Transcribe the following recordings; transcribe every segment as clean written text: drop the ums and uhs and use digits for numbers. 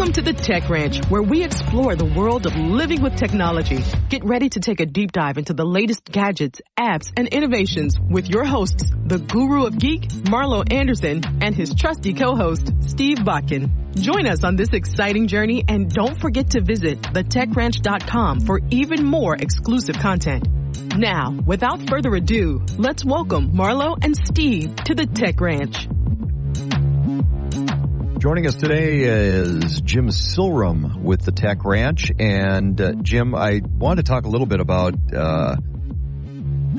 Welcome to the Tech Ranch, where we explore the world of living with technology. Get ready to take a deep dive into the latest gadgets, apps, and innovations with your hosts, the Guru of Geek, Marlo Anderson, and his trusty co-host, Steve Bakken. Join us on this exciting journey, and don't forget to visit thetechranch.com for even more exclusive content. Now, without further ado, let's welcome Marlo and Steve to the Tech Ranch. Joining us today is Jim Silrum with the Tech Ranch. And Jim, I want to talk a little bit about a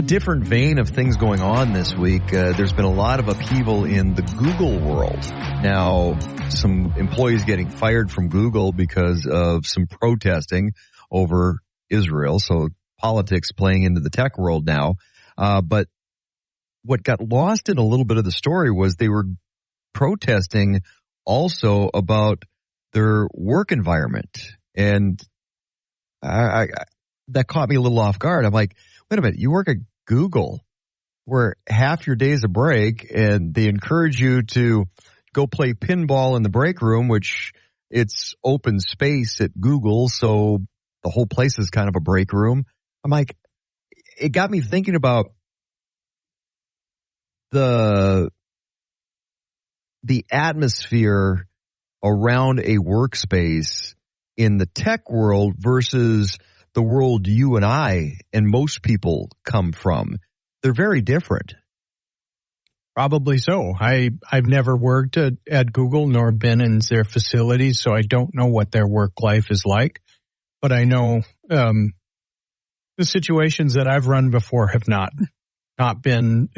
different vein of things going on this week. There's been a lot of upheaval in the Google world. Now, some employees getting fired from Google because of some protesting over Israel. So politics playing into the tech world now. But what got lost in a little bit of the story was they were protesting also about their work environment. And that caught me a little off guard. I'm like, wait a minute, you work at Google where half your day's a break and they encourage you to go play pinball in the break room, which it's open space at Google. So the whole place is kind of a break room. I'm like, it got me thinking about the atmosphere around a workspace in the tech world versus the world you and I and most people come from. They're very different. Probably so. I've never worked at Google nor been in their facilities, so I don't know what their work life is like. But I know the situations that I've run before have not been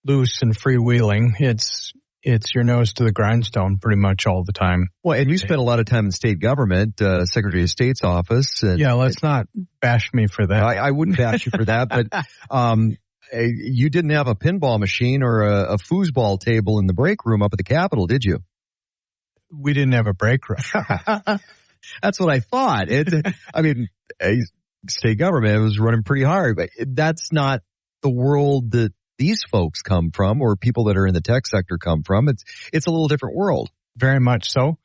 loose and freewheeling. It's your nose to the grindstone pretty much all the time. Well, and you spent a lot of time in state government, Secretary of State's office. And yeah, let's not bash me for that. I wouldn't bash you for that, but you didn't have a pinball machine or a foosball table in the break room up at the Capitol, did you? We didn't have a break room. That's what I thought. State government was running pretty hard, but that's not the world that these folks come from, or people that are in the tech sector come from. It's a little different world. Very much so.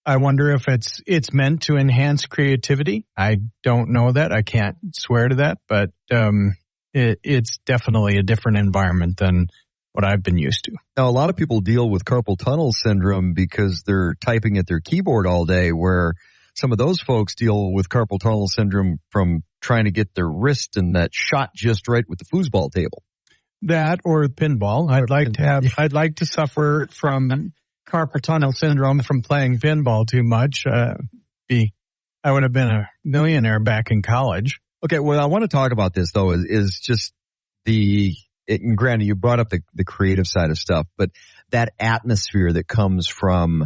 I wonder if it's meant to enhance creativity. I don't know that. I can't swear to that, but it's definitely a different environment than what I've been used to. Now, a lot of people deal with carpal tunnel syndrome because they're typing at their keyboard all day, where some of those folks deal with carpal tunnel syndrome from trying to get their wrist and that shot just right with the foosball table. That or pinball. I'd like to suffer from carpal tunnel syndrome from playing pinball too much. I would have been a millionaire back in college. Okay, well, I want to talk about this though. Is just and granted, you brought up the creative side of stuff, but that atmosphere that comes from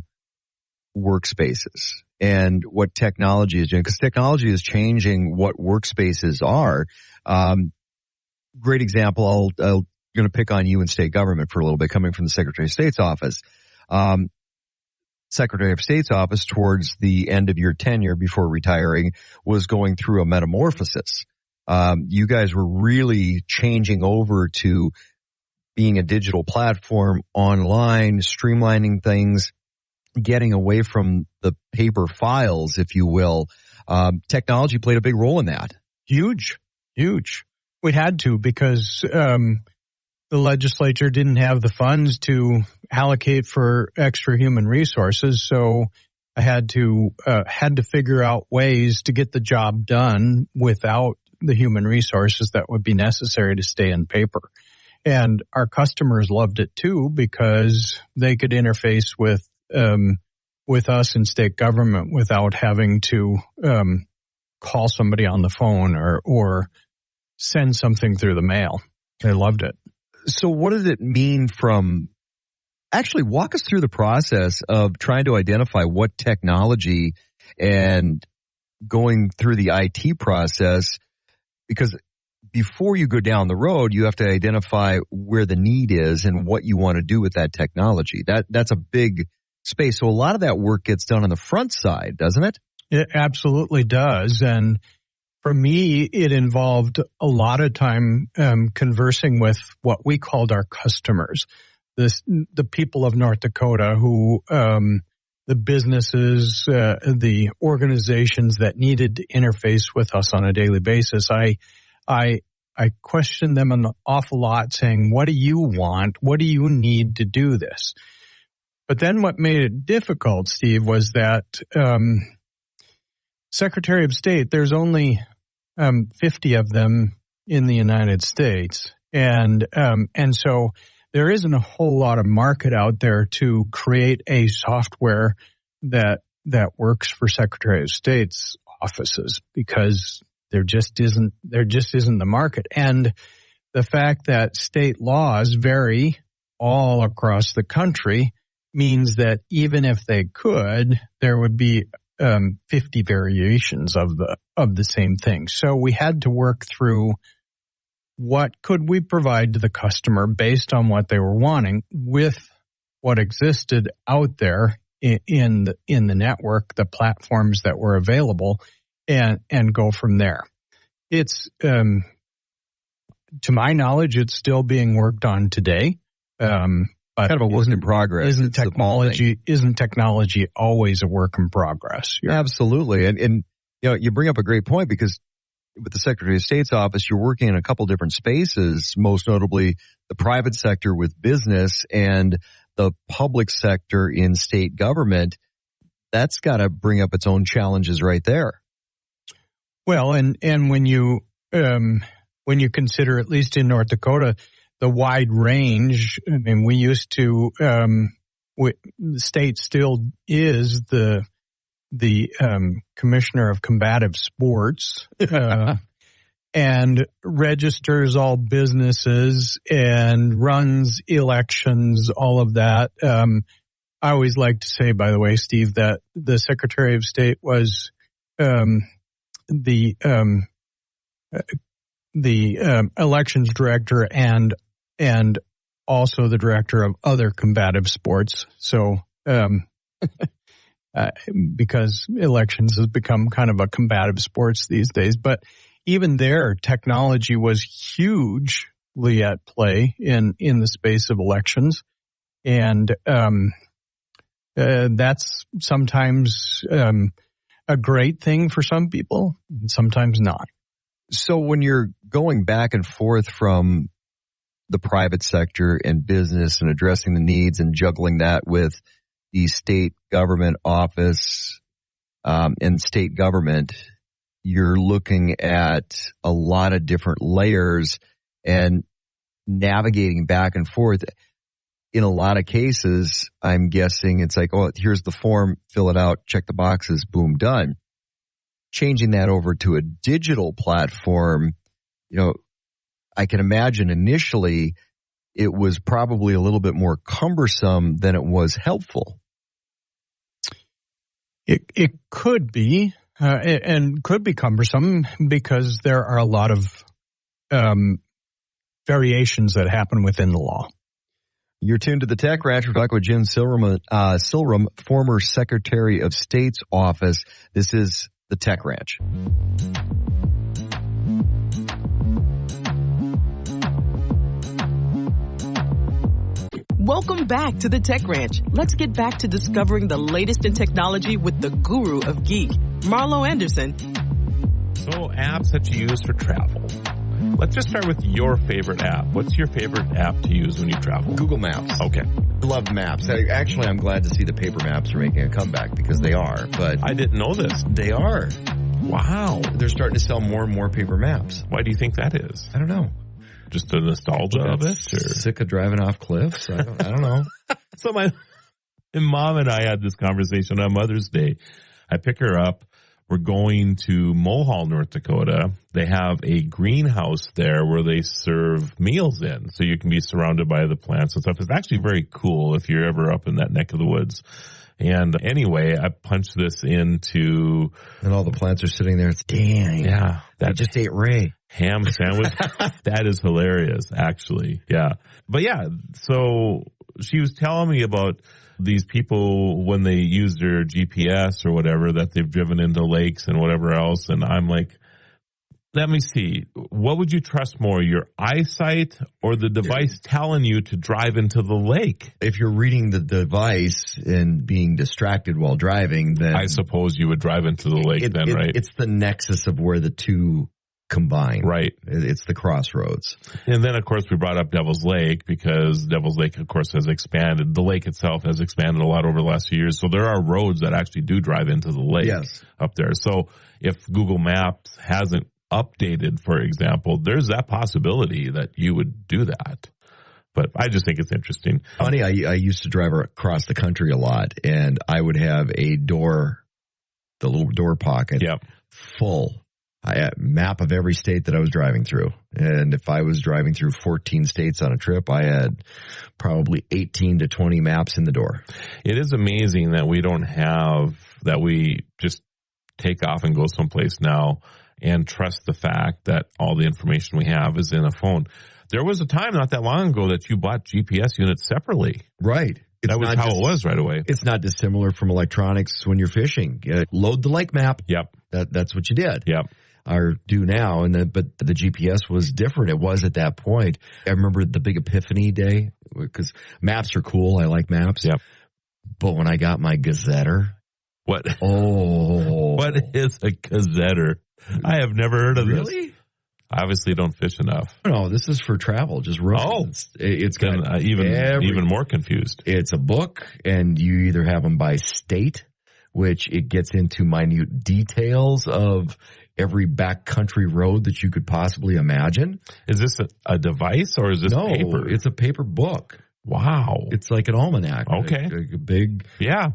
workspaces and what technology is doing, because technology is changing what workspaces are. Great example. I'm going to pick on you in state government for a little bit, coming from the Secretary of State's office. Secretary of State's office, towards the end of your tenure before retiring, was going through a metamorphosis. You guys were really changing over to being a digital platform, online, streamlining things, getting away from the paper files, if you will. Technology played a big role in that. Huge. We had to, because the legislature didn't have the funds to allocate for extra human resources, so I had to figure out ways to get the job done without the human resources that would be necessary to stay in paper. And our customers loved it too, because they could interface with us in state government without having to call somebody on the phone or send something through the mail. They loved it. So what does it mean actually walk us through the process of trying to identify what technology and going through the IT process, because before you go down the road, you have to identify where the need is and what you want to do with that technology. That's a big space. So a lot of that work gets done on the front side, doesn't it? It absolutely does. And for me, it involved a lot of time conversing with what we called our customers, the people of North Dakota who the businesses, the organizations that needed to interface with us on a daily basis, I questioned them an awful lot, saying, what do you want? What do you need to do this? But then what made it difficult, Steve, was that Secretary of State, there's only 50 of them in the United States. And so there isn't a whole lot of market out there to create a software that works for Secretary of State's offices, because there just isn't the market. And the fact that state laws vary all across the country means that even if they could, there would be 50 variations of the same thing. So we had to work through what could we provide to the customer based on what they were wanting with what existed out there in the network, the platforms that were available, and go from there. It's, to my knowledge, it's still being worked on today. But kind of a work in progress. Isn't technology always a work in progress? Absolutely. And you bring up a great point, because with the Secretary of State's office, you're working in a couple different spaces, most notably the private sector with business and the public sector in state government. That's got to bring up its own challenges right there. Well, and when you consider, at least in North Dakota, the wide range. I mean, we used to, the state still is the Commissioner of Combative Sports, and registers all businesses and runs elections, all of that. I always like to say, by the way, Steve, that the Secretary of State was the elections director and also the director of other combative sports. So, because elections has become kind of a combative sports these days, but even there, technology was hugely at play in the space of elections. And, that's sometimes, a great thing for some people, and sometimes not. So when you're going back and forth from the private sector and business and addressing the needs and juggling that with the state government office and state government, you're looking at a lot of different layers and navigating back and forth. In a lot of cases, I'm guessing it's like, oh, here's the form, fill it out, check the boxes, boom, done. Changing that over to a digital platform, I can imagine initially it was probably a little bit more cumbersome than it was helpful. It could be, and could be cumbersome, because there are a lot of variations that happen within the law. You're tuned to the Tech Ranch. We're talking with Jim Silrum, former Secretary of State's office. This is the Tech Ranch. Welcome back to the Tech Ranch. Let's get back to discovering the latest in technology with the guru of geek, Marlo Anderson. So, apps that you use for travel. Let's just start with your favorite app. What's your favorite app to use when you travel? Google Maps. Okay. I love maps. Actually, I'm glad to see the paper maps are making a comeback, because they are. But I didn't know this. They are. Wow. They're starting to sell more and more paper maps. Why do you think that is? I don't know. Just the nostalgia of it? Or? Sick of driving off cliffs? I don't know. So my mom and I had this conversation on Mother's Day. I pick her up. We're going to Mohall, North Dakota. They have a greenhouse there where they serve meals in, so you can be surrounded by the plants and stuff. It's actually very cool if you're ever up in that neck of the woods. And anyway, I punched this into... And all the plants are sitting there. It's, dang. Yeah. That just ate Ray. Ham sandwich. That is hilarious, actually. Yeah. But yeah, so she was telling me about these people when they use their GPS or whatever, that they've driven into lakes and whatever else. And I'm like, Let me see. What would you trust more, your eyesight or the device telling you to drive into the lake? If you're reading the device and being distracted while driving, then I suppose you would drive into the lake right? It's the nexus of where the two combine. Right. It's the crossroads. And then, of course, we brought up Devil's Lake because Devil's Lake, of course, has expanded. The lake itself has expanded a lot over the last few years. So there are roads that actually do drive into the lake up there. So if Google Maps hasn't updated, for example, there's that possibility that you would do that. But I just think it's interesting. Funny, I used to drive across the country a lot, and I would have a door, the little door pocket, full. I had a map of every state that I was driving through. And if I was driving through 14 states on a trip, I had probably 18 to 20 maps in the door. It is amazing that we just take off and go someplace now and trust the fact that all the information we have is in a phone. There was a time not that long ago that you bought GPS units separately. Right. That was how it was right away. It's not dissimilar from electronics when you're fishing. Load the lake map. Yep. That's what you did. Yep. Or do now. But the GPS was different. It was at that point. I remember the big epiphany day because maps are cool. I like maps. Yep. But when I got my gazetter. What? Oh. What is a gazetter? I have never heard of this. Really? I obviously don't fish enough. No, this is for travel, just roads. Oh. It's got even more confused. It's a book, and you either have them by state, which it gets into minute details of every backcountry road that you could possibly imagine. Is this a device or is this paper? No, it's a paper book. Wow. It's like an almanac. Okay. A big,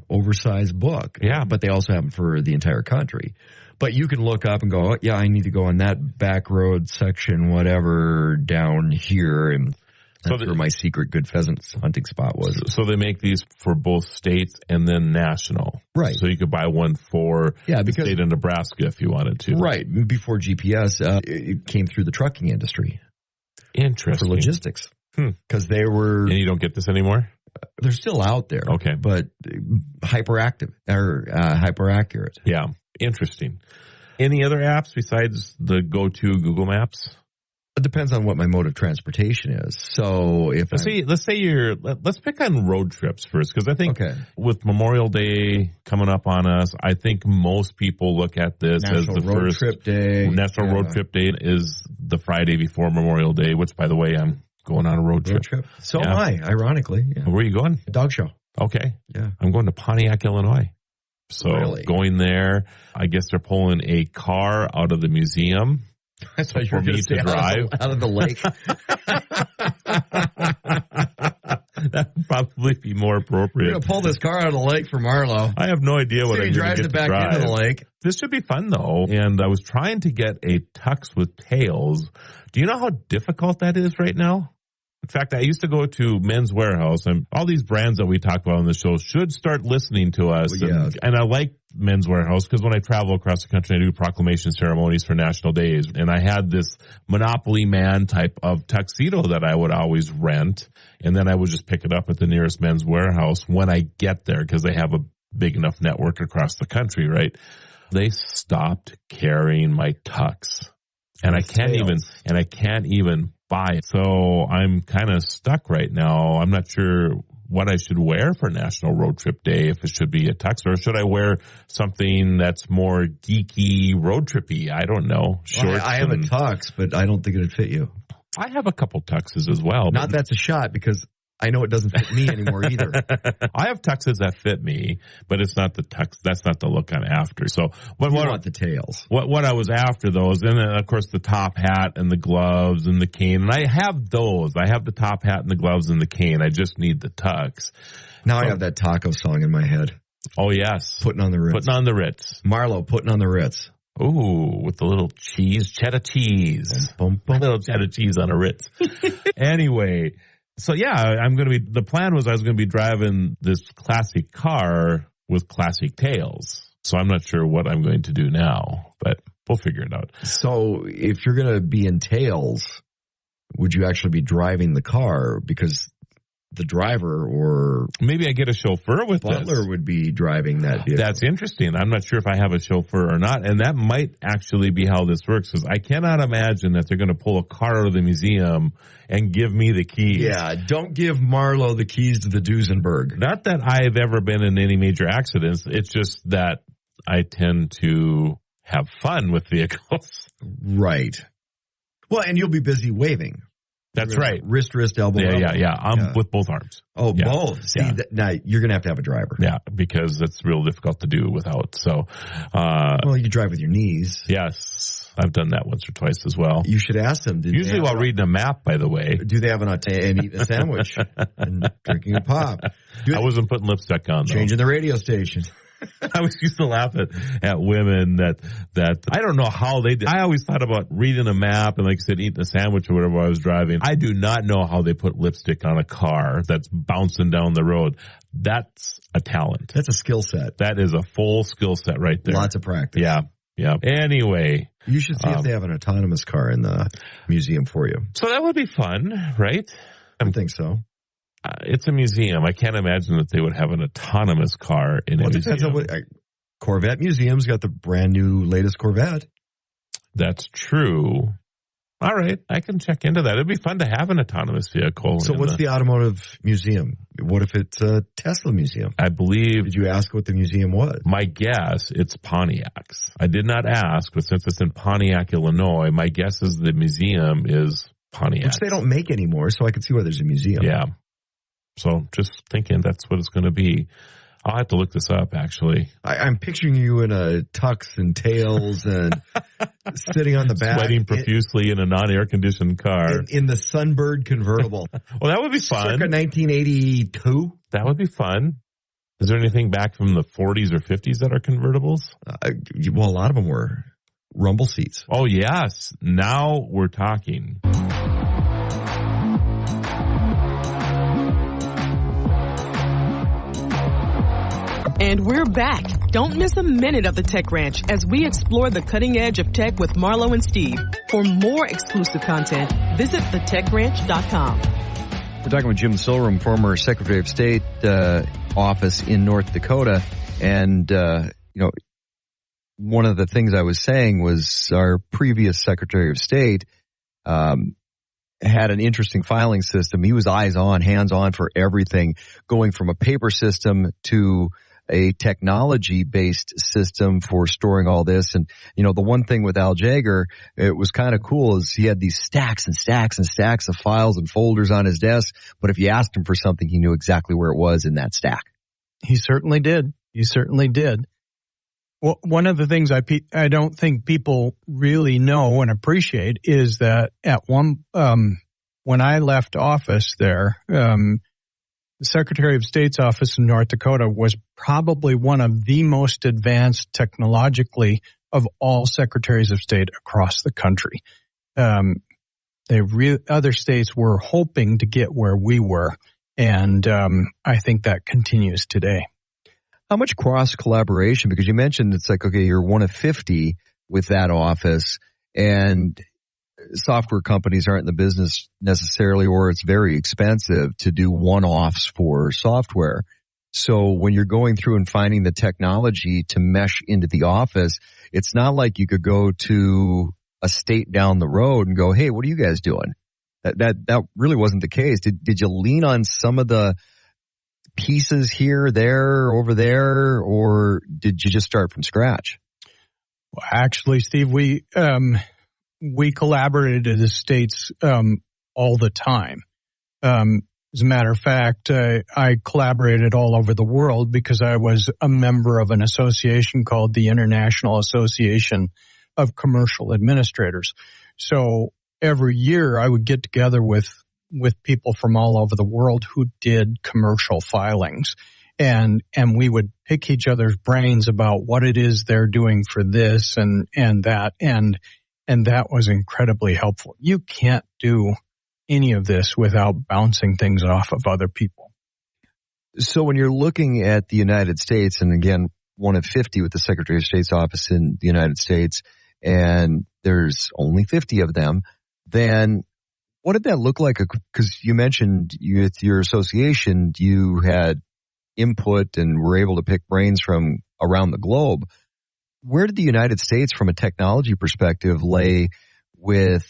oversized book. Yeah. But they also have them for the entire country. But you can look up and go, oh, yeah, I need to go on that back road section, whatever, down here. And that's where my secret good pheasant hunting spot was. So they make these for both states and then national. Right. So you could buy one for the state of Nebraska if you wanted to. Right. Before GPS, it came through the trucking industry. Interesting. For logistics. Because they were... And you don't get this anymore? They're still out there. Okay. But hyperactive or hyper accurate. Yeah. Interesting. Any other apps besides the go-to Google Maps? It depends on what my mode of transportation is. So if let's pick on road trips first, because I think with Memorial Day coming up on us, I think most people look at this as the first trip day. National Road Trip Day is the Friday before Memorial Day, which, by the way, I'm going on a road trip. So am I, ironically. Yeah. Where are you going? A dog show. Okay. Yeah. I'm going to Pontiac, Illinois. So going there, I guess they're pulling a car out of the museum. I thought you were going to say drive out of the lake. That would probably be more appropriate. We're going to pull this car out of the lake for Marlo. I have no idea what I'm going to get to drive. He drives it back into the lake. This should be fun, though. And I was trying to get a tux with tails. Do you know how difficult that is right now? In fact, I used to go to Men's Warehouse, and all these brands that we talk about on the show should start listening to us. Well, and I like Men's Warehouse because when I travel across the country, I do proclamation ceremonies for national days. And I had this Monopoly Man type of tuxedo that I would always rent. And then I would just pick it up at the nearest Men's Warehouse when I get there because they have a big enough network across the country, right? They stopped carrying my tux. And I can't even buy it. So I'm kind of stuck right now. I'm not sure what I should wear for National Road Trip Day, if it should be a tux or should I wear something that's more geeky road trippy? I don't know. Well, I have a tux, but I don't think it would fit you. I have a couple tuxes as well. Not that's a shot because I know it doesn't fit me anymore either. I have tuxes that fit me, but it's not the tux. That's not the look I'm after. So what want the tails? What I was after those, and then of course the top hat and the gloves and the cane. And I have those. I have the top hat and the gloves and the cane. I just need the tux. Now I have that taco song in my head. Oh yes, putting on the Ritz. Putting on the Ritz. Marlo putting on the Ritz. Ooh, with the little cheese, cheddar cheese, little cheddar cheese on a Ritz. Anyway. So yeah, the plan was I was going to be driving this classic car with classic tails. So I'm not sure what I'm going to do now, but we'll figure it out. So if you're going to be in tails, would you actually be driving the car? Because the driver or maybe I get a chauffeur with butler this. would be driving that vehicle. That's interesting. I'm not sure if I have a chauffeur or not, and that might actually be how this works, because I cannot imagine that they're going to pull a car out of the museum and give me the keys. Yeah, don't give Marlo the keys to the Duesenberg. Not that I've ever been in any major accidents. It's just that I tend to have fun with vehicles. Right. Well, and you'll be busy waving. That's right. Wrist, elbow. Yeah. I'm with both arms. Oh, yeah. both. See, now you're going to have a driver. Yeah, because it's real difficult to do without. So, well, you drive with your knees. Yes, I've done that once or twice as well. You should ask them. Usually while reading a map, by the way. Do they have and eating a sandwich and drinking a pop? I wasn't putting lipstick on, though. Changing the radio station. I always used to laugh at women that I don't know how they did. I always thought about reading a map and, like I said, eating a sandwich or whatever I was driving. I do not know how they put lipstick on a car that's bouncing down the road. That's a talent. That's a skill set. That is a full skill set right there. Lots of practice. Yeah. Anyway. You should see if they have an autonomous car in the museum for you. So that would be fun, right? I think so. It's a museum. I can't imagine that they would have an autonomous car in a museum. Corvette Museum's got the brand new latest Corvette. That's true. All right. I can check into that. It'd be fun to have an autonomous vehicle. So what's the automotive museum? What if it's a Tesla museum? I believe. Did you ask what the museum was? My guess, it's Pontiacs. I did not ask, but since it's in Pontiac, Illinois, my guess is the museum is Pontiac. Which they don't make anymore, so I can see why there's a museum. Yeah. So just thinking that's what it's going to be. I'll have to look this up, actually. I'm picturing you in a tux and tails and sitting on the back. Sweating profusely in a non-air-conditioned car. In the Sunbird convertible. Well, that would be fun. Circa 1982. That would be fun. Is there anything back from the 40s or 50s that are convertibles? Well, a lot of them were rumble seats. Oh, yes. Now we're talking. And we're back. Don't miss a minute of the Tech Ranch as we explore the cutting edge of tech with Marlo and Steve. For more exclusive content, visit thetechranch.com. We're talking with Jim Silrum, former Secretary of State office in North Dakota. And, one of the things I was saying was our previous Secretary of State had an interesting filing system. He was eyes on, hands on for everything, going from a paper system to a technology-based system for storing all this. And, the one thing with Al Jaeger, it was kind of cool, is he had these stacks and stacks and stacks of files and folders on his desk. But if you asked him for something, he knew exactly where it was in that stack. He certainly did. Well, one of the things I don't think people really know and appreciate is that when I left office there, the Secretary of State's office in North Dakota was probably one of the most advanced technologically of all secretaries of state across the country. Other states were hoping to get where we were, and I think that continues today. How much cross-collaboration? Because you mentioned it's like, okay, you're one of 50 with that office, and software companies aren't in the business necessarily, or it's very expensive to do one-offs for software. So when you're going through and finding the technology to mesh into the office, it's not like you could go to a state down the road and go, hey, what are you guys doing? That really wasn't the case. Did you lean on some of the pieces here, there, over there, or did you just start from scratch? Well, actually, Steve, we collaborated as states all the time. As a matter of fact, I collaborated all over the world because I was a member of an association called the International Association of Commercial Administrators. So every year I would get together with people from all over the world who did commercial filings. And we would pick each other's brains about what it is they're doing for this and that. And that was incredibly helpful. You can't do any of this without bouncing things off of other people. So when you're looking at the United States, and again, one of 50 with the Secretary of State's office in the United States, and there's only 50 of them, then What did that look like? Because you mentioned with your association, you had input and were able to pick brains from around the globe. Where did the United States, from a technology perspective, lay with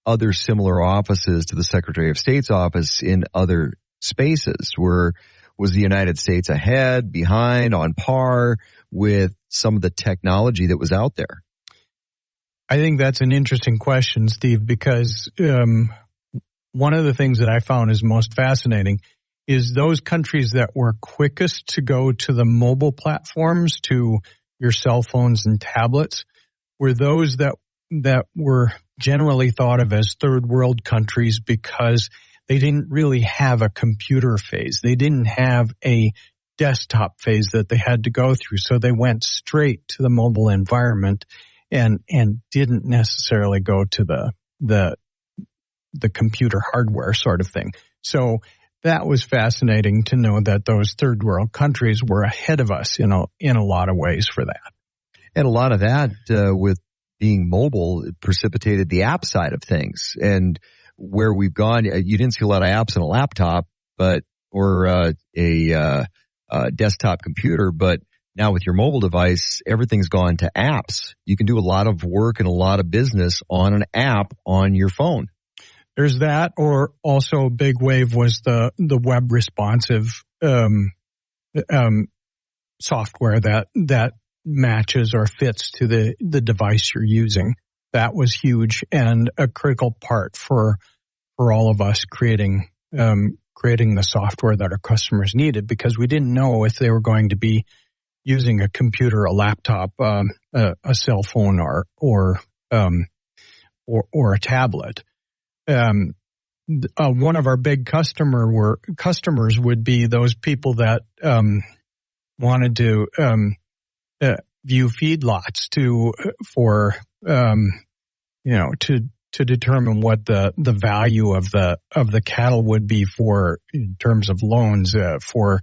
other similar offices to the Secretary of State's office in other spaces? Was the United States ahead, behind, on par with some of the technology that was out there? I think that's an interesting question, Steve, because one of the things that I found is most fascinating is those countries that were quickest to go to the mobile platforms, to your cell phones and tablets, were those that were generally thought of as third world countries because they didn't really have a computer phase. They didn't have a desktop phase that they had to go through. So they went straight to the mobile environment and didn't necessarily go to the computer hardware sort of thing. So that was fascinating to know that those third world countries were ahead of us in a lot of ways for that. And a lot of that with being mobile, it precipitated the app side of things. And where we've gone, you didn't see a lot of apps on a laptop, or a desktop computer, but now with your mobile device, everything's gone to apps. You can do a lot of work and a lot of business on an app on your phone. There's that, or also a big wave was the web responsive software that matches or fits to the device you're using. That was huge and a critical part for all of us creating the software that our customers needed, because we didn't know if they were going to be using a computer, a laptop, a cell phone, or a tablet. One of our big customers would be those people that wanted to view feedlots to determine what the value of the cattle would be for in terms of loans for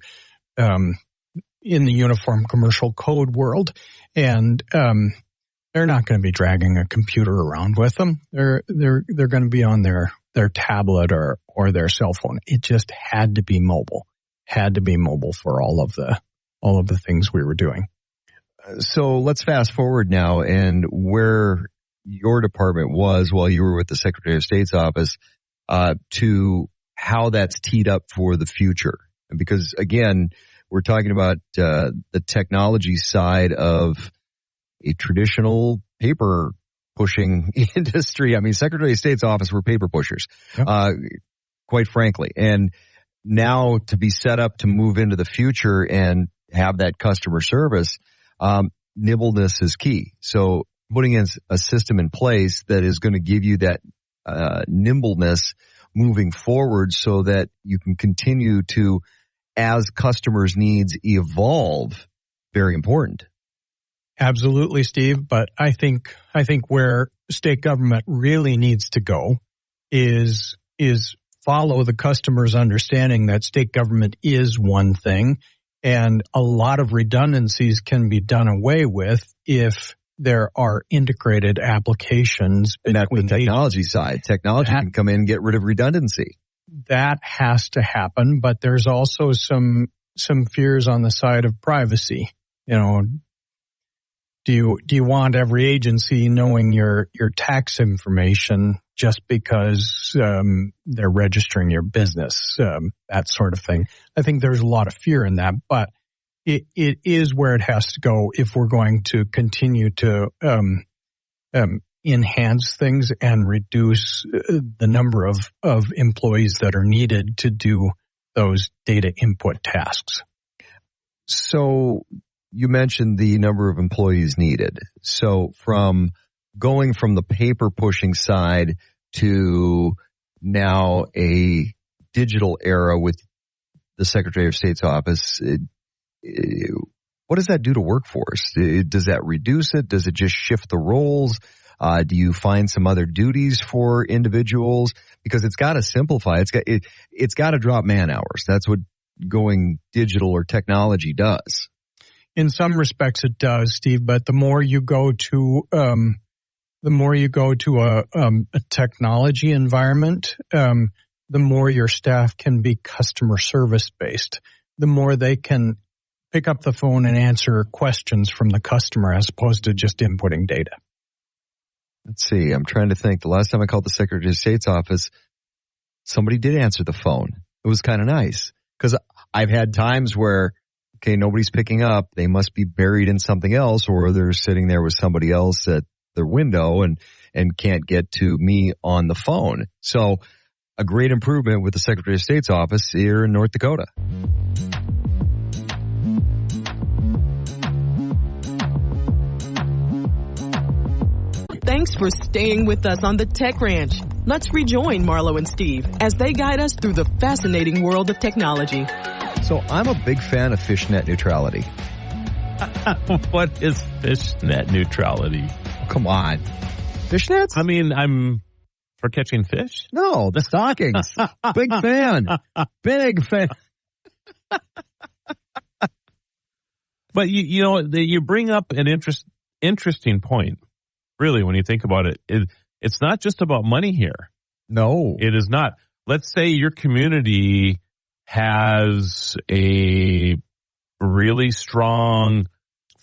in the Uniform Commercial Code world, and they're not going to be dragging a computer around with them. They're going to be on their tablet or their cell phone. It just had to be mobile. For all of the things we were doing. So let's fast forward now, and where your department was while you were with the Secretary of State's office, to how that's teed up for the future. Because again, we're talking about the technology side of a traditional paper pushing industry. I mean, Secretary of State's office were paper pushers, quite frankly. And now to be set up to move into the future and have that customer service, nimbleness is key. So putting in a system in place that is going to give you that nimbleness moving forward so that you can continue to, as customers' needs evolve, very important. Absolutely, Steve. But I think where state government really needs to go is follow the customer's understanding that state government is one thing, and a lot of redundancies can be done away with if there are integrated applications. And that's the technology side. Technology can come in and get rid of redundancy. That has to happen, but there's also some fears on the side of privacy. Do you want every agency knowing your tax information just because they're registering your business? That sort of thing. I think there's a lot of fear in that, but it is where it has to go if we're going to continue to enhance things and reduce the number of employees that are needed to do those data input tasks. So you mentioned the number of employees needed. So from going from the paper pushing side to now a digital era with the Secretary of State's office, what does that do to workforce? Does that reduce it? Does it just shift the roles? Do you find some other duties for individuals? Because it's got to simplify. It's got to drop man hours. That's what going digital or technology does. In some respects, it does, Steve. But the more you go to the more you go to a technology environment, the more your staff can be customer service based, the more they can pick up the phone and answer questions from the customer as opposed to just inputting data. Let's see. I'm trying to think. The last time I called the Secretary of State's office, somebody did answer the phone. It was kind of nice because I've had times where, okay, nobody's picking up. They must be buried in something else, or they're sitting there with somebody else at their window and can't get to me on the phone. So a great improvement with the Secretary of State's office here in North Dakota. Thanks for staying with us on the Tech Ranch. Let's rejoin Marlo and Steve as they guide us through the fascinating world of technology. So I'm a big fan of fishnet neutrality. What is fishnet neutrality? Come on. Fishnets? I mean, I'm for catching fish? No, the stockings. Big fan. Big fan. But you bring up an interesting point. Really, when you think about it, it's not just about money here. No. It is not. Let's say your community has a really strong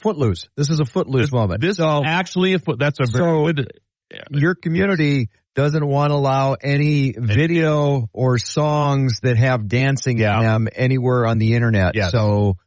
Footloose. This is a footloose moment. This actually, that's a very good. Your community doesn't want to allow any video or songs that have dancing in them anywhere on the internet. Yes. So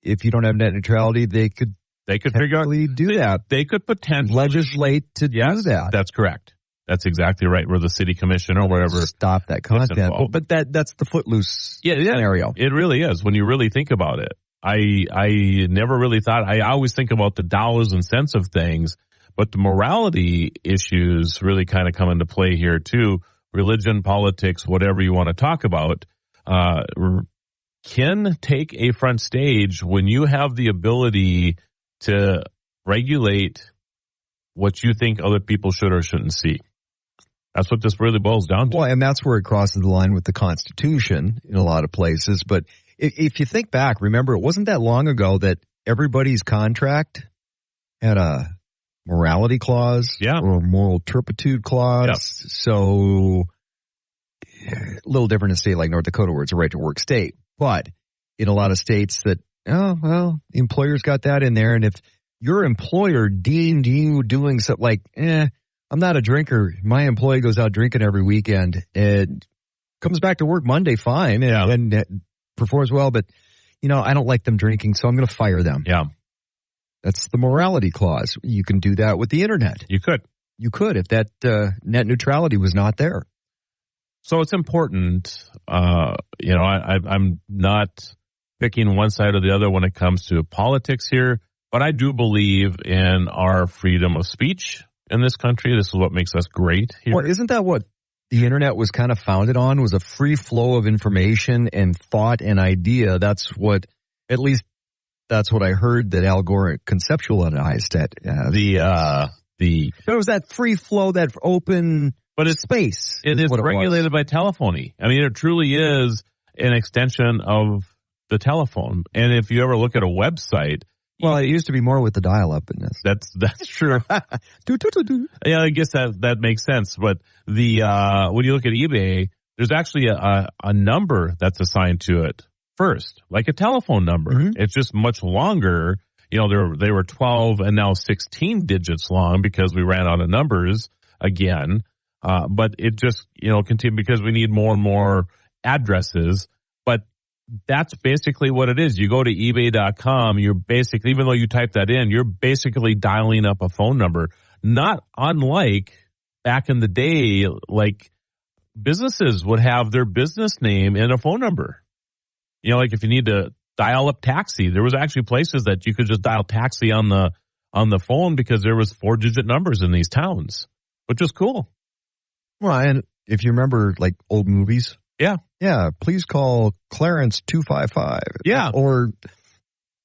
if you don't have net neutrality, they could figure out do that. They could potentially legislate to do that. That's correct. That's exactly right. Where the city commission or whatever stop that content. But that's the footloose scenario. It really is when you really think about it. I never really thought. I always think about the dollars and cents of things, but the morality issues really kind of come into play here too. Religion, politics, whatever you want to talk about, can take a front stage when you have the ability to regulate what you think other people should or shouldn't see. That's what this really boils down to. Well, and that's where it crosses the line with the Constitution in a lot of places. But if you think back, remember, it wasn't that long ago that everybody's contract had a morality clause or a moral turpitude clause. Yeah. So a little different in a state like North Dakota where it's a right to work state. But in a lot of states that, the employer's got that in there. And if your employer deemed you doing something like, I'm not a drinker. My employee goes out drinking every weekend and comes back to work Monday fine and performs well. But, I don't like them drinking, so I'm going to fire them. Yeah. That's the morality clause. You can do that with the internet. You could if that net neutrality was not there. So it's important. I'm not picking one side or the other when it comes to politics here, but I do believe in our freedom of speech in this country. This is what makes us great here. Well, isn't that what the internet was kind of founded on, was a free flow of information and thought and idea? That's what I heard that Al Gore conceptualized it. There was that free flow, that open space. It is regulated by telephony. I mean, it truly is an extension of the telephone. And if you ever look at a website, well, it used to be more with the dial-up in this. That's true. Yeah, I guess that makes sense. But when you look at eBay, there's actually a number that's assigned to it first, like a telephone number. Mm-hmm. It's just much longer. They were 12 and now 16 digits long because we ran out of numbers again. But it just, continued because we need more and more addresses. But that's basically what it is. You go to eBay.com, you're basically, even though you type that in, you're basically dialing up a phone number. Not unlike back in the day, like businesses would have their business name and a phone number. Like if you need to dial up taxi, there was actually places that you could just dial taxi on the phone because there was 4-digit numbers in these towns, which was cool. Well, and if you remember like old movies. Yeah, please call Clarence 255. Yeah. Or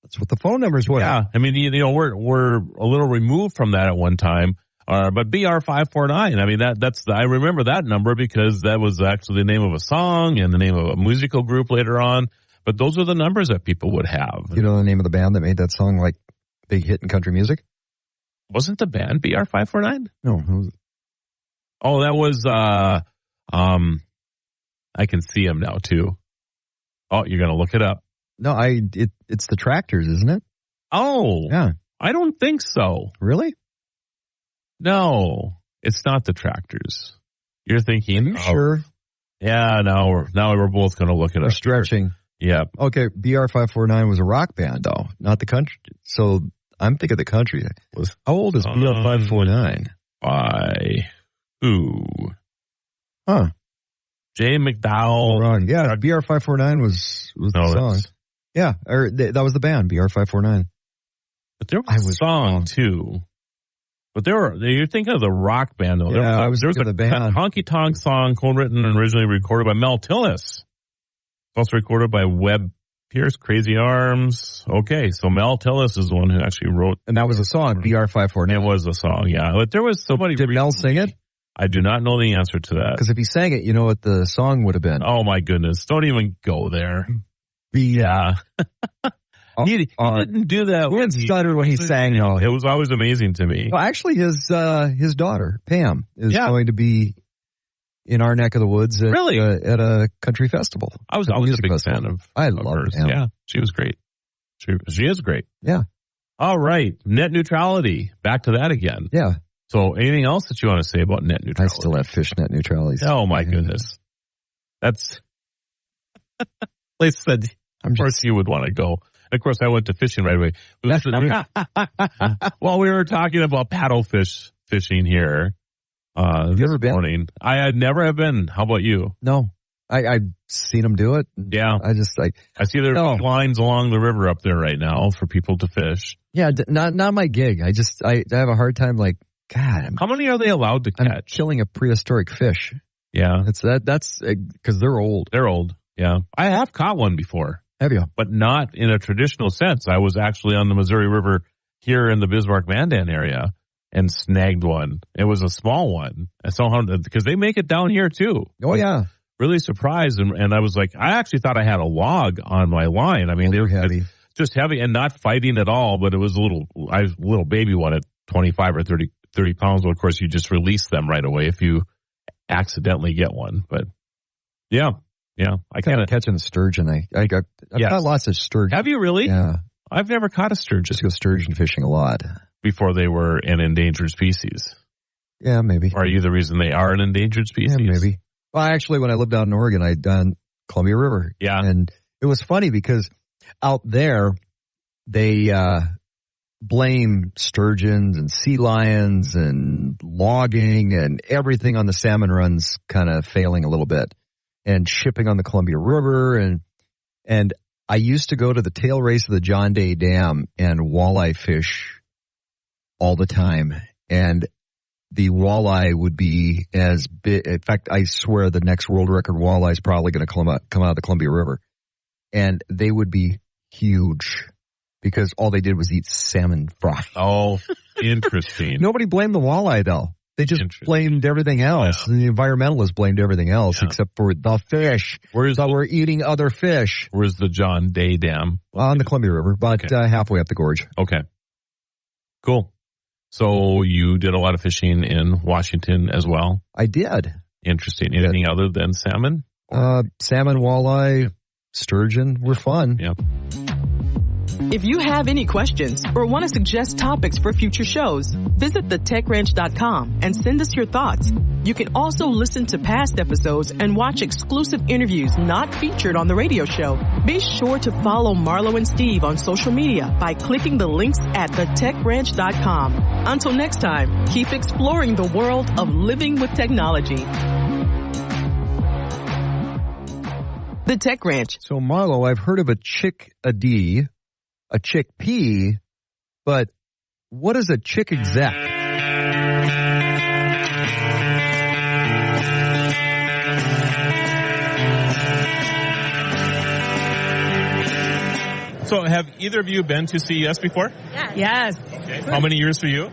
that's what the phone numbers were. Yeah. I mean, we're a little removed from that at one time. But BR549, I mean, I remember that number because that was actually the name of a song and the name of a musical group later on. But those are the numbers that people would have. You know the name of the band that made that song like big hit in country music? Wasn't the band BR549? No. Oh, that was, I can see him now too. Oh, you're going to look it up. No, it's the Tractors, isn't it? Oh, Yeah. I don't think so. Really? No, it's not the Tractors. You're thinking, Sure. Yeah, now we're both going to look it up. We're stretching. Yeah. Okay, BR549 was a rock band, though, not the country. So I'm thinking the country. How old is BR549? By who? Huh. Jay McDowell. Wrong. Yeah, BR549 was the song. Yeah, or that was the band, BR549. But there was a song, too. But you're thinking of the rock band, though. Yeah, I was there was thinking of the band. Honky Tonk song, co-written and originally recorded by Mel Tillis. Also recorded by Webb Pierce, Crazy Arms. Okay, so Mel Tillis is the one who actually wrote. And that was a song, BR549. It was a song, yeah. But there was somebody. Did Mel sing it? I do not know the answer to that. Because if he sang it, you know what the song would have been. Oh, my goodness. Don't even go there. Yeah. He didn't do that. He didn't stutter when he sang. No, it was always amazing to me. Well, actually, his daughter, Pam, is going to be in our neck of the woods at, at a country festival. I was always a big fan of I love hers. Pam. Yeah, she was great. She is great. Yeah. All right. Net neutrality. Back to that again. Yeah. So anything else that you want to say about net neutrality? I still have fish net neutrality. Oh, my goodness. That's... They said, of course you would want to go. Of course, I went to fishing right away. Well, we were talking about paddle fishing here. Have you ever been? Morning. I never have been. How about you? No. I've seen them do it. Yeah. I see there's lines along the river up there right now for people to fish. Yeah, not my gig. I have a hard time God. How many are they allowed to catch? I'm killing a prehistoric fish. Yeah. That's because they're old. They're old. Yeah. I have caught one before. Have you? But not in a traditional sense. I was actually on the Missouri River here in the Bismarck Mandan area and snagged one. It was a small one. I saw because they make it down here too. Oh yeah. Really surprised. And I was like, I actually thought I had a log on my line. I mean, they were heavy. Just heavy and not fighting at all, but it was a little baby one at 25 or 30 pounds. Well, of course, you just release them right away if you accidentally get one. But yeah. I kind of catching a sturgeon. I've got lots of sturgeon. Have you really? Yeah. I've never caught a sturgeon. Just go sturgeon fishing a lot. Before they were an endangered species. Yeah, maybe. Or are you the reason they are an endangered species? Yeah, maybe. Well, actually, when I lived out in Oregon, I'd done Columbia River. Yeah. And it was funny because out there, they blame sturgeons and sea lions and logging and everything on the salmon runs kind of failing a little bit. And shipping on the Columbia River. And I used to go to the tail race of the John Day Dam and walleye fish all the time. And the walleye would be as big. In fact, I swear the next world record walleye is probably going to come out of the Columbia River. And they would be huge because all they did was eat salmon fry. Oh, interesting. Nobody blamed the walleye, though. They just blamed everything else. Yeah. The environmentalists blamed everything else except for the fish. We're eating other fish. Where's the John Day Dam? On the Columbia River, about halfway up the gorge. Okay. Cool. So you did a lot of fishing in Washington as well? I did. Interesting. Anything other than salmon? Salmon, walleye, sturgeon were fun. Yeah. If you have any questions or want to suggest topics for future shows, visit thetechranch.com and send us your thoughts. You can also listen to past episodes and watch exclusive interviews not featured on the radio show. Be sure to follow Marlo and Steve on social media by clicking the links at thetechranch.com. Until next time, keep exploring the world of living with technology. The Tech Ranch. So, Marlo, I've heard of a chickadee, a chickpea, but what is a chick exec? So have either of you been to CES before? Yes. Okay. How many years for you?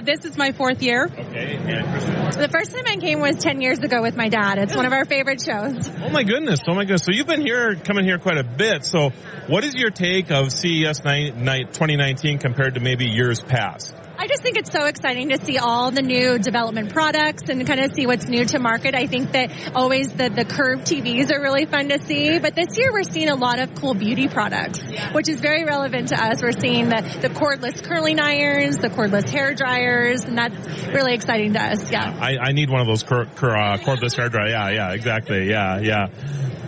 This is my 4th year. Okay. And Kristen? The first time I came was 10 years ago with my dad. It's one of our favorite shows. Oh my goodness. So you've been coming here quite a bit. So what is your take of CES night 2019 compared to maybe years past? I just think it's so exciting to see all the new development products and kind of see what's new to market. I think that always the curved TVs are really fun to see, but this year we're seeing a lot of cool beauty products, which is very relevant to us. We're seeing the cordless curling irons, the cordless hair dryers, and that's really exciting to us. Yeah, I need one of those cordless hair dryers. Yeah, exactly. Yeah.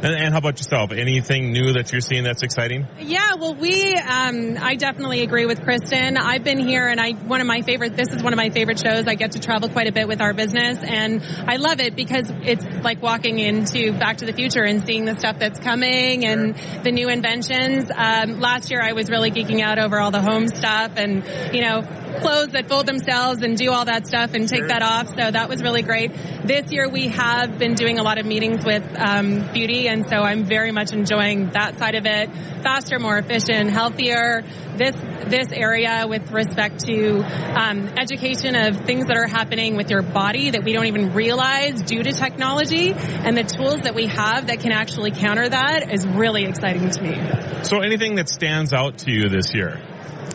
And how about yourself? Anything new that you're seeing that's exciting? Yeah, well, I definitely agree with Kristen. I've been here, and this is one of my favorite shows. I get to travel quite a bit with our business, and I love it because it's like walking into Back to the Future and seeing the stuff that's coming and the new inventions. Last year, I was really geeking out over all the home stuff and, clothes that fold themselves and do all that stuff and take that off. So that was really great. This year we have been doing a lot of meetings with beauty, and so I'm very much enjoying that side of it. Faster, more efficient, healthier. This area with respect to education of things that are happening with your body that we don't even realize due to technology, and the tools that we have that can actually counter that is really exciting to me. So anything that stands out to you this year?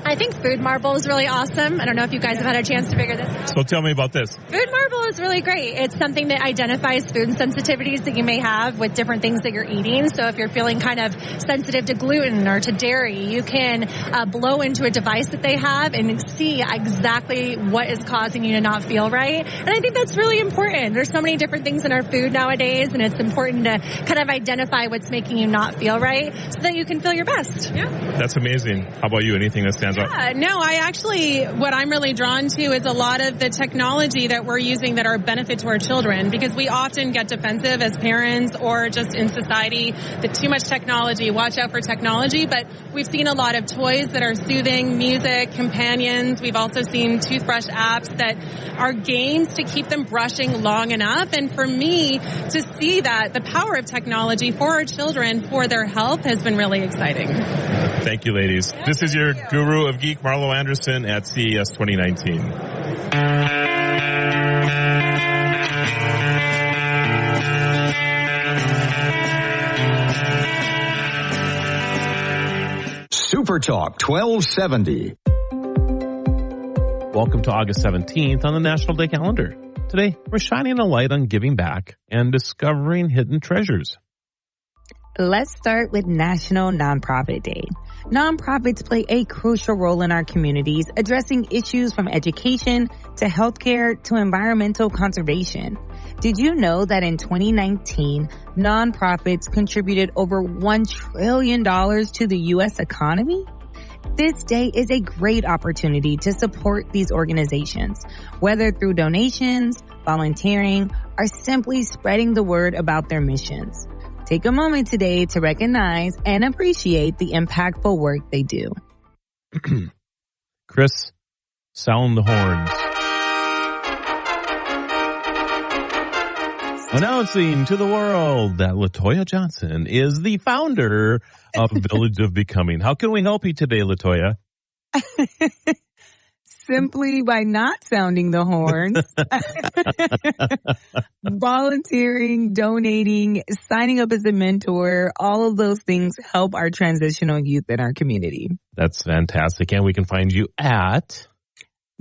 I think Food Marble is really awesome. I don't know if you guys have had a chance to figure this out. So tell me about this. Food Marble is really great. It's something that identifies food sensitivities that you may have with different things that you're eating. So if you're feeling kind of sensitive to gluten or to dairy, you can blow into a device that they have and see exactly what is causing you to not feel right. And I think that's really important. There's so many different things in our food nowadays, and it's important to kind of identify what's making you not feel right so that you can feel your best. Yeah. That's amazing. How about you? Anything that stands out? No, what I'm really drawn to is a lot of the technology that we're using that are a benefit to our children, because we often get defensive as parents or just in society that too much technology, watch out for technology, but we've seen a lot of toys that are soothing, music, companions. We've also seen toothbrush apps that are games to keep them brushing long enough. And for me to see that the power of technology for our children, for their health, has been really exciting. Thank you, ladies. This is your Guru of Geek, Marlo Anderson, at CES 2019. Supertalk 1270. Welcome to August 17th on the National Day calendar. Today, we're shining a light on giving back and discovering hidden treasures. Let's start with National Nonprofit Day. Nonprofits play a crucial role in our communities, addressing issues from education to healthcare to environmental conservation. Did you know that in 2019, nonprofits contributed over $1 trillion to the U.S. economy? This day is a great opportunity to support these organizations, whether through donations, volunteering, or simply spreading the word about their missions. Take a moment today to recognize and appreciate the impactful work they do. Chris, sound the horns. Announcing to the world that LaToya Johnson is the founder of Village of Becoming. How can we help you today, LaToya? Simply by not sounding the horns, volunteering, donating, signing up as a mentor, all of those things help our transitional youth in our community. That's fantastic. And we can find you at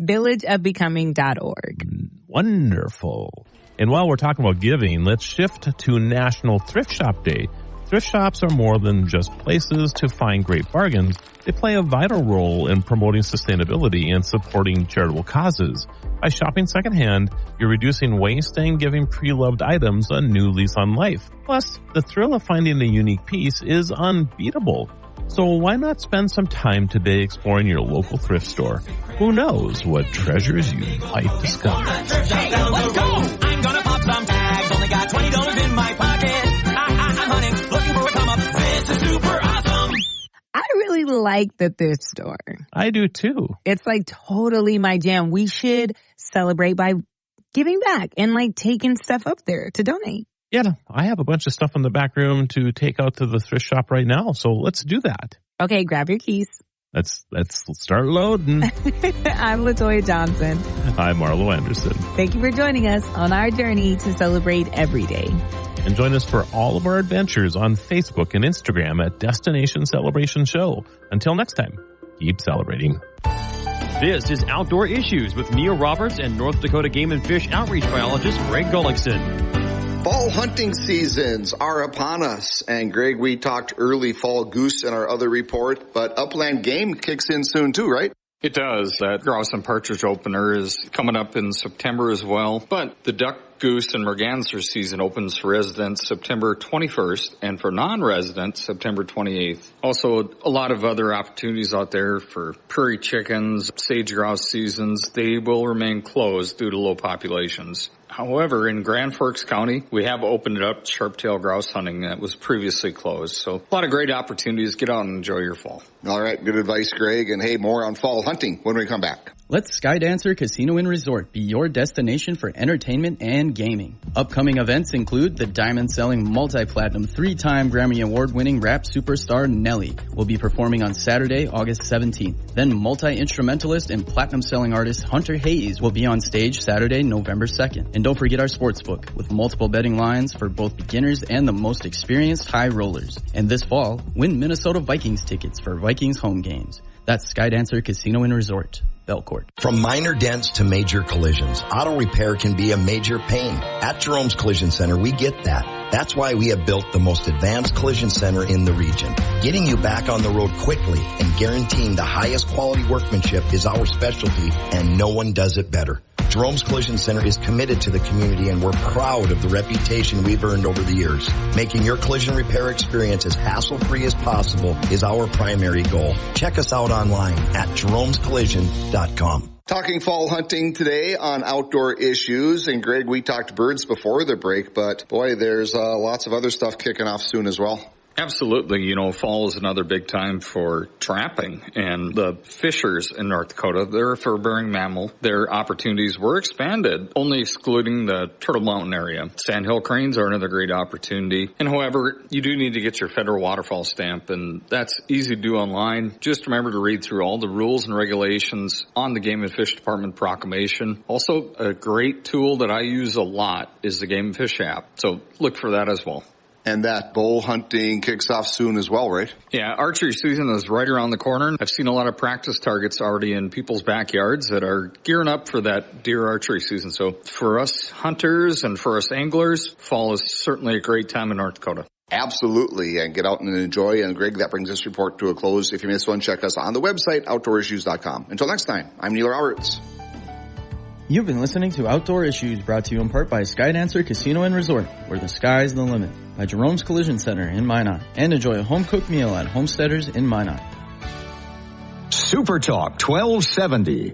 villageofbecoming.org. Wonderful. And while we're talking about giving, let's shift to National Thrift Shop Day. Thrift shops are more than just places to find great bargains. They play a vital role in promoting sustainability and supporting charitable causes. By shopping secondhand, you're reducing waste and giving pre-loved items a new lease on life. Plus, the thrill of finding a unique piece is unbeatable. So why not spend some time today exploring your local thrift store? Who knows what treasures you might discover. Let's go! I'm gonna pop some tags. Only got $20 in my pocket. I'm hunting, looking for a come up. This is super awesome. I really like the thrift store. I do too. It's like totally my jam. We should celebrate by giving back and like taking stuff up there to donate. Yeah, I have a bunch of stuff in the back room to take out to the thrift shop right now, so let's do that. Okay, grab your keys. Let's start loading. I'm LaToya Johnson. I'm Marlo Anderson. Thank you for joining us on our journey to celebrate every day. And join us for all of our adventures on Facebook and Instagram at Destination Celebration Show. Until next time, keep celebrating. This is Outdoor Issues with Neil Roberts and North Dakota Game and Fish Outreach Biologist Greg Gullickson. Fall hunting seasons are upon us. And Greg, we talked early fall goose in our other report, but upland game kicks in soon too, right? It does. That grouse and partridge opener is coming up in September as well. But the duck, goose, and merganser season opens for residents September 21st and for non-residents September 28th. Also, a lot of other opportunities out there for prairie chickens, sage grouse seasons. They will remain closed due to low populations. However, in Grand Forks County, we have opened it up to sharp-tailed grouse hunting that was previously closed. So a lot of great opportunities. Get out and enjoy your fall. All right. Good advice, Greg. And hey, more on fall hunting when we come back. Let Skydancer Casino and Resort be your destination for entertainment and gaming. Upcoming events include the diamond-selling multi-platinum 3-time Grammy Award-winning rap superstar Nelly will be performing on Saturday, August 17th. Then multi-instrumentalist and platinum-selling artist Hunter Hayes will be on stage Saturday, November 2nd. And don't forget our sportsbook with multiple betting lines for both beginners and the most experienced high rollers. And this fall, win Minnesota Vikings tickets for Vikings home games. That's Skydancer Casino and Resort. Belcourt. From minor dents to major collisions, auto repair can be a major pain. At Jerome's Collision Center, we get that. That's why we have built the most advanced collision center in the region. Getting you back on the road quickly and guaranteeing the highest quality workmanship is our specialty, and no one does it better. Jerome's Collision Center is committed to the community, and we're proud of the reputation we've earned over the years. Making your collision repair experience as hassle-free as possible is our primary goal. Check us out online at jeromescollision.com. Talking fall hunting today on Outdoor Issues. And Greg, we talked birds before the break, but boy, there's lots of other stuff kicking off soon as well. Absolutely. You know, fall is another big time for trapping, and the fishers in North Dakota, they're a fur-bearing mammal. Their opportunities were expanded, only excluding the Turtle Mountain area. Sandhill cranes are another great opportunity. And however, you do need to get your federal waterfowl stamp, and that's easy to do online. Just remember to read through all the rules and regulations on the Game and Fish Department proclamation. Also, a great tool that I use a lot is the Game and Fish app. So look for that as well. And that bow hunting kicks off soon as well, right? Yeah, archery season is right around the corner. I've seen a lot of practice targets already in people's backyards that are gearing up for that deer archery season. So for us hunters and for us anglers, fall is certainly a great time in North Dakota. Absolutely, and get out and enjoy. And Greg, that brings this report to a close. If you missed one, check us on the website, outdoorissues.com. Until next time, I'm Neil Roberts. You've been listening to Outdoor Issues, brought to you in part by Skydancer Casino and Resort, where the sky's the limit, by Jerome's Collision Center in Minot. And enjoy a home-cooked meal at Homesteaders in Minot. Supertalk 1270.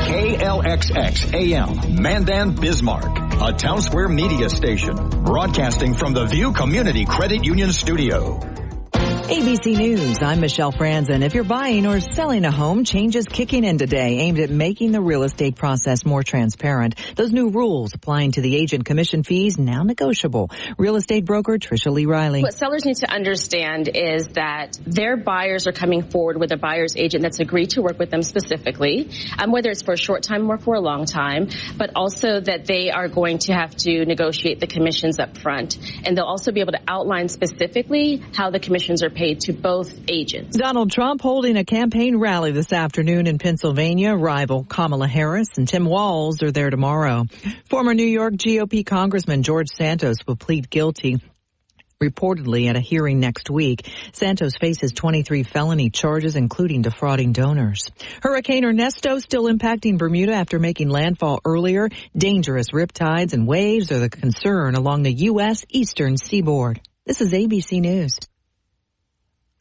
KLXX AM, Mandan, Bismarck, a town square media station, broadcasting from the View Community Credit Union Studio. ABC News, I'm Michelle Franzen. If you're buying or selling a home, change is kicking in today, aimed at making the real estate process more transparent. Those new rules applying to the agent commission fees now negotiable. Real estate broker Trisha Lee Riley. What sellers need to understand is that their buyers are coming forward with a buyer's agent that's agreed to work with them specifically, whether it's for a short time or for a long time, but also that they are going to have to negotiate the commissions up front. And they'll also be able to outline specifically how the commissions are paid to both agents. Donald Trump holding a campaign rally this afternoon in Pennsylvania. Rival Kamala Harris and Tim Walz are there tomorrow. Former New York GOP Congressman George Santos will plead guilty reportedly at a hearing next week. Santos faces 23 felony charges, including defrauding donors. Hurricane Ernesto still impacting Bermuda after making landfall earlier. Dangerous riptides and waves are the concern along the U.S. eastern seaboard. This is ABC News.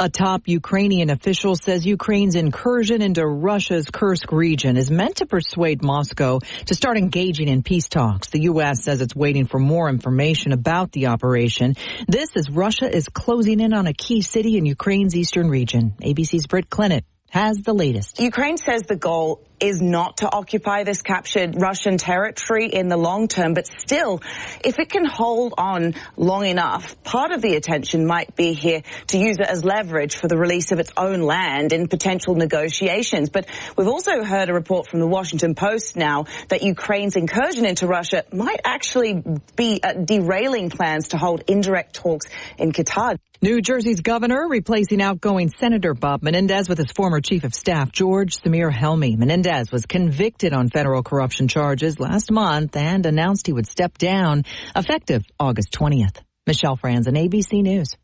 A top Ukrainian official says Ukraine's incursion into Russia's Kursk region is meant to persuade Moscow to start engaging in peace talks. The U.S. says it's waiting for more information about the operation. This as Russia is closing in on a key city in Ukraine's eastern region. ABC's Britt Clennett has the latest. Ukraine says the goal is not to occupy this captured Russian territory in the long term, but still, if it can hold on long enough, part of the attention might be here to use it as leverage for the release of its own land in potential negotiations. But we've also heard a report from the Washington Post now that Ukraine's incursion into Russia might actually be derailing plans to hold indirect talks in Qatar. New Jersey's governor replacing outgoing Senator Bob Menendez with his former chief of staff, George Samir Helmy. Menendez was convicted on federal corruption charges last month and announced he would step down effective August 20th. Michelle Franzen, ABC News.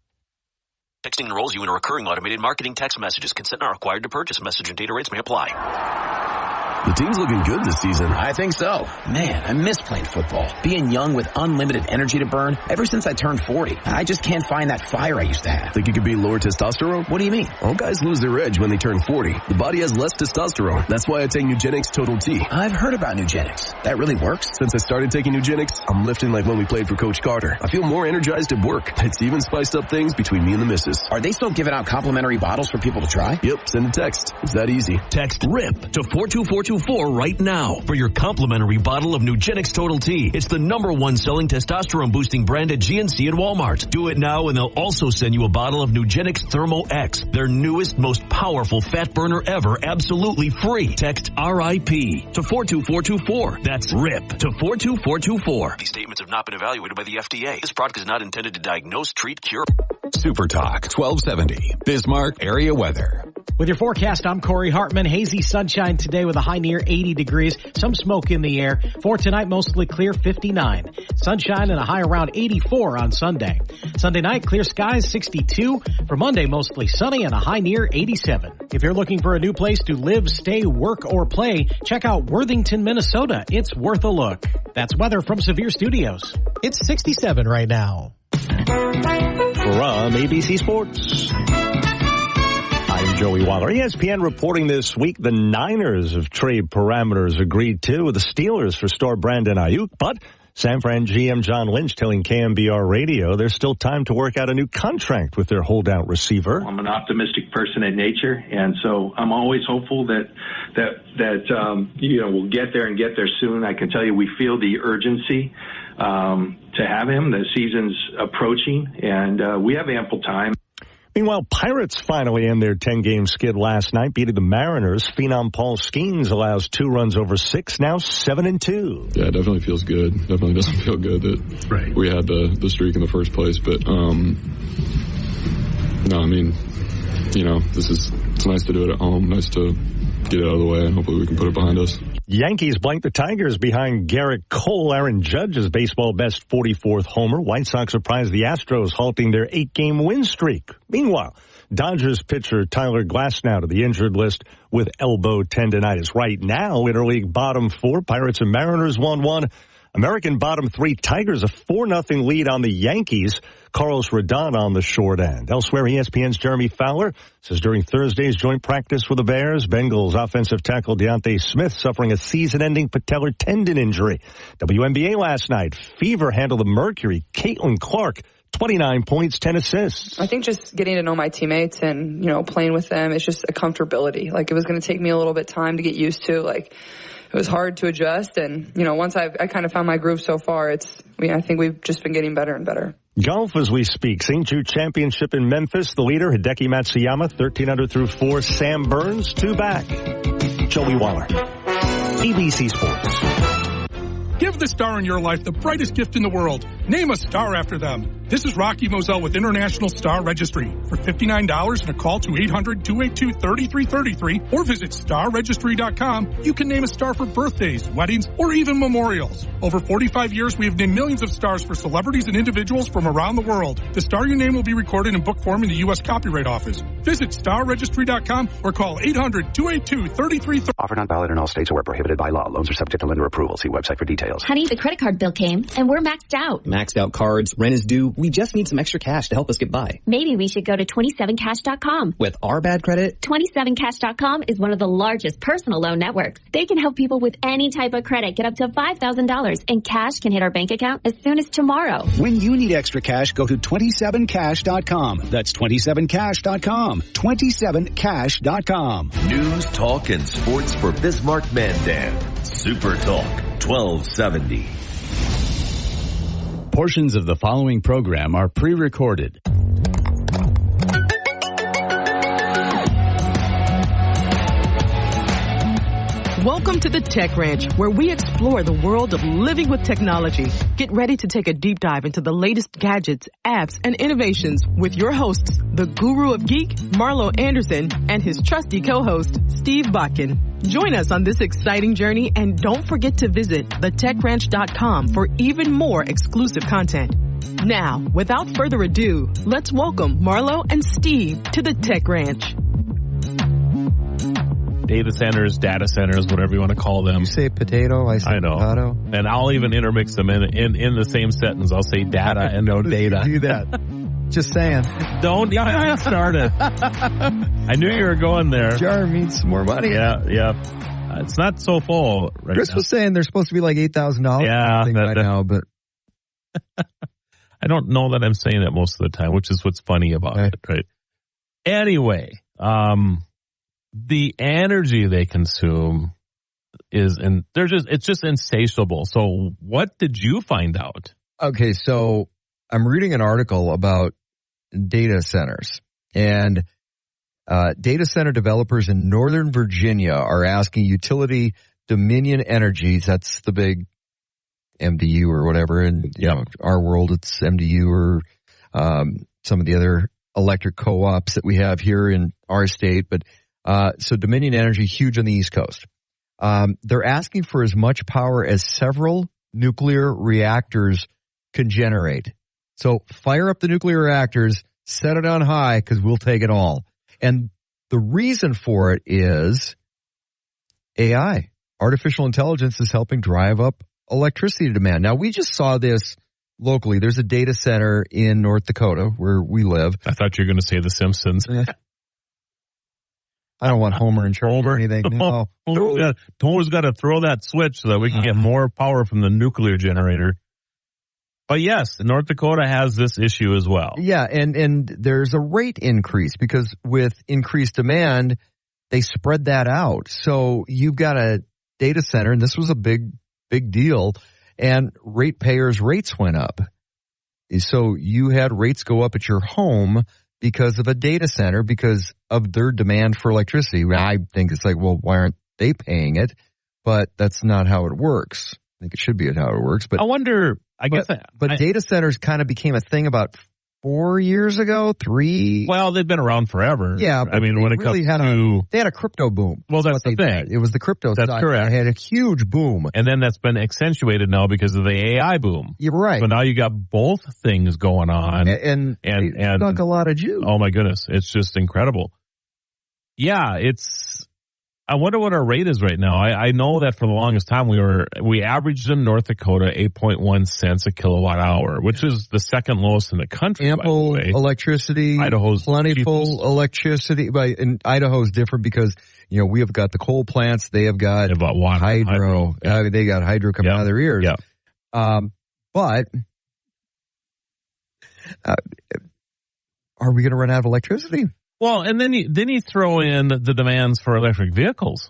Texting enrolls you in a recurring automated marketing text messages. Consent not required to purchase. Message and data rates may apply. The team's looking good this season. I think so. Man, I miss playing football. Being young with unlimited energy to burn ever since I turned 40. I just can't find that fire I used to have. Think it could be lower testosterone? What do you mean? All guys lose their edge when they turn 40. The body has less testosterone. That's why I take Nugenix Total T. I've heard about Nugenix. That really works? Since I started taking Nugenix, I'm lifting like when we played for Coach Carter. I feel more energized at work. It's even spiced up things between me and the missus. Are they still giving out complimentary bottles for people to try? Yep, send a text. It's that easy. Text RIP to 42424 right now for your complimentary bottle of Nugenix Total T. It's the #1 selling testosterone boosting brand at GNC and Walmart. Do it now and they'll also send you a bottle of Nugenix Thermo X, their newest, most powerful fat burner ever, absolutely free. Text RIP to 42424. That's RIP to 42424. These statements have not been evaluated by the FDA. This product is not intended to diagnose, treat, cure. Supertalk 1270, Bismarck area weather. With your forecast, I'm Corey Hartman. Hazy sunshine today with a high near 80 degrees. Some smoke in the air. For tonight, mostly clear, 59. Sunshine and a high around 84 on Sunday. Sunday night, clear skies, 62. For Monday, mostly sunny and a high near 87. If you're looking for a new place to live, stay, work, or play, check out Worthington, Minnesota. It's worth a look. That's weather from Severe Studios. It's 67 right now. From ABC Sports, I'm Joey Waller. ESPN reporting this week the Niners have trade parameters agreed to with the Steelers for star Brandon Ayuk, but San Fran GM John Lynch telling KMBR Radio there's still time to work out a new contract with their holdout receiver. I'm an optimistic person at nature, and so I'm always hopeful that we'll get there and get there soon. I can tell you we feel the urgency to have him. The season's approaching, and we have ample time. Meanwhile, Pirates finally end their 10-game skid last night, beating the Mariners. Phenom Paul Skeens allows 2 runs over 6, now 7-2. Yeah, it definitely feels good. Definitely doesn't feel good that we had the streak in the first place. But, no, I mean, it's nice to do it at home. Nice to get it out of the way, and hopefully we can put it behind us. Yankees blank the Tigers behind Garrett Cole. Aaron Judge's baseball best 44th homer. White Sox surprised the Astros, halting their 8-game win streak. Meanwhile, Dodgers pitcher Tyler Glasnow to the injured list with elbow tendonitis. Right now, Interleague bottom 4, Pirates and Mariners 1-1. American bottom 3, Tigers a 4-0 lead on the Yankees. Carlos Rodon on the short end. Elsewhere, ESPN's Jeremy Fowler says during Thursday's joint practice with the Bears, Bengals offensive tackle Deontay Smith suffering a season-ending patellar tendon injury. WNBA last night, Fever handled the Mercury. Caitlin Clark, 29 points, 10 assists. I think just getting to know my teammates and, playing with them, it's just a comfortability. Like, it was going to take me a little bit of time to get used to, it was hard to adjust, and once I kind of found my groove so far, I think we've just been getting better and better. Golf as we speak. St. Jude Championship in Memphis. The leader, Hideki Matsuyama, 13 under through 4. Sam Burns, 2 back. Joey Waller, ABC Sports. Give the star in your life the brightest gift in the world. Name a star after them. This is Rocky Moselle with International Star Registry. For $59 and a call to 800-282-3333 or visit starregistry.com, you can name a star for birthdays, weddings, or even memorials. Over 45 years, we have named millions of stars for celebrities and individuals from around the world. The star you name will be recorded in book form in the U.S. Copyright Office. Visit starregistry.com or call 800-282-3333. Offer not valid in all states or where prohibited by law. Loans are subject to lender approval. See website for details. Honey, the credit card bill came, and we're maxed out. maxed out cards, rent is due, we just need some extra cash to help us get by. Maybe we should go to 27cash.com. With our bad credit? 27cash.com is one of the largest personal loan networks. They can help people with any type of credit get up to $5,000, and cash can hit our bank account as soon as tomorrow. When you need extra cash, go to 27cash.com. That's 27cash.com. 27cash.com. News, talk, and sports for Bismarck, Mandan. Super Talk 1270. Portions of the following program are pre-recorded. Welcome to the Tech Ranch, where we explore the world of living with technology. Get ready to take a deep dive into the latest gadgets, apps, and innovations with your hosts, the Guru of Geek, Marlo Anderson, and his trusty co-host, Steve Bakken. Join us on this exciting journey, and don't forget to visit thetechranch.com for even more exclusive content. Now, without further ado, let's welcome Marlo and Steve to the Tech Ranch. Data centers, whatever you want to call them. You say potato, I say potato. And I'll even intermix them in the same sentence. I'll say data and no data. Do that. Just saying. Don't start it. I knew you were going there. Jar means some more money. Yeah. It's not so full right Chris now. was saying there's supposed to be like $8,000 right now, but I don't know that I'm saying that most of the time, which is what's funny about it, right? Anyway, the energy they consume it's just insatiable. So what did you find out? Okay, so I'm reading an article about data centers, and data center developers in Northern Virginia are asking utility Dominion Energies, that's the big MDU or whatever, and you know, our world it's MDU or some of the other electric co-ops that we have here in our state, but so Dominion Energy, huge on the East Coast. They're asking for as much power as several nuclear reactors can generate. So fire up the nuclear reactors, set it on high, because we'll take it all. And the reason for it is AI. Artificial intelligence is helping drive up electricity demand. Now, we just saw this locally. There's a data center in North Dakota where we live. I thought you were going to say The Simpsons. I don't want Homer in charge or anything. No. Homer's got to throw that switch so that we can get more power from the nuclear generator. But yes, North Dakota has this issue as well. Yeah, and there's a rate increase because with increased demand, they spread that out. So you've got a data center, and this was a big deal, and ratepayers' rates went up. So you had rates go up at your home because of a data center, because of their demand for electricity. I think it's like, well, why aren't they paying it? But that's not how it works. I think it should be how it works. But I wonder, But data centers kind of became a thing about 4 years ago, 3. Well, they've been around forever. Yeah, I mean, when it comes to... They had a crypto boom. Well, that's the thing. It was the crypto side. That's correct. They had a huge boom. And then that's been accentuated now because of the AI boom. You're right. So now you got both things going on. And sunk a lot of Jews. Oh, my goodness. It's just incredible. Yeah, I wonder what our rate is right now. I know that for the longest time we averaged in North Dakota 8.1 cents a kilowatt hour, which is the second lowest in the country. Ample electricity, Idaho's plentiful cheapest. Electricity. But in Idaho's different because we have got the coal plants. They have got hydro. They got hydro coming out of their ears. Yeah. But are we going to run out of electricity? Well, and then you throw in the demands for electric vehicles.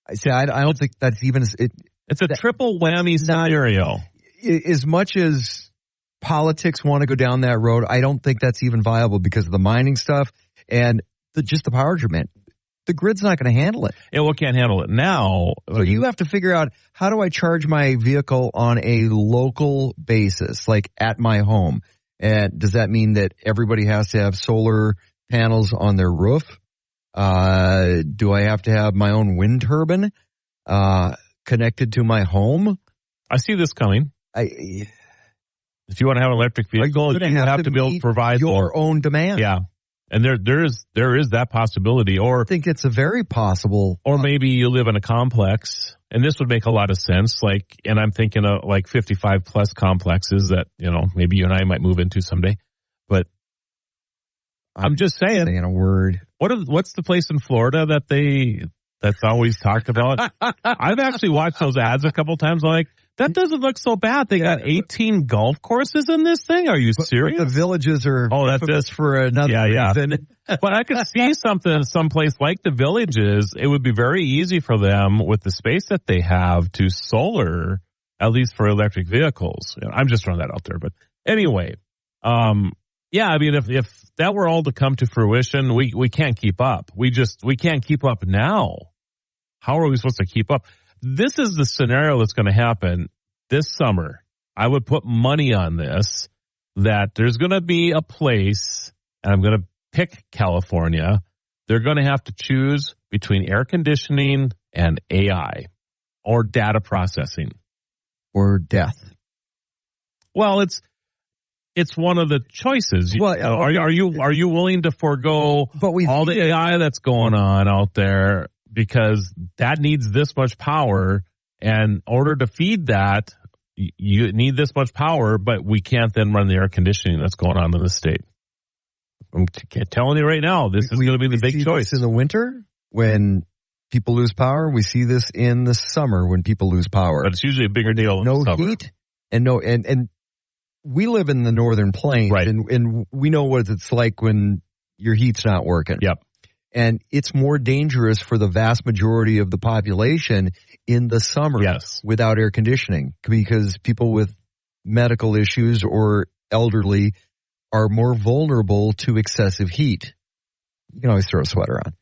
I don't think that's even it's a triple whammy scenario. As much as politics want to go down that road, I don't think that's even viable because of the mining stuff and just the power demand. The grid's not going to handle it. It can't handle it now. So you have to figure out, how do I charge my vehicle on a local basis, like at my home? And does that mean that everybody has to have solar panels on their roof? Do I have to have my own wind turbine connected to my home? I see this coming. If you want to have an electric vehicle, you have to be able to provide your own demand. Yeah. And there is that possibility. Or I think it's a very possible. Or maybe you live in a complex, and this would make a lot of sense. And I'm thinking of 55 plus complexes that, maybe you and I might move into someday. But I'm just saying a word. What's the place in Florida that's always talked about? I've actually watched those ads a couple times. I'm like, that doesn't look so bad. They got 18 golf courses in this thing. Are you serious? But the villages are that's for another reason. But I could see something someplace like the villages. It would be very easy for them with the space that they have to solar, at least for electric vehicles. I'm just throwing that out there. But anyway, if that were all to come to fruition, we can't keep up. We can't keep up now. How are we supposed to keep up? This is the scenario that's going to happen this summer. I would put money on this, that there's going to be a place, and I'm going to pick California. They're going to have to choose between air conditioning and AI or data processing. Or death. Well, it's one of the choices. Well, are you willing to forego all the AI that's going on out there, because that needs this much power, and in order to feed that, you need this much power, but we can't then run the air conditioning that's going on in the state. I'm telling you right now, this is going to be the big choice. In the winter when people lose power, we see this in the summer when people lose power. But it's usually a bigger deal in the summer. No heat and we live in the northern plains, right, and we know what it's like when your heat's not working. Yep. And it's more dangerous for the vast majority of the population in the summer without air conditioning, because people with medical issues or elderly are more vulnerable to excessive heat. You can always throw a sweater on.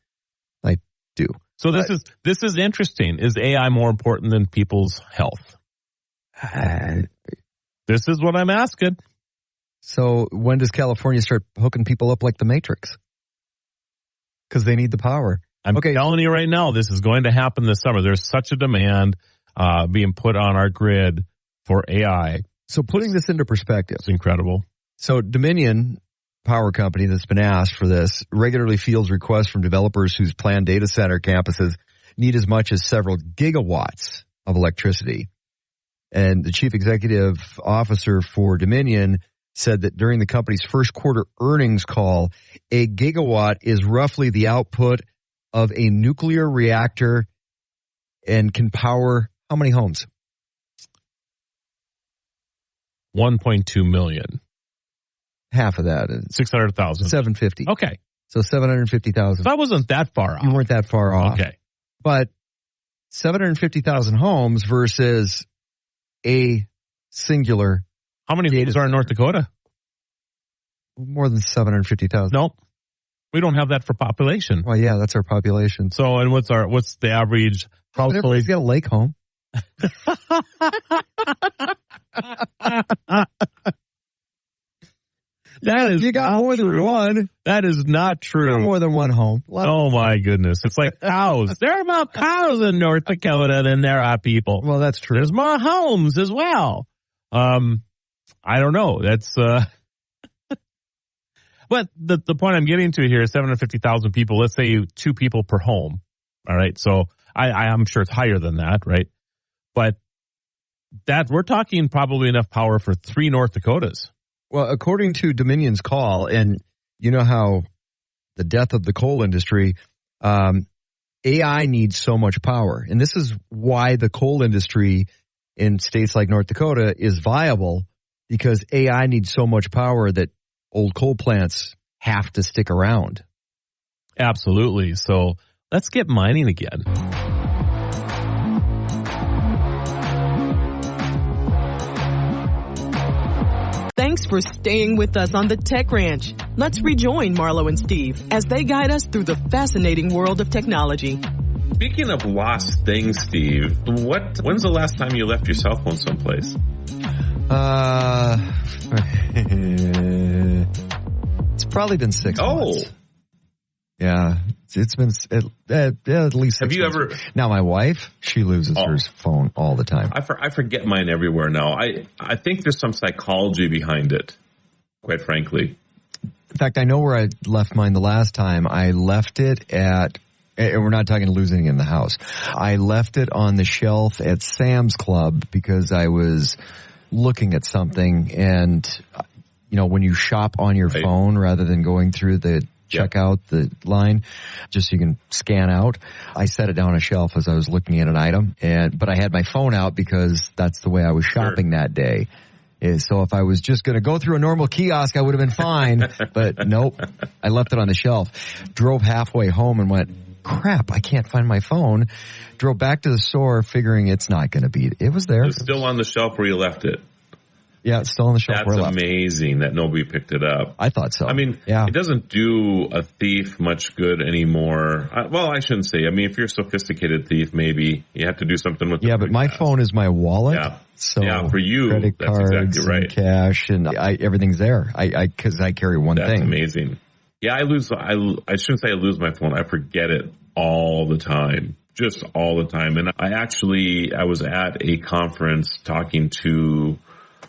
I do. So this is interesting. Is AI more important than people's health? This is what I'm asking. So when does California start hooking people up like the Matrix? Because they need the power. I'm telling you right now, this is going to happen this summer. There's such a demand being put on our grid for AI. So putting this into perspective. It's incredible. So Dominion Power Company, that's been asked for this, regularly fields requests from developers whose planned data center campuses need as much as several gigawatts of electricity. And the chief executive officer for Dominion said that during the company's first quarter earnings call, a gigawatt is roughly the output of a nuclear reactor and can power how many homes? 1.2 million. Half of that is 600,000. 750. Okay. So 750,000. So that wasn't that far off. You weren't that far off. Okay. But 750,000 homes versus a singular. How many homes are in North Dakota? More than 750,000. Nope. We don't have that for population. Well, yeah, that's our population. So, and what's the average household? Everybody's got a lake home. That is, you got more than one. That is not true. More than one home. Oh my goodness. It's like cows. There are more cows in North Dakota than there are people. Well, that's true. There's more homes as well. I don't know. That's, but the point I'm getting to here is 750,000 people. Let's say 2 people per home. All right. So I'm sure it's higher than that. Right. But that we're talking probably enough power for 3 North Dakotas. Well, according to Dominion's call, and you know how the death of the coal industry, AI needs so much power. And this is why the coal industry in states like North Dakota is viable, because AI needs so much power that old coal plants have to stick around. Absolutely. So let's get mining again. Thanks for staying with us on the Tech Ranch. Let's rejoin Marlo and Steve as they guide us through the fascinating world of technology. Speaking of lost things, Steve, when's the last time you left your cell phone someplace? It's probably been 6 months. Yeah, it's been at least 6 Have you months. ever? Now my wife, she loses her phone all the time. I forget mine everywhere now. I think there's some psychology behind it, quite frankly. In fact, I know where I left mine the last time. I left it at, and we're not talking losing in the house. I left it on the shelf at Sam's Club because I was looking at something, and when you shop on your phone rather than going through the checkout, the line, just so you can scan out, I set it down on a shelf as I was looking at an item, but I had my phone out because that's the way I was shopping that day. So if I was just going to go through a normal kiosk, I would have been fine. But nope, I left it on the shelf. Drove halfway home and went, crap, I can't find my phone. Drove back to the store figuring it's not going to be. It was there. It's still on the shelf where you left it. Yeah, it's still on the shelf where I left it. That's amazing that nobody picked it up. I thought so. I mean, it doesn't do a thief much good anymore. Well, I shouldn't say. I mean, if you're a sophisticated thief, maybe you have to do something with it. Yeah, but my phone is my wallet. Yeah. So for you, credit that's cards exactly right. And cash and everything's there. Because I carry one thing. That's amazing. Yeah, I shouldn't say I lose my phone. I forget it all the time. Just all the time. And I was at a conference talking to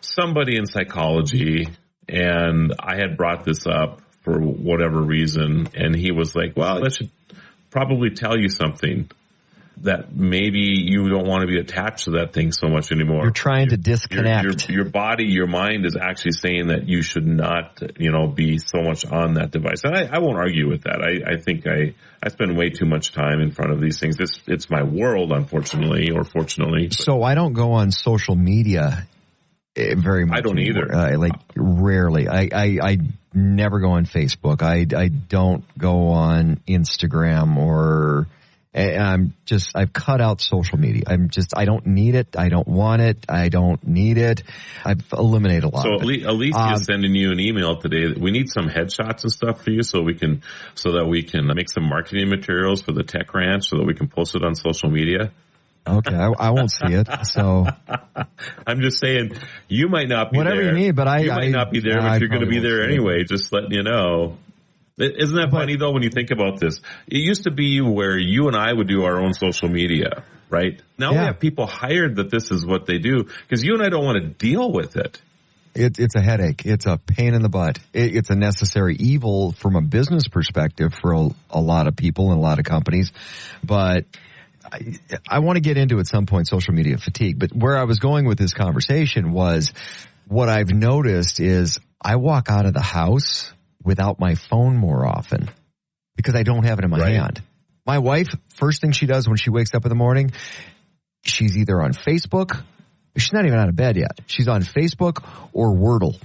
somebody in psychology, and I had brought this up for whatever reason, and he was like, well, that should probably tell you something, that maybe you don't want to be attached to that thing so much anymore. You're trying to disconnect. Your body, your mind is actually saying that you should not, be so much on that device. And I won't argue with that. I think I spend way too much time in front of these things. It's my world, unfortunately, or fortunately. So I don't go on social media very much. I don't anymore. either. Rarely. I never go on Facebook. I don't go on Instagram or. I've cut out social media. I don't need it. I don't want it. I don't need it. I've eliminated a lot. So of it. Alicia is sending you an email today. We need some headshots and stuff for you so that we can make some marketing materials for the Tech Ranch so that we can post it on social media. Okay. I won't see it. So I'm just saying you might not be whatever there. You need, but you might not be there, but you're going to be there anyway. Just letting you know. Isn't that funny, though, when you think about this? It used to be where you and I would do our own social media, right? Now we have people hired that this is what they do because you and I don't want to deal with it. It's a headache. It's a pain in the butt. It's a necessary evil from a business perspective for a lot of people and a lot of companies. But I want to get into at some point social media fatigue. But where I was going with this conversation was what I've noticed is I walk out of the house without my phone more often because I don't have it in my hand. My wife, first thing she does when she wakes up in the morning, she's either on Facebook. She's not even out of bed yet. She's on Facebook or Wordle.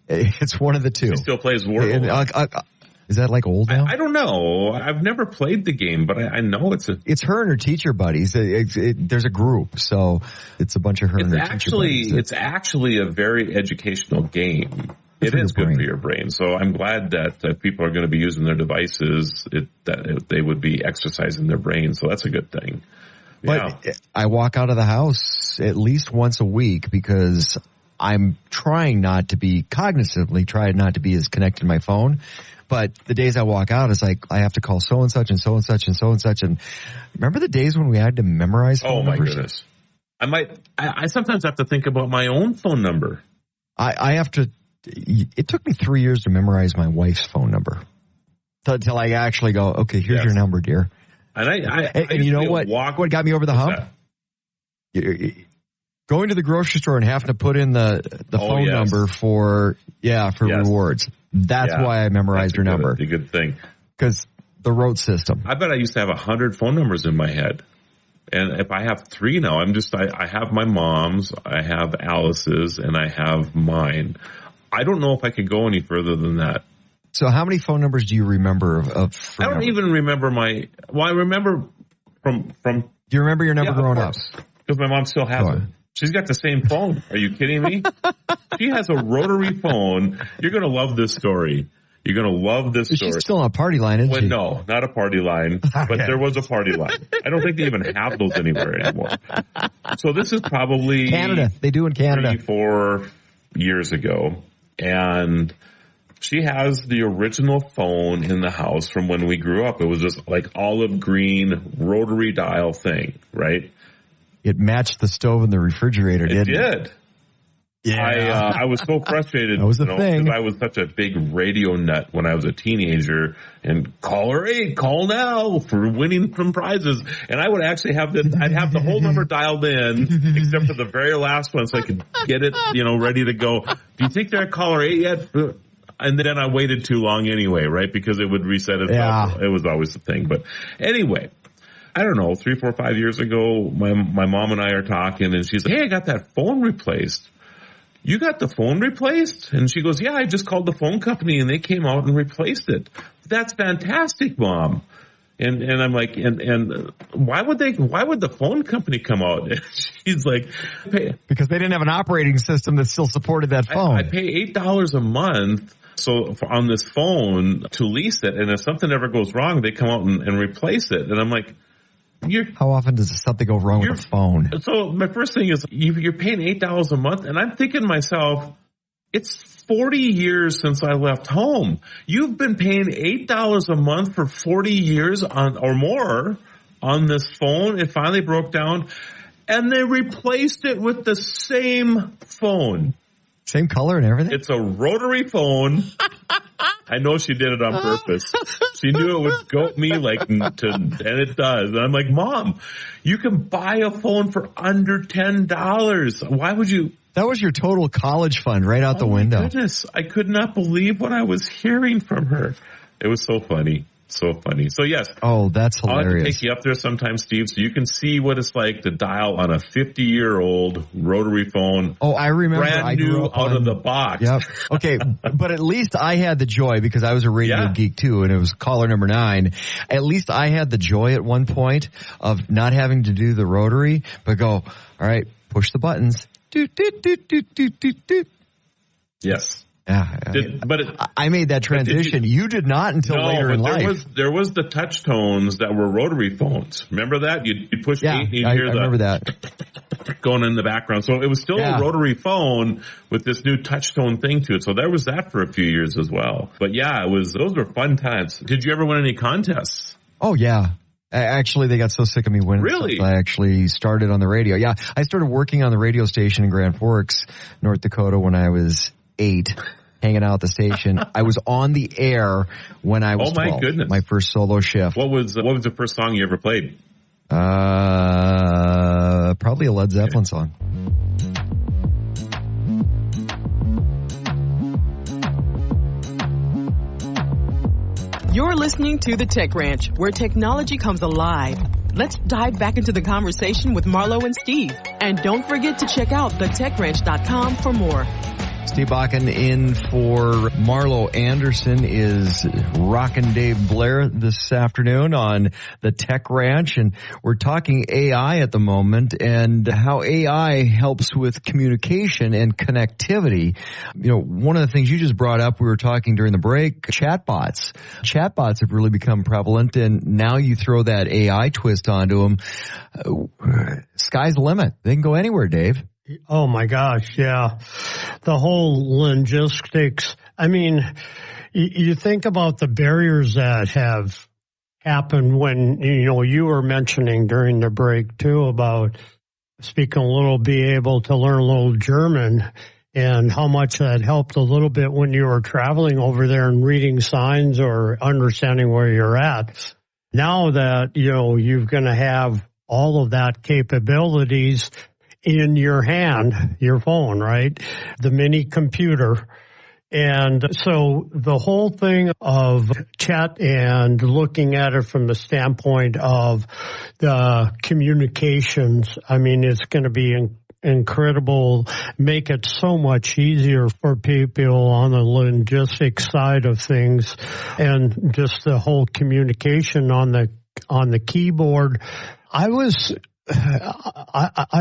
It's one of the two. She still plays Wordle. Is that like old now? I don't know. I've never played the game, but I know it's her and her teacher buddies. There's a group, so it's a bunch of her and her teacher buddies. It's actually a very educational game. It is good for your brain. So I'm glad that people are going to be using their devices, that they would be exercising their brain. So that's a good thing. But I walk out of the house at least once a week because I'm trying not to be as connected to my phone. But the days I walk out, it's like I have to call so and such and so and such and so and such. And remember the days when we had to memorize phone numbers? Oh my goodness! I sometimes have to think about my own phone number. I have to. It took me 3 years to memorize my wife's phone number until I actually go, okay, here's your number, dear. And you know what got me over the hump? Going to the grocery store and having to put in the phone number for rewards. That's why I memorized her number. That's a good thing. Because the road system. I bet I used to have 100 phone numbers in my head. And if I have 3 now, I have my mom's, I have Alice's, and I have mine. I don't know if I could go any further than that. So how many phone numbers do you remember of I don't even remember I remember from. Do you remember your number growing up? Because my mom still has it. She's got the same phone. Are you kidding me? She has a rotary phone. You're going to love this story. You're going to love this story. She's still on a party line, isn't she? No, not a party line, but there was a party line. I don't think they even have those anywhere anymore. So this is probably Canada. They do in Canada. 3-4 years ago. And she has the original phone in the house from when we grew up. It was just like olive green rotary dial thing, right? It matched the stove and the refrigerator, didn't it? It did. I was so frustrated. That was the thing. Because I was such a big radio nut when I was a teenager, and caller 8, call now for winning some prizes. And I would actually I'd have the whole number dialed in, except for the very last one, so I could get it, ready to go. Do you think they're at caller 8 yet? And then I waited too long anyway, right? Because it would reset itself. Yeah. It was always the thing. But anyway, I don't know, 3, 4, 5 years ago, my mom and I are talking, and she's like, hey, I got that phone replaced. You got the phone replaced? And she goes, yeah, I just called the phone company, and they came out and replaced it. That's fantastic, Mom. And I'm like, and why would the phone company come out? She's like, because they didn't have an operating system that still supported that phone. I pay $8 a month. So on this phone to lease it, and if something ever goes wrong, they come out and replace it. And I'm like, how often does something go wrong with a phone? So my first thing is, you're paying $8 a month, and I'm thinking to myself, it's 40 years since I left home. You've been paying $8 a month for 40 years or more on this phone. It finally broke down, and they replaced it with the same phone. Same color and everything? It's a rotary phone. I know she did it on purpose. She knew it would goat me and it does. And I'm like, Mom, you can buy a phone for under $10. Why would you? That was your total college fund right out the window. Oh my goodness. I could not believe what I was hearing from her. It was so funny. So funny. So yes. Oh, that's hilarious. I'll have to take you up there sometime, Steve, so you can see what it's like to dial on a 50-year-old rotary phone. Oh, I remember. Brand new out of the box. Yep. Okay. But at least I had the joy, because I was a radio geek too, and it was caller number 9. At least I had the joy at one point of not having to do the rotary, but go, all right, push the buttons. Doot, doot, doot, doot, doot, doot, doot. Yes. Yeah, I made that transition. You did not until later in life. There was the touch tones that were rotary phones. Remember that? You push 8 and you'd hear I remember that going in the background. So it was still a rotary phone with this new touch tone thing to it. So there was that for a few years as well. But yeah, those were fun times. Did you ever win any contests? Oh yeah. Actually, they got so sick of me winning. Really? I actually started on the radio. Yeah, I started working on the radio station in Grand Forks, North Dakota, when I was 8. Hanging out at the station. I was on the air when I was 12. Oh my goodness. My first solo shift. What was the first song you ever played? Probably a Led Zeppelin song. You're listening to The Tech Ranch, where technology comes alive. Let's dive back into the conversation with Marlo and Steve. And don't forget to check out thetechranch.com for more. Steve Bakken in for Marlo Anderson is rocking Dave Blair this afternoon on the Tech Ranch, and we're talking AI at the moment and how AI helps with communication and connectivity. One of the things you just brought up, we were talking during the break, chatbots. Chatbots have really become prevalent, and now you throw that AI twist onto them. Sky's the limit. They can go anywhere, Dave. Oh my gosh, yeah. The whole logistics. I mean, you think about the barriers that have happened when, you were mentioning during the break too about speaking a little, be able to learn a little German, and how much that helped a little bit when you were traveling over there and reading signs or understanding where you're at. Now that, you're going to have all of that capabilities in your hand, your phone, right? The mini computer. And so the whole thing of chat and looking at it from the standpoint of the communications, I mean, it's going to be incredible, make it so much easier for people on the logistics side of things, and just the whole communication on the keyboard. I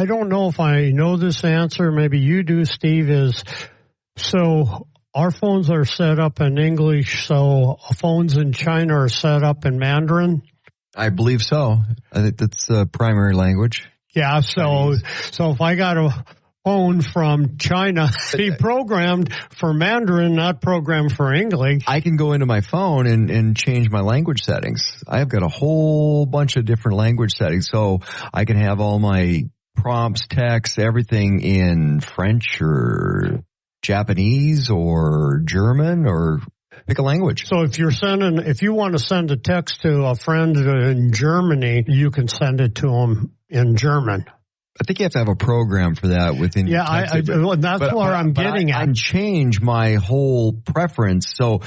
don't know if I know this answer. Maybe you do, Steve, so our phones are set up in English, so phones in China are set up in Mandarin? I believe so. I think that's the primary language. Yeah, so if I got a phone from China, be programmed for Mandarin, not programmed for English. I can go into my phone and change my language settings. I've got a whole bunch of different language settings, so I can have all my prompts, texts, everything in French or Japanese or German, or pick a language. So if you want to send a text to a friend in Germany, you can send it to them in German. I think you have to have a program for that within. Yeah, that's where I'm getting at. I can change my whole preference. So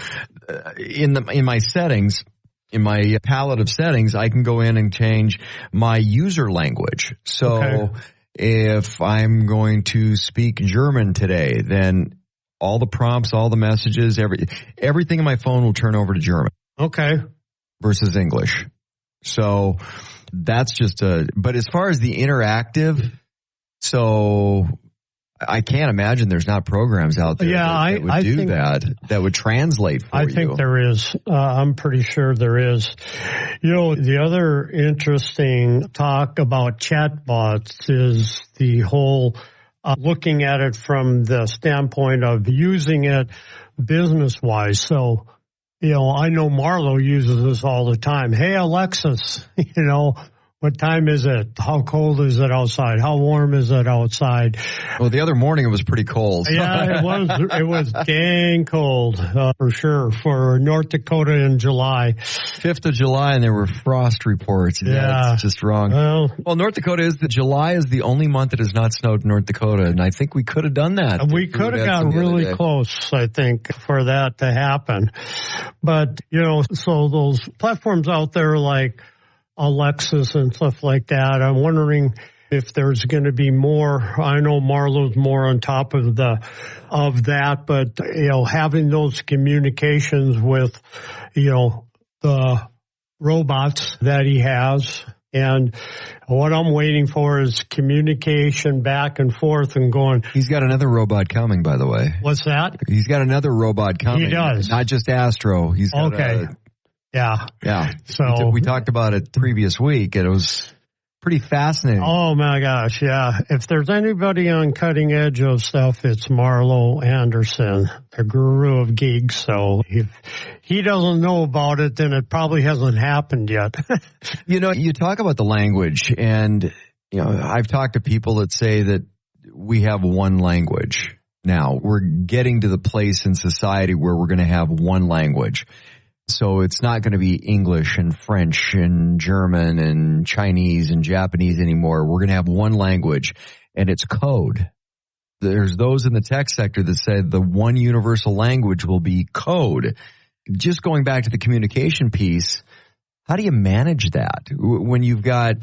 in my settings, in my palette of settings, I can go in and change my user language. So if I'm going to speak German today, then all the prompts, all the messages, everything in my phone will turn over to German. Okay. Versus English. So that's just but as far as the interactive, so I can't imagine there's not programs out there that would do that would translate for you. I think there is. I'm pretty sure there is. The other interesting talk about chatbots is the whole looking at it from the standpoint of using it business-wise. So, I know Marlo uses this all the time. Hey, Alexis, what time is it? How cold is it outside? How warm is it outside? Well, the other morning it was pretty cold. Yeah, it was. It was dang cold for sure for North Dakota in July. 5th of July, and there were frost reports. Yeah, it's just wrong. Well, North Dakota July is the only month that has not snowed in North Dakota, and I think we could have done that. We could have got really close, I think, for that to happen. But, so those platforms out there like Alexis and stuff like that, I'm wondering if there's going to be more. I know Marlo's more on top of that, but having those communications with the robots that he has, and what I'm waiting for is communication back and forth and going. He's got another robot coming, by the way. What's that? He's got another robot coming. He does. Not just Astro. He's got Yeah. So we talked about it previous week, and it was pretty fascinating. Oh my gosh, yeah. If there's anybody on cutting edge of stuff, it's Marlo Anderson, the guru of geeks. So if he doesn't know about it, then it probably hasn't happened yet. You talk about the language, and I've talked to people that say that we have one language now. We're getting to the place in society where we're going to have one language. So it's not going to be English and French and German and Chinese and Japanese anymore. We're going to have one language, and it's code. There's those in the tech sector that say the one universal language will be code. Just going back to the communication piece, how do you manage that when you've got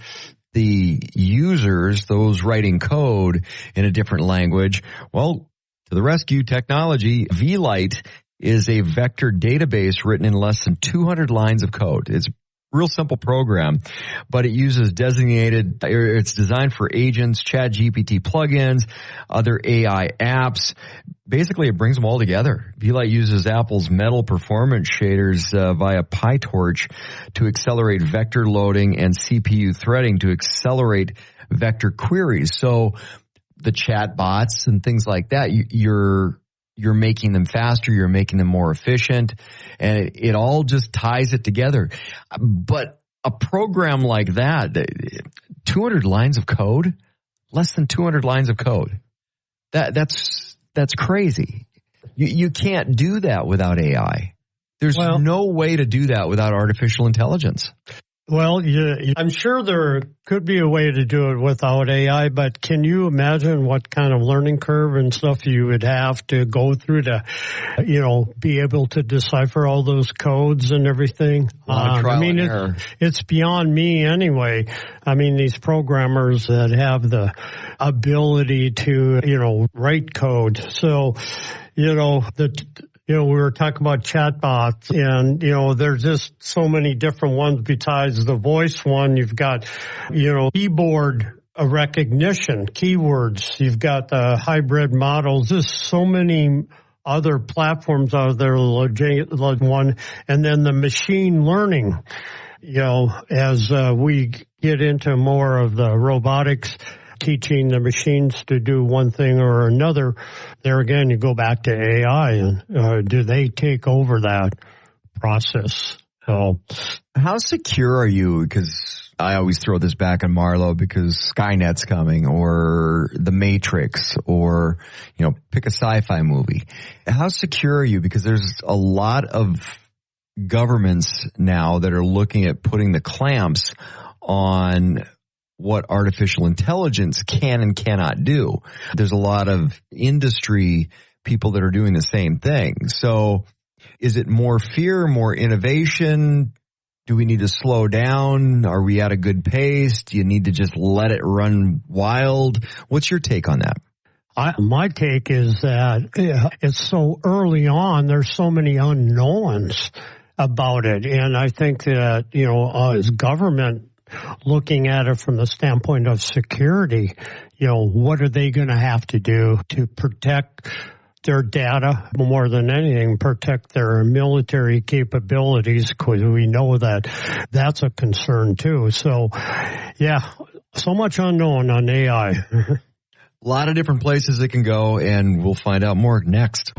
the users, those writing code in a different language? Well, to the rescue, technology, VLite is a vector database written in less than 200 lines of code. It's a real simple program, but it uses it's designed for agents, ChatGPT plugins, other AI apps. Basically, it brings them all together. VLite uses Apple's Metal performance shaders via PyTorch to accelerate vector loading and CPU threading to accelerate vector queries. So the chat bots and things like that, you're making them faster, you're making them more efficient, and it all just ties it together. But a program like that, 200 lines of code, less than 200 lines of code, that's crazy. You can't do that without AI. There's no way to do that without artificial intelligence. Well, I'm sure there could be a way to do it without AI, but can you imagine what kind of learning curve and stuff you would have to go through to, be able to decipher all those codes and everything? It's beyond me anyway. I mean, these programmers that have the ability to, write code. So, we were talking about chatbots, and, there's just so many different ones besides the voice one. You've got, keyboard recognition, keywords. You've got the hybrid models. There's so many other platforms out there, one, and then the machine learning. As we get into more of the robotics, teaching the machines to do one thing or another, there again, you go back to AI, and do they take over that process? So, how secure are you? Because I always throw this back on Marlo because Skynet's coming, or The Matrix, or, pick a sci-fi movie. How secure are you? Because there's a lot of governments now that are looking at putting the clamps on what artificial intelligence can and cannot do. There's a lot of industry people that are doing the same thing. So is it more fear, more innovation? Do we need to slow down? Are we at a good pace? Do you need to just let it run wild? What's your take on that? My take is that it's so early on. There's so many unknowns about it. And I think that, as government looking at it from the standpoint of security, what are they going to have to do to protect their data, more than anything, protect their military capabilities, because we know that that's a concern too. So, so much unknown on AI. A lot of different places it can go, and we'll find out more next.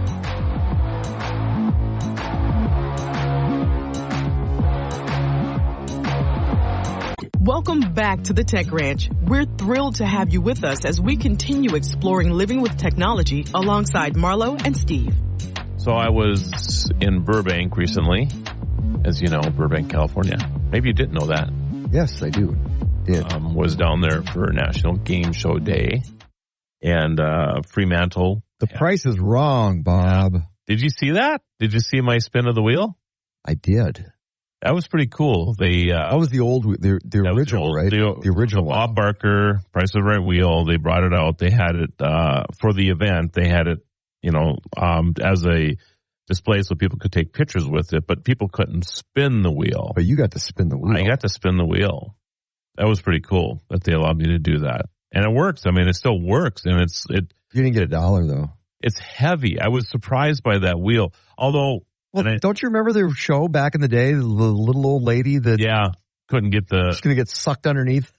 Welcome back to the Tech Ranch. We're thrilled to have you with us as we continue exploring living with technology alongside Marlo and Steve. So I was in Burbank recently, as you know, Burbank, California. Maybe you didn't know that. Yes, I do. Was down there for National Game Show Day, and Fremantle. The price is wrong, Bob. Did you see that? Did you see my spin of the wheel? I did. That was pretty cool. That was the original, right? The original one. Bob Barker, Price of the Right wheel. They brought it out. They had it for the event. They had it, as a display so people could take pictures with it, but people couldn't spin the wheel. But you got to spin the wheel. I got to spin the wheel. That was pretty cool that they allowed me to do that. And it works. I mean, it still works. And You didn't get $1 though. It's heavy. I was surprised by that wheel. Although, don't you remember their show back in the day? The little old lady that couldn't get just going to get sucked underneath.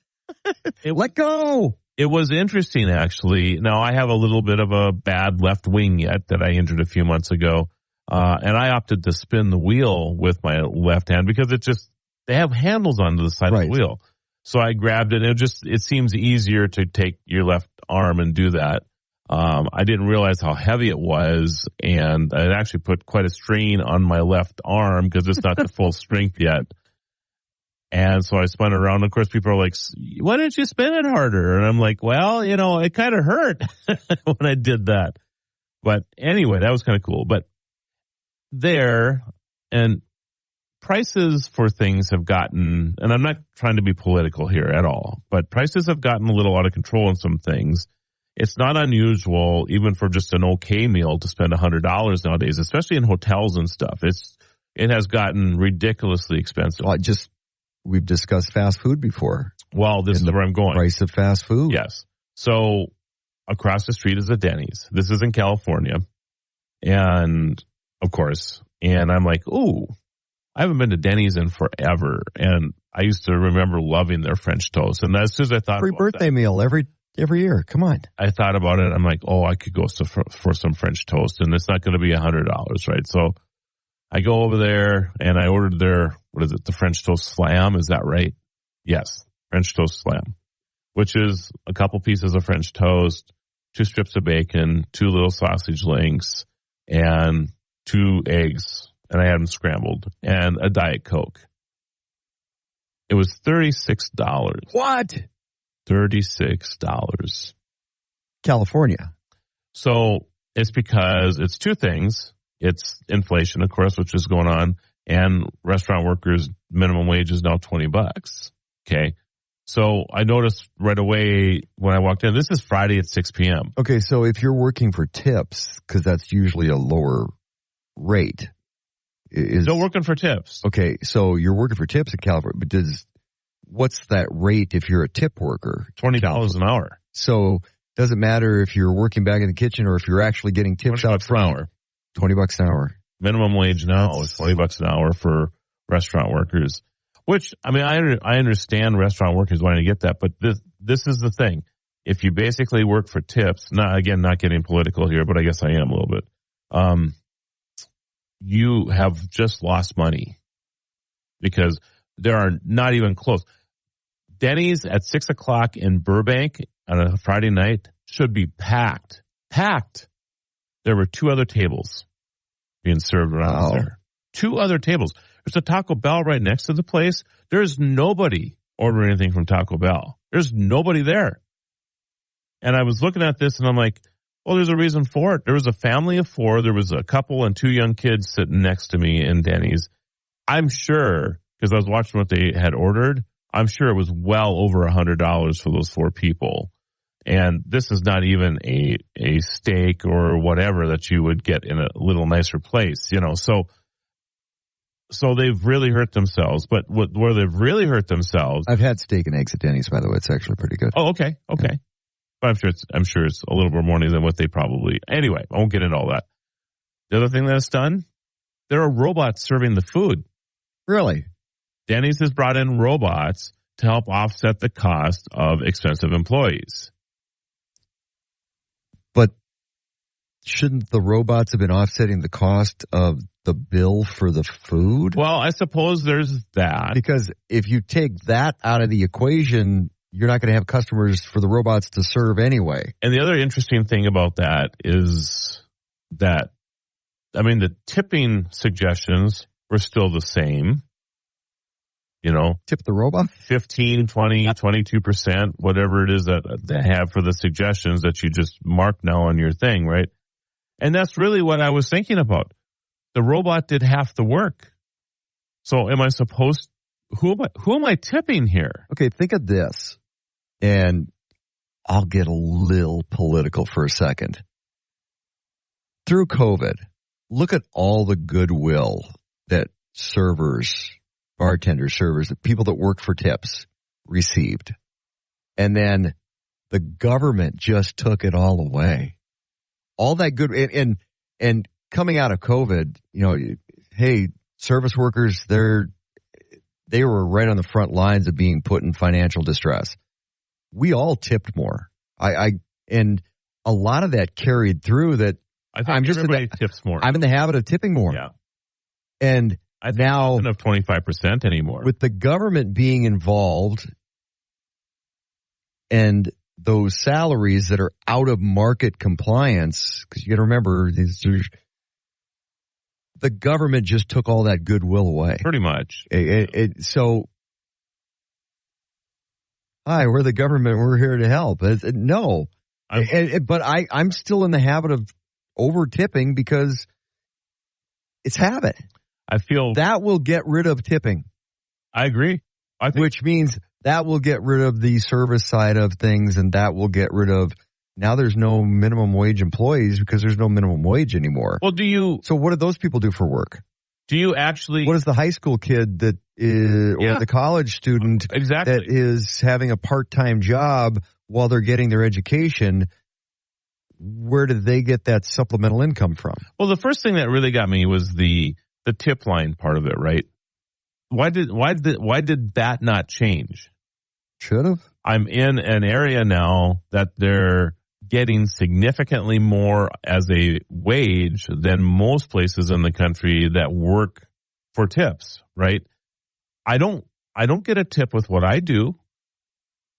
Let go. It was interesting, actually. Now, I have a little bit of a bad left wing yet that I injured a few months ago. And I opted to spin the wheel with my left hand because they have handles on the side of the wheel. So I grabbed it, and it seems easier to take your left arm and do that. I didn't realize how heavy it was, and it actually put quite a strain on my left arm because it's not to full strength yet. And so I spun it around. Of course, people are like, why didn't you spin it harder? And I'm like, well, it kind of hurt when I did that. But anyway, that was kind of cool. But and prices for things have gotten, and I'm not trying to be political here at all, but prices have gotten a little out of control on some things. It's not unusual, even for just an okay meal, to spend $100 nowadays, especially in hotels and stuff. It has gotten ridiculously expensive. We've discussed fast food before. Well, this is where I'm going. Price of fast food. Yes. So across the street is a Denny's. This is in California. And of course, I'm like, ooh, I haven't been to Denny's in forever. And I used to remember loving their French toast. And as soon as I thought free birthday meal every year. Come on. I thought about it. I'm like, I could go for some French toast, and it's not going to be $100, right? So I go over there and I ordered their, the French toast slam. Is that right? Yes. French toast slam, which is a couple pieces of French toast, 2 strips of bacon, 2 little sausage links, and 2 eggs. And I had them scrambled, and a Diet Coke. It was $36. What? $36. California. So it's because it's 2 things. It's inflation, of course, which is going on, and restaurant workers' minimum wage is now $20. Okay. So I noticed right away when I walked in, this is Friday at 6 p.m. Okay. So if you're working for tips, because that's usually a lower rate. Still working for tips. Okay. So you're working for tips in California, but what's that rate if you're a tip worker? $20 an hour. So doesn't matter if you're working back in the kitchen or if you're actually getting tips out front. $20 an hour. Minimum wage now is $20 an hour for restaurant workers. Which, I mean, I understand restaurant workers wanting to get that, but this is the thing. If you basically work for tips, not getting political here, but I guess I am a little bit. You have just lost money because there are not even close. Denny's at 6 o'clock in Burbank on a Friday night should be packed. Packed. There were 2 other tables being served around there. 2 other tables. There's a Taco Bell right next to the place. There's nobody ordering anything from Taco Bell. There's nobody there. And I was looking at this and I'm like, well, there's a reason for it. There was a family of 4. There was a couple and 2 young kids sitting next to me in Denny's. I'm sure, because I was watching what they had ordered, I'm sure it was well over $100 for those 4 people. And this is not even a steak or whatever that you would get in a little nicer place, you know. So they've really hurt themselves. But where they've really hurt themselves, I've had steak and eggs at Denny's, by the way. It's actually pretty good. Oh, okay. Yeah. But I'm sure it's a little bit more than what they probably. Anyway, I won't get into all that. The other thing that it's done, there are robots serving the food. Really? Denny's has brought in robots to help offset the cost of expensive employees. But shouldn't the robots have been offsetting the cost of the bill for the food? Well, I suppose there's that. Because if you take that out of the equation, you're not going to have customers for the robots to serve anyway. And the other interesting thing about that is that, I mean, the tipping suggestions were still the same. You know, tip the robot 15, 20, 22%, whatever it is that they have for the suggestions that you just mark now on your thing, right? And that's really what I was thinking about. The robot did half the work. So am I supposed, who am I tipping here? Okay, think of this. And I'll get a little political for a second. Through COVID, look at all the goodwill that servers, bartenders, servers, the people that work for tips received. And then the government just took it all away. All that good, and coming out of COVID, you know, hey, service workers, they were right on the front lines of being put in financial distress. We all tipped more. And a lot of that carried through that. I think everybody tips more. I'm in the habit of tipping more. Yeah. And I now don't have 25% anymore. With the government being involved and those salaries that are out of market compliance, because you got to remember, the government just took all that goodwill away. Pretty much. So, hi, we're the government. We're here to help. No. But I'm still in the habit of over tipping because it's habit. I feel that will get rid of tipping. I agree. Which means that will get rid of the service side of things, and that will get rid of, now there's no minimum wage employees because there's no minimum wage anymore. Well, so what do those people do for work? Do you actually? What does the high school kid that is, or the college student exactly that is having a part-time job while they're getting their education, where do they get that supplemental income from? Well, the first thing that really got me was the tip line part of it, right? Why did that not change? Should have. I'm in an area now that they're getting significantly more as a wage than most places in the country that work for tips, right? I don't get a tip with what I do.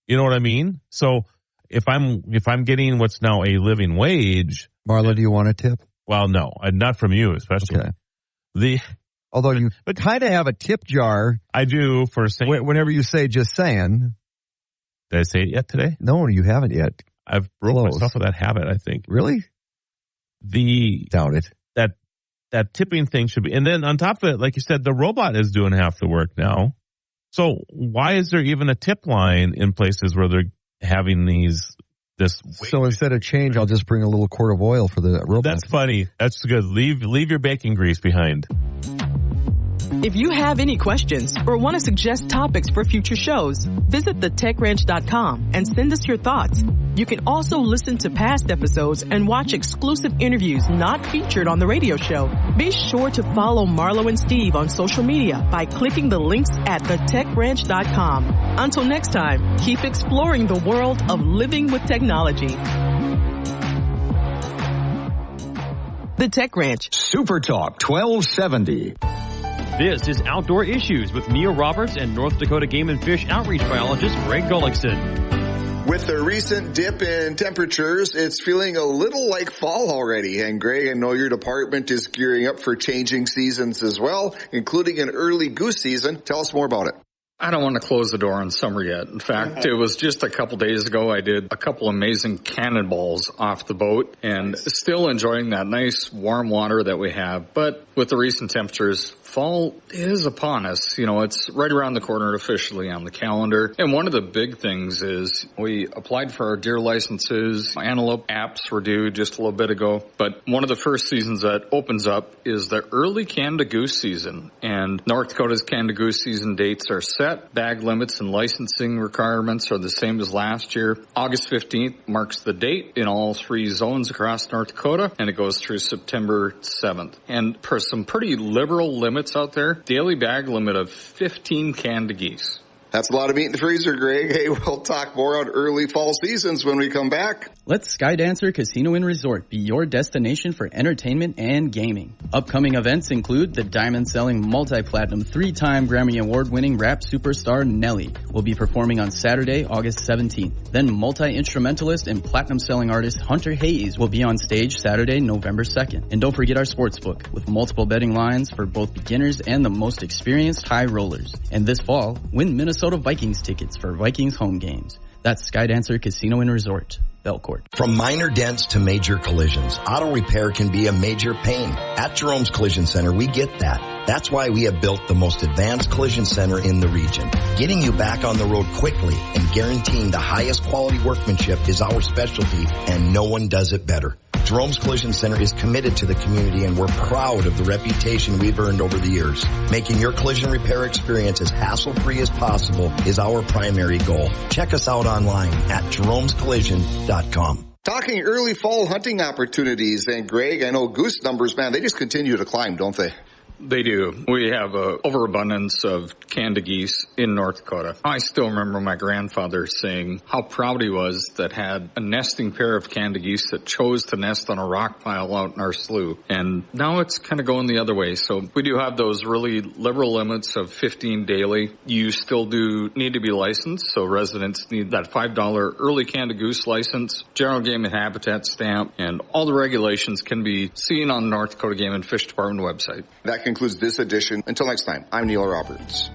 You know what I mean? So if I'm getting what's now a living wage, Marlo, do you want a tip? Well, no, not from you, especially. Okay. Although you kind of have a tip jar. I do for saying. Whenever you say just saying. Did I say it yet today? No, you haven't yet. I've broke myself of that habit, I think. Really? Doubt it. That tipping thing should be. And then on top of it, like you said, the robot is doing half the work now. So why is there even a tip line in places where they're having this? So instead of change, I'll just bring a little quart of oil for the robot. That's funny. That's good. Leave your bacon grease behind. If you have any questions or want to suggest topics for future shows, visit thetechranch.com and send us your thoughts. You can also listen to past episodes and watch exclusive interviews not featured on the radio show. Be sure to follow Marlo and Steve on social media by clicking the links at thetechranch.com. Until next time, keep exploring the world of living with technology. The Tech Ranch. Supertalk 1270. This is Outdoor Issues with Neil Roberts and North Dakota Game and Fish Outreach Biologist Greg Gullickson. With the recent dip in temperatures, it's feeling a little like fall already. And Greg, I know your department is gearing up for changing seasons as well, including an early goose season. Tell us more about it. I don't want to close the door on summer yet. In fact, it was just a couple days ago I did a couple amazing cannonballs off the boat and still enjoying that nice warm water that we have. But with the recent temperatures, fall is upon us. You know, it's right around the corner officially on the calendar. And one of the big things is we applied for our deer licenses. Antelope apps were due just a little bit ago. But one of the first seasons that opens up is the early Canada goose season. And North Dakota's Canada goose season dates are set. Bag limits and licensing requirements are the same as last year. August 15th marks the date in all three zones across North Dakota, and it goes through September 7th. And for some pretty liberal limits out there, daily bag limit of 15 Canada geese. That's a lot of meat in the freezer, Greg. Hey, we'll talk more on early fall seasons when we come back. Let Skydancer Casino and Resort be your destination for entertainment and gaming. Upcoming events include the diamond-selling multi-platinum 3-time Grammy Award-winning rap superstar Nelly will be performing on Saturday, August 17th. Then multi-instrumentalist and platinum-selling artist Hunter Hayes will be on stage Saturday, November 2nd. And don't forget our sportsbook with multiple betting lines for both beginners and the most experienced high rollers. And this fall, win Minnesota Vikings tickets for Vikings home games. That's Skydancer Casino and Resort, Belcourt. From minor dents to major collisions, auto repair can be a major pain. At Jerome's Collision Center, we get that. That's why we have built the most advanced collision center in the region. Getting you back on the road quickly and guaranteeing the highest quality workmanship is our specialty, and no one does it better. Jerome's Collision Center is committed to the community, and we're proud of the reputation we've earned over the years. Making your collision repair experience as hassle-free as possible is our primary goal. Check us out online at jeromescollision.com. Talking early fall hunting opportunities, and Greg, I know goose numbers, man, they just continue to climb, don't they? They do. We have an overabundance of Canada geese in North Dakota. I still remember my grandfather saying how proud he was that had a nesting pair of Canada geese that chose to nest on a rock pile out in our slough. And now it's kind of going the other way. So we do have those really liberal limits of 15 daily. You still do need to be licensed, so residents need that $5 early Canada goose license, general game and habitat stamp, and all the regulations can be seen on the North Dakota Game and Fish Department website. That concludes this edition. Until next time, I'm Neil Roberts.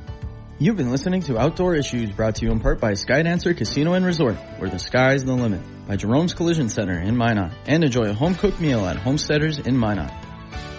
You've been listening to Outdoor Issues, brought to you in part by Skydancer Casino and Resort, where the sky's the limit, by Jerome's Collision Center in Minot, and enjoy a home-cooked meal at Homesteaders in Minot.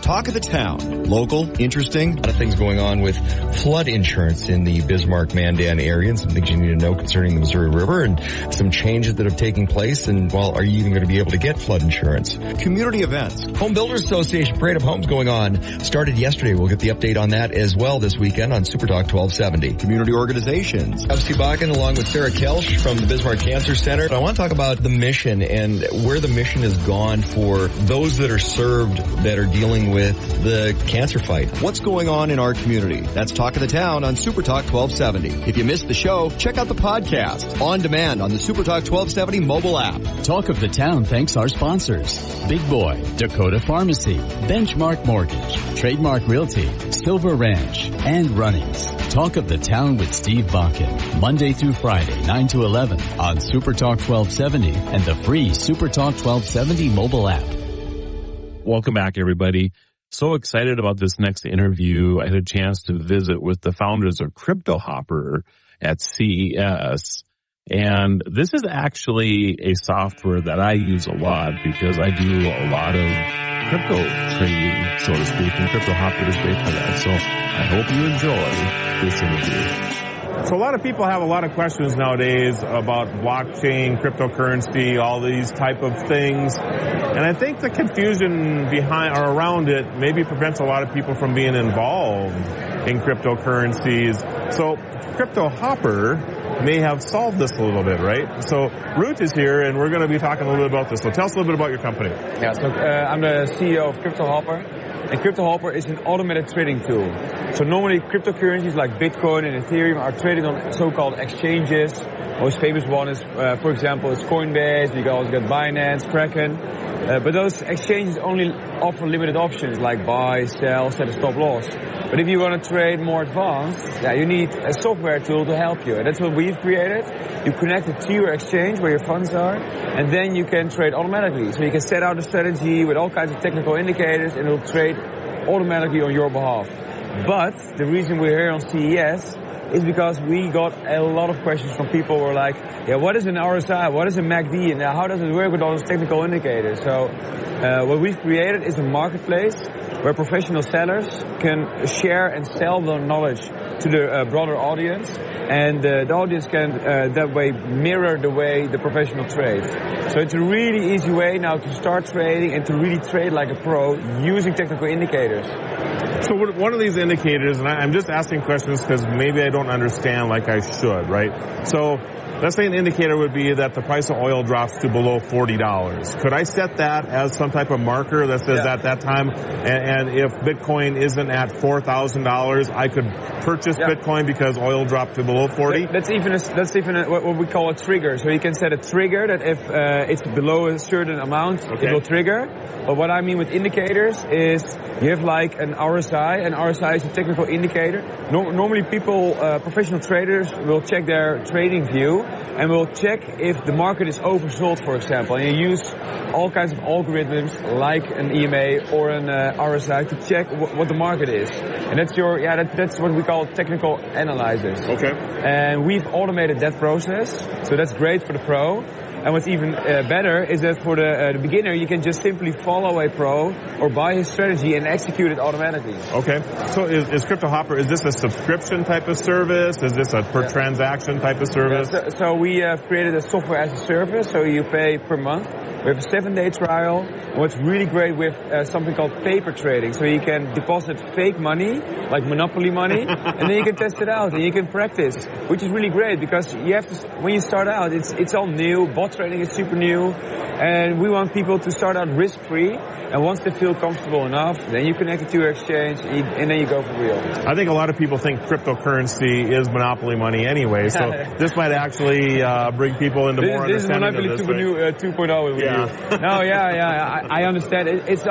Talk of the town. Local, interesting. A lot of things going on with flood insurance in the Bismarck, Mandan area, and some things you need to know concerning the Missouri River, and some changes that have taken place. And, well, are you even going to be able to get flood insurance? Community events. Home Builders Association Parade of Homes going on. Started yesterday. We'll get the update on that as well this weekend on Supertalk 1270. Community organizations. I'm Steve Bakken along with Sarah Kelsch from the Bismarck Cancer Center. I want to talk about the mission and where the mission has gone for those that are served that are dealing with the cancer fight. What's going on in our community? That's Talk of the Town on Supertalk 1270. If you missed the show, check out the podcast on demand on the Supertalk 1270 mobile app. Talk of the Town thanks our sponsors: Big Boy, Dakota Pharmacy, Benchmark Mortgage, Trademark Realty, Silver Ranch, and Runnings. Talk of the Town with Steve Bakken, Monday through Friday, 9 to 11 on Supertalk 1270 and the free Supertalk 1270 mobile app. Welcome back, everybody. So excited about this next interview. I had a chance to visit with the founders of Crypto Hopper at CES. And this is actually a software that I use a lot because I do a lot of crypto trading, so to speak, and Crypto Hopper is great for that. So I hope you enjoy this interview. So a lot of people have a lot of questions nowadays about blockchain, cryptocurrency, all these type of things. And I think the confusion behind or around it maybe prevents a lot of people from being involved in cryptocurrencies. So Crypto Hopper may have solved this a little bit, right? So Ruth is here, and we're going to be talking a little bit about this. So tell us a little bit about your company. Yeah, so I'm the CEO of Crypto Hopper. And Crypto Hopper is an automated trading tool. So normally cryptocurrencies like Bitcoin and Ethereum are traded on so-called exchanges Most famous one is, for example, is Coinbase. You can also get Binance, Kraken. But those exchanges only offer limited options like buy, sell, set a stop loss. But if you want to trade more advanced, you need a software tool to help you. And that's what we've created. You connect it to your exchange where your funds are, and then you can trade automatically. So you can set out a strategy with all kinds of technical indicators, and it'll trade automatically on your behalf. But the reason we're here on CES is because we got a lot of questions from people who were like, what is an RSI? What is a MACD? And how does it work with all those technical indicators? So what we've created is a marketplace where professional sellers can share and sell their knowledge to the broader audience. And the audience can that way mirror the way the professional trades. So it's a really easy way now to start trading and to really trade like a pro using technical indicators. So one of these indicators, and I'm just asking questions because maybe I don't understand like I should, right? So let's say an indicator would be that the price of oil drops to below $40. Could I set that as some type of marker that says at that time, and if Bitcoin isn't at $4,000, I could purchase Bitcoin because oil dropped to below 40? That's even what we call a trigger. So you can set a trigger that if it's below a certain amount, it will trigger. But what I mean with indicators is you have like an RSI. An RSI is a technical indicator. Normally people, professional traders, will check their trading view and will check if the market is oversold, for example. And you use all kinds of algorithms like an EMA or an RSI to check what the market is. And that's that's what we call technical analysis. Okay. And we've automated that process, so that's great for the pro. And what's even better is that for the beginner, you can just simply follow a pro or buy his strategy and execute it automatically. Okay. So is Crypto Hopper, is this a subscription type of service? Is this a per transaction type of service? So we have created a software as a service, so you pay per month. We have a 7-day trial. And what's really great with something called paper trading. So you can deposit fake money, like Monopoly money, and then you can test it out and you can practice, which is really great because you have to, when you start out, it's all new. Bot trading is super new. And we want people to start out risk-free. And once they feel comfortable enough, then you connect it to your exchange, and then you go for real. I think a lot of people think cryptocurrency is monopoly money anyway, so this might actually bring people into more understanding of this. This is Monopoly 2.0 with you. No, I understand. It's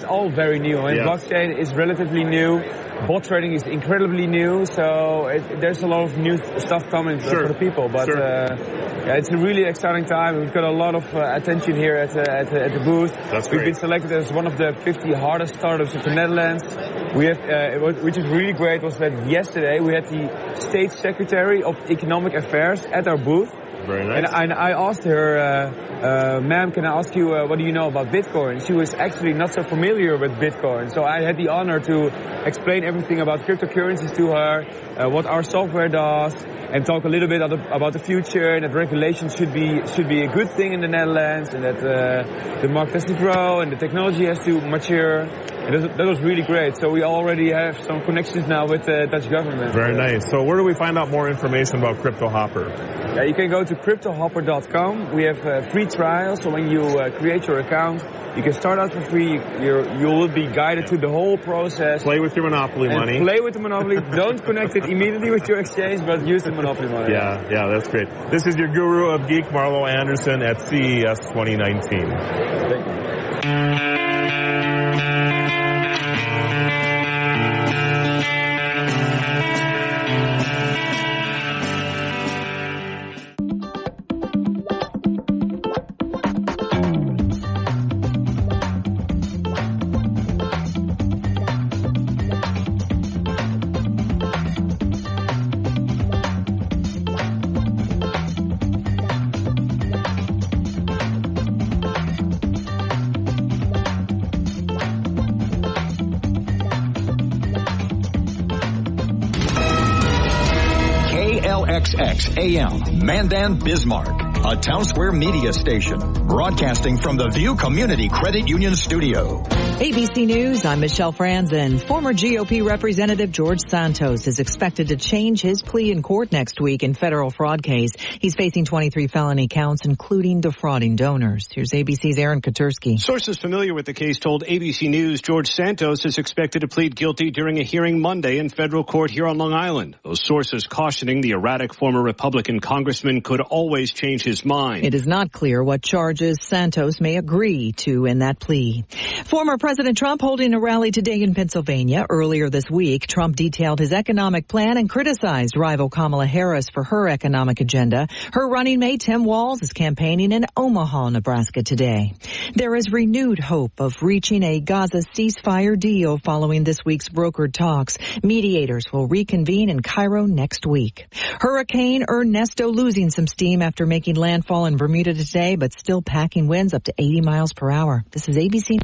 all very new. And blockchain is relatively new. Bot trading is incredibly new, so there's a lot of new stuff coming for the people. But it's a really exciting time. We've got a lot of attention here at the booth. That's great. We've been selected as one of the 50 hardest startups of the Netherlands. We have, which is really great, was that yesterday we had the State Secretary of Economic Affairs at our booth. Very nice. And I asked her, ma'am, can I ask you, what do you know about Bitcoin? She was actually not so familiar with Bitcoin. So I had the honor to explain everything about cryptocurrencies to her, what our software does, and talk a little bit about the future, and that regulation should be a good thing in the Netherlands, and that the market has to grow, and the technology has to mature. And that was really great. So we already have some connections now with the Dutch government. Very nice. So where do we find out more information about Crypto Hopper? You can go to cryptohopper.com. We have free trials. So when you create your account, you can start out for free. You will be guided through the whole process. Play with your Monopoly money. Play with the Monopoly. Don't connect it immediately with your exchange, but use the Monopoly money. Yeah, that's great. This is your guru of geek, Marlo Anderson, at CES 2019. Thank you. KLXX AM, Mandan, Bismarck, a Town Square media station, broadcasting from the View Community Credit Union Studio. ABC News, I'm Michelle Franzen. Former GOP Representative George Santos is expected to change his plea in court next week in federal fraud case. He's facing 23 felony counts, including defrauding donors. Here's ABC's Aaron Katursky. Sources familiar with the case told ABC News George Santos is expected to plead guilty during a hearing Monday in federal court here on Long Island. Those sources cautioning the erratic former Republican congressman could always change his mind. It is not clear what charges Santos may agree to in that plea. Former President Trump holding a rally today in Pennsylvania. Earlier this week, Trump detailed his economic plan and criticized rival Kamala Harris for her economic agenda. Her running mate, Tim Walz, is campaigning in Omaha, Nebraska today. There is renewed hope of reaching a Gaza ceasefire deal following this week's brokered talks. Mediators will reconvene in Cairo next week. Hurricane Ernesto losing some steam after making landfall in Bermuda today, but still packing winds up to 80 miles per hour. This is ABC.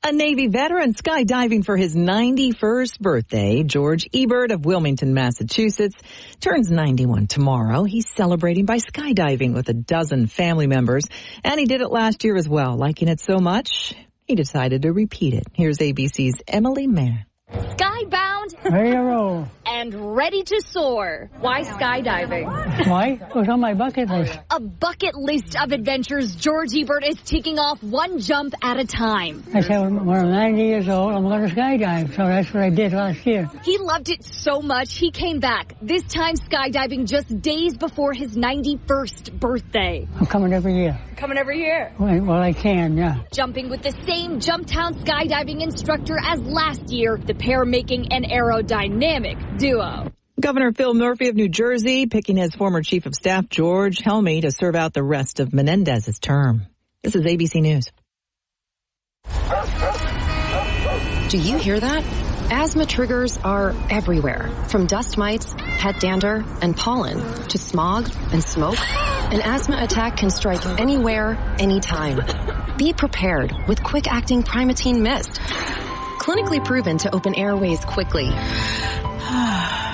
A Navy veteran skydiving for his 91st birthday. George Ebert of Wilmington, Massachusetts, turns 91 tomorrow. He's celebrating by skydiving with a dozen family members, and he did it last year as well. Liking it so much, he decided to repeat it. Here's ABC's Emily Mayer. Skybound, ready to roll, and ready to soar. Why skydiving? Why? It was on my bucket list. A bucket list of adventures George Ebert is taking off one jump at a time. I said when I'm 90 years old, I'm going to skydive, so that's what I did last year. He loved it so much, he came back, this time skydiving just days before his 91st birthday. I'm coming every year. Coming every year? Well, I can, yeah. Jumping with the same Jumptown skydiving instructor as last year, the pair making an aerodynamic duo. Governor Phil Murphy of New Jersey picking his former chief of staff, George Helmy, to serve out the rest of Menendez's term. This is ABC News. Do you hear that? Asthma triggers are everywhere, from dust mites, pet dander, and pollen, to smog and smoke. An asthma attack can strike anywhere, anytime. Be prepared with quick-acting Primatene Mist. Clinically proven to open airways quickly.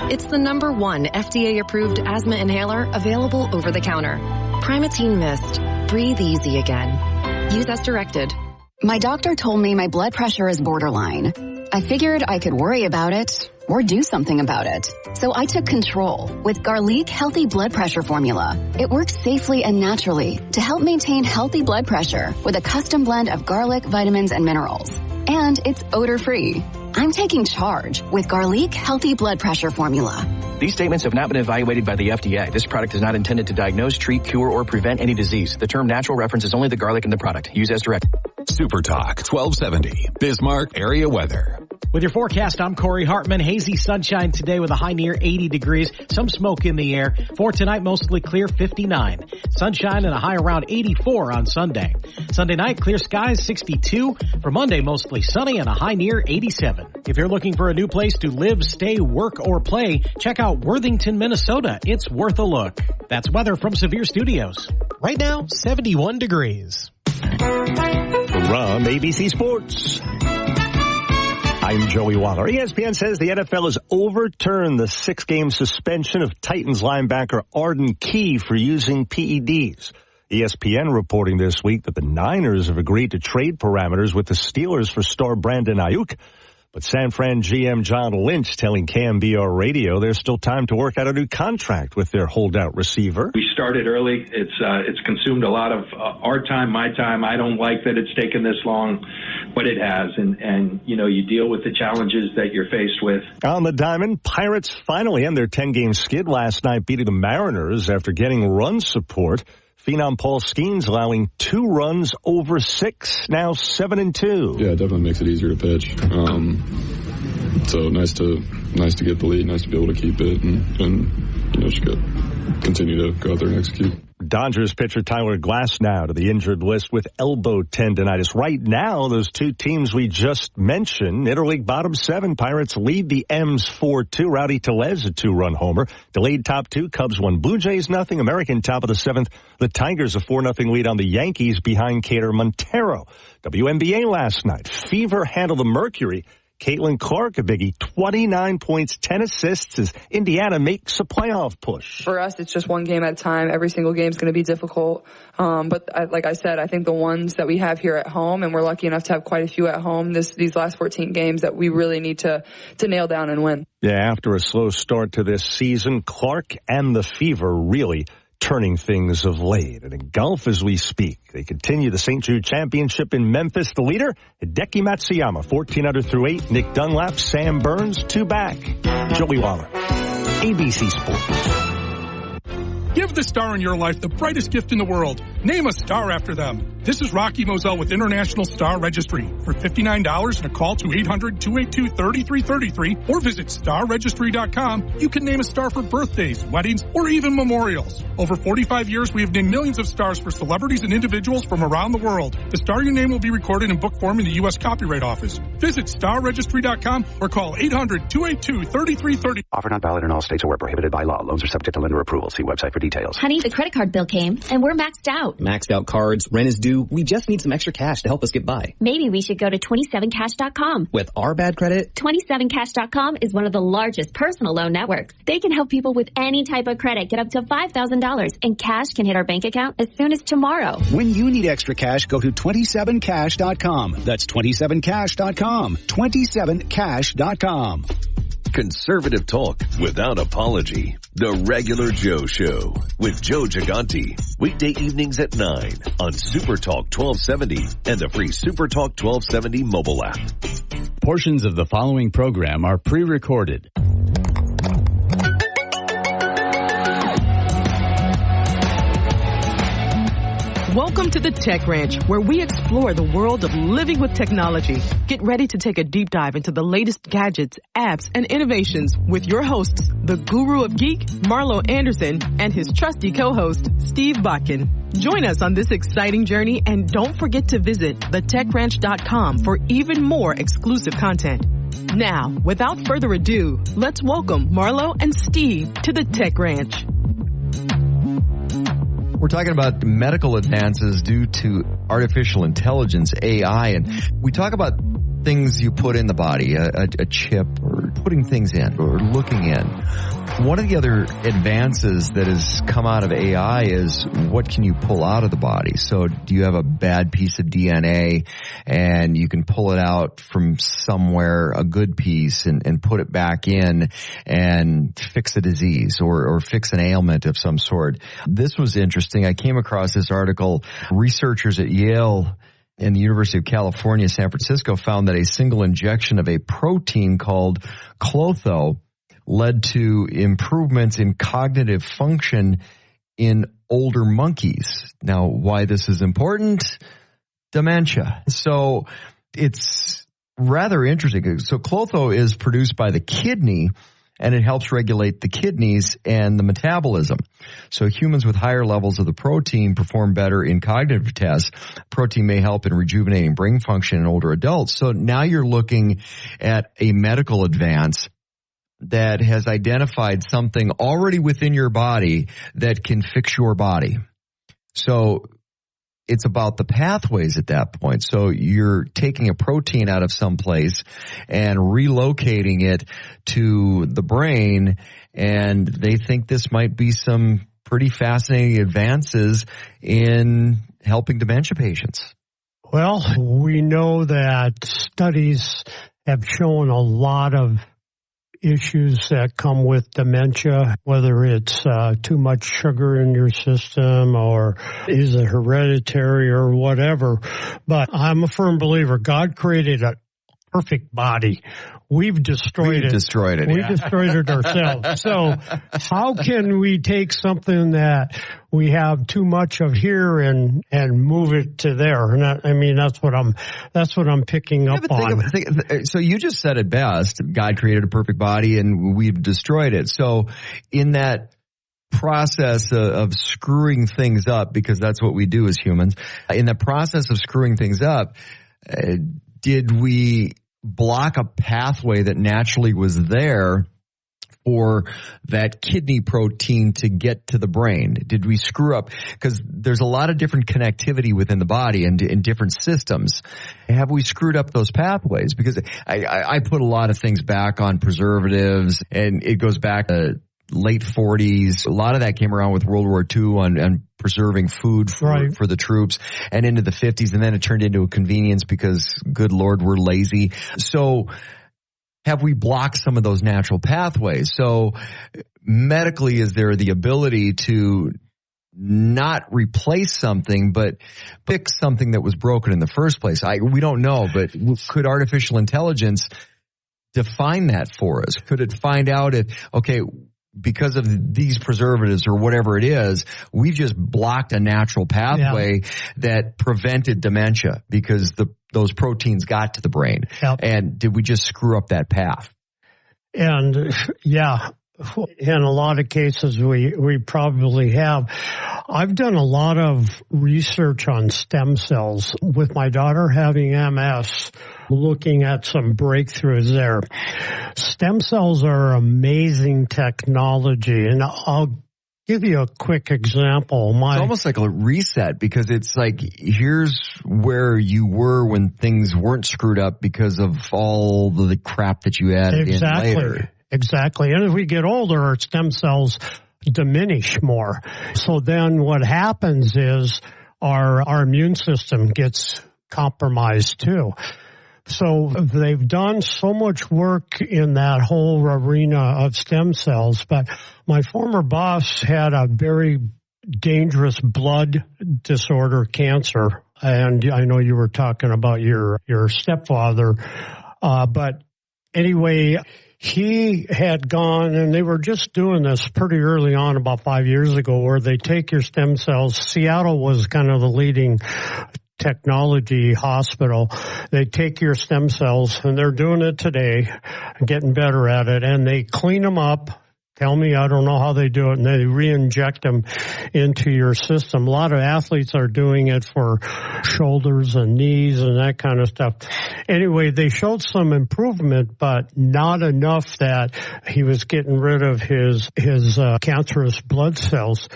It's the #1 FDA-approved asthma inhaler available over the counter. Primatene Mist. Breathe easy again. Use as directed. My doctor told me my blood pressure is borderline. I figured I could worry about it or do something about it. So I took control with Garlic Healthy Blood Pressure Formula. It works safely and naturally to help maintain healthy blood pressure with a custom blend of garlic, vitamins, and minerals. And it's odor-free. I'm taking charge with Garlic Healthy Blood Pressure Formula. These statements have not been evaluated by the FDA. This product is not intended to diagnose, treat, cure, or prevent any disease. The term natural references only the garlic in the product. Use as directed. Supertalk 1270, Bismarck area weather. With your forecast, I'm Corey Hartman. Hazy sunshine today with a high near 80 degrees. Some smoke in the air. For tonight, mostly clear, 59. Sunshine and a high around 84 on Sunday. Sunday night, clear skies, 62. For Monday, mostly sunny and a high near 87. If you're looking for a new place to live, stay, work, or play, check out Worthington, Minnesota. It's worth a look. That's weather from Severe Studios. Right now, 71 degrees. From ABC Sports, I'm Joey Waller. ESPN says the NFL has overturned the 6-game suspension of Titans linebacker Arden Key for using PEDs. ESPN reporting this week that the Niners have agreed to trade parameters with the Steelers for star Brandon Ayuk. But San Fran GM John Lynch telling KMBR Radio there's still time to work out a new contract with their holdout receiver. We started early. It's consumed a lot of our time, my time. I don't like that it's taken this long, but it has. And you know, you deal with the challenges that you're faced with. On the diamond, Pirates finally end their 10-game skid last night, beating the Mariners after getting run support. Phenom Paul Skeens allowing 2 runs over 6, now 7-2. Yeah, it definitely makes it easier to pitch. So nice to get the lead, nice to be able to keep it, and you know, just continue to go out there and execute. Dodgers pitcher Tyler Glasnow to the injured list with elbow tendonitis. Right now, those two teams we just mentioned, Interleague bottom 7, Pirates lead the M's 4-2. Rowdy Tellez a 2-run homer. Delayed top 2, Cubs 1, Blue Jays nothing. American top of the 7th. The Tigers a 4-0 lead on the Yankees behind Cater Montero. WNBA last night. Fever handled the Mercury. Caitlin Clark, a biggie, 29 points, 10 assists as Indiana makes a playoff push. For us, it's just one game at a time. Every single game is going to be difficult. But like I said, I think the ones that we have here at home, and we're lucky enough to have quite a few at home, these last 14 games that we really need to nail down and win. Yeah, after a slow start to this season, Clark and the Fever really turning things of late. And in golf as we speak, they continue the St. Jude Championship in Memphis. The leader, Hideki Matsuyama, 14 under through 8. Nick Dunlap, Sam Burns, 2 back. Joey Waller, ABC Sports. Give the star in your life the brightest gift in the world. Name a star after them. This is Rocky Moselle with International Star Registry. For $59 and a call to 800-282-3333 or visit starregistry.com, you can name a star for birthdays, weddings, or even memorials. Over 45 years, we have named millions of stars for celebrities and individuals from around the world. The star you name will be recorded in book form in the U.S. Copyright Office. Visit starregistry.com or call 800-282-3330. Offer not valid in all states or where prohibited by law. Loans are subject to lender approval. See website for details. Honey, the credit card bill came, and we're maxed out. Maxed out cards, rent is due. We just need some extra cash to help us get by. Maybe we should go to 27cash.com. With our bad credit? 27cash.com is one of the largest personal loan networks. They can help people with any type of credit get up to $5,000, and cash can hit our bank account as soon as tomorrow. When you need extra cash, go to 27cash.com. That's 27cash.com. 27cash.com. Conservative talk without apology. The Regular Joe Show with Joe Gigante. Weekday evenings at 9 on Supertalk 1270 and the free Supertalk 1270 mobile app. Portions of the following program are pre-recorded. Welcome to the Tech Ranch, where we explore the world of living with technology. Get ready to take a deep dive into the latest gadgets, apps, and innovations with your hosts, the Guru of Geek, Marlo Anderson, and his trusty co-host, Steve Bakken. Join us on this exciting journey, and don't forget to visit thetechranch.com for even more exclusive content. Now, without further ado, let's welcome Marlo and Steve to the Tech Ranch. We're talking about medical advances due to artificial intelligence, AI, and we talk about things you put in the body, a chip, or putting things in, or looking in. One of the other advances that has come out of AI is what can you pull out of the body? So do you have a bad piece of DNA and you can pull it out from somewhere, a good piece, and put it back in and fix a disease or fix an ailment of some sort? This was interesting. I came across this article. Researchers at Yale and the University of California, San Francisco, found that a single injection of a protein called klotho led to improvements in cognitive function in older monkeys. Now, why this is important? Dementia. So it's rather interesting. So klotho is produced by the kidney, and it helps regulate the kidneys and the metabolism. So humans with higher levels of the protein perform better in cognitive tests. Protein may help in rejuvenating brain function in older adults. So now you're looking at a medical advance that has identified something already within your body that can fix your body. So it's about the pathways at that point. So you're taking a protein out of some place and relocating it to the brain, and they think this might be some pretty fascinating advances in helping dementia patients. Well, we know that studies have shown a lot of issues that come with dementia, whether it's too much sugar in your system or is it hereditary or whatever. But I'm a firm believer God created a perfect body. We've destroyed it. We destroyed it ourselves. So how can we take something that we have too much of here and move it to there? And that's what I'm picking up on. So you just said it best. God created a perfect body and we've destroyed it. So in that process of screwing things up, because that's what we do as humans, in the process of screwing things up, did we block a pathway that naturally was there for that kidney protein to get to the brain? Did we screw up? Because there's a lot of different connectivity within the body and in different systems. Have we screwed up those pathways? Because I put a lot of things back on preservatives, and it goes back to late 40s. A lot of that came around with World War II on preserving food for the troops, and into the 50s, and then it turned into a convenience because, good Lord, we're lazy. So have we blocked some of those natural pathways? So medically, is there the ability to not replace something, but fix something that was broken in the first place? We don't know, but could artificial intelligence define that for us? Could it find out if, okay, because of these preservatives or whatever it is, we just blocked a natural pathway that prevented dementia because those proteins got to the brain. Yep. And did we just screw up that path? And in a lot of cases, we probably have. I've done a lot of research on stem cells with my daughter having MS, looking at some breakthroughs there. Stem cells are amazing technology, and I'll give you a quick example. It's almost like a reset, because it's like, here's where you were when things weren't screwed up because of all the crap that you added in later. Exactly. And as we get older, our stem cells diminish more. So then what happens is our immune system gets compromised too. So they've done so much work in that whole arena of stem cells. But my former boss had a very dangerous blood disorder, cancer. And I know you were talking about your stepfather. But anyway, he had gone, and they were just doing this pretty early on, about 5 years ago, where they take your stem cells. Seattle was kind of the leading technology hospital. They take your stem cells, and they're doing it today, getting better at it, and they clean them up. Tell me, I don't know how they do it, and they re-inject them into your system. A lot of athletes are doing it for shoulders and knees and that kind of stuff. Anyway, they showed some improvement, but not enough that he was getting rid of his cancerous blood cells.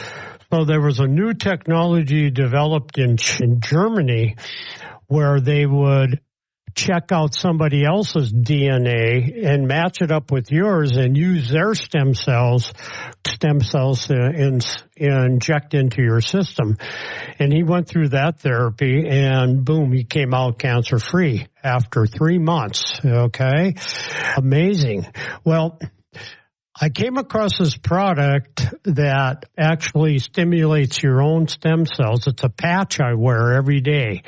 So there was a new technology developed in Germany where they would check out somebody else's DNA and match it up with yours and use their stem cells to inject into your system. And he went through that therapy, and boom, he came out cancer-free after 3 months. Okay? Amazing. Well, I came across this product that actually stimulates your own stem cells. It's a patch I wear every day.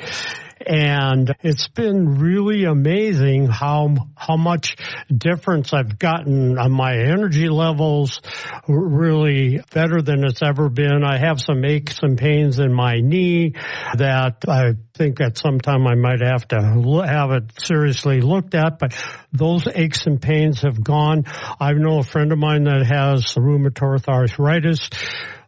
And it's been really amazing how much difference I've gotten on my energy levels, really better than it's ever been. I have some aches and pains in my knee that I think at some time I might have to have it seriously looked at, but those aches and pains have gone. I know a friend of mine that has rheumatoid arthritis.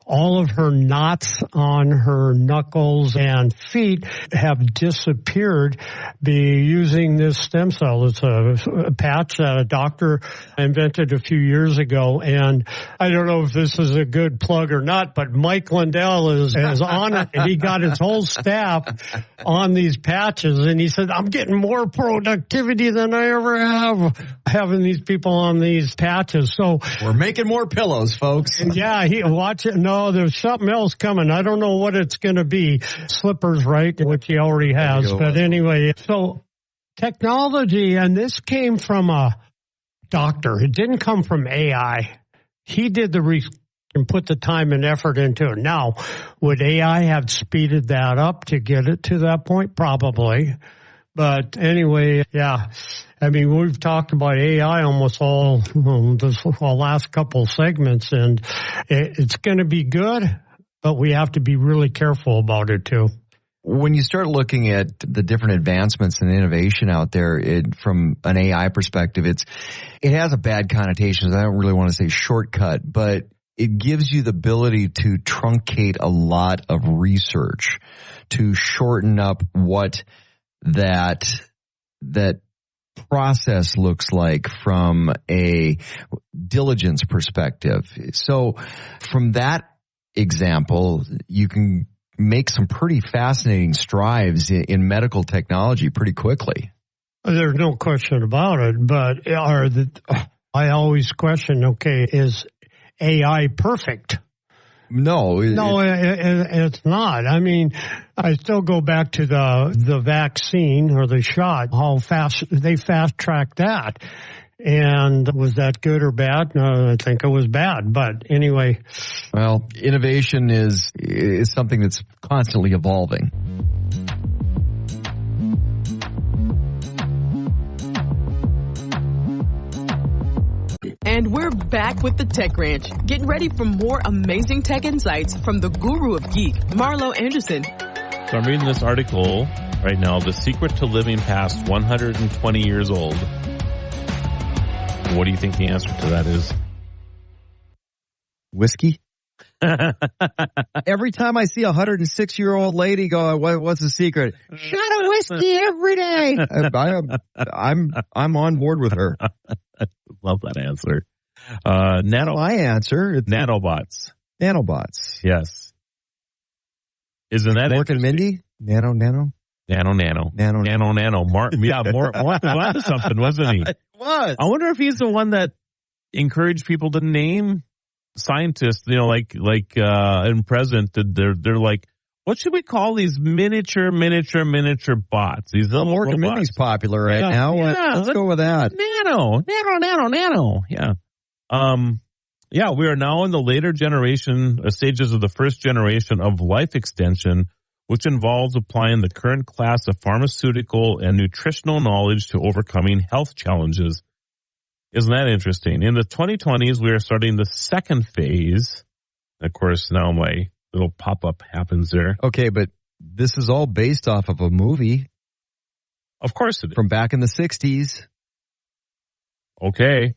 All of her knots on her knuckles and feet have disappeared using this stem cell. It's a patch that a doctor invented a few years ago. And I don't know if this is a good plug or not, but Mike Lindell is on it. And he got his whole staff on these patches. And he said, I'm getting more productivity than I ever have having these people on these patches. So we're making more pillows, folks. Yeah, watch it. No, there's something else coming. I don't know what it's going to be. Slippers, right, which he already has. But anyway, so technology, and this came from a doctor. It didn't come from AI. He did the and put the time and effort into it. Now, would AI have speeded that up to get it to that point? Probably. But anyway, yeah. I mean, we've talked about AI almost all the last couple segments, and it's going to be good, but we have to be really careful about it too. When you start looking at the different advancements and innovation out there, from an AI perspective, it has a bad connotation. I don't really want to say shortcut, but it gives you the ability to truncate a lot of research, to shorten up what that process looks like from a diligence perspective. So from that example, you can make some pretty fascinating strides in medical technology pretty quickly. There's no question about it, but I always question, okay, is AI perfect? No, it's not. I mean, I still go back to the vaccine or the shot, how fast they fast-tracked that. And was that good or bad? No, I think it was bad. But anyway. Well, innovation is something that's constantly evolving. And we're back with the Tech Ranch. Get ready for more amazing tech insights from the guru of geek, Marlo Anderson. So I'm reading this article right now, The Secret to Living Past 120 Years Old. What do you think the answer to that is? Whiskey? Every time I see a 106-year-old lady go, what's the secret? Shot of whiskey every day. I'm on board with her. Love that answer. My answer. Nanobots. Nanobots. Yes. Isn't that Mork and Mindy? Nano. Yeah, Mark was something, wasn't he? It was. I wonder if he's the one that encouraged people to name scientists, in present, they're like, what should we call these miniature bots? These little Mork and Mindy's popular right now. Yeah, let's go with that. Nano. Yeah. We are now in the later stages of the first generation of life extension, which involves applying the current class of pharmaceutical and nutritional knowledge to overcoming health challenges. Isn't that interesting? In the 2020s, we are starting the second phase. Of course, now my little pop-up happens there. Okay, but this is all based off of a movie. Of course it is. From back in the 60s. Okay.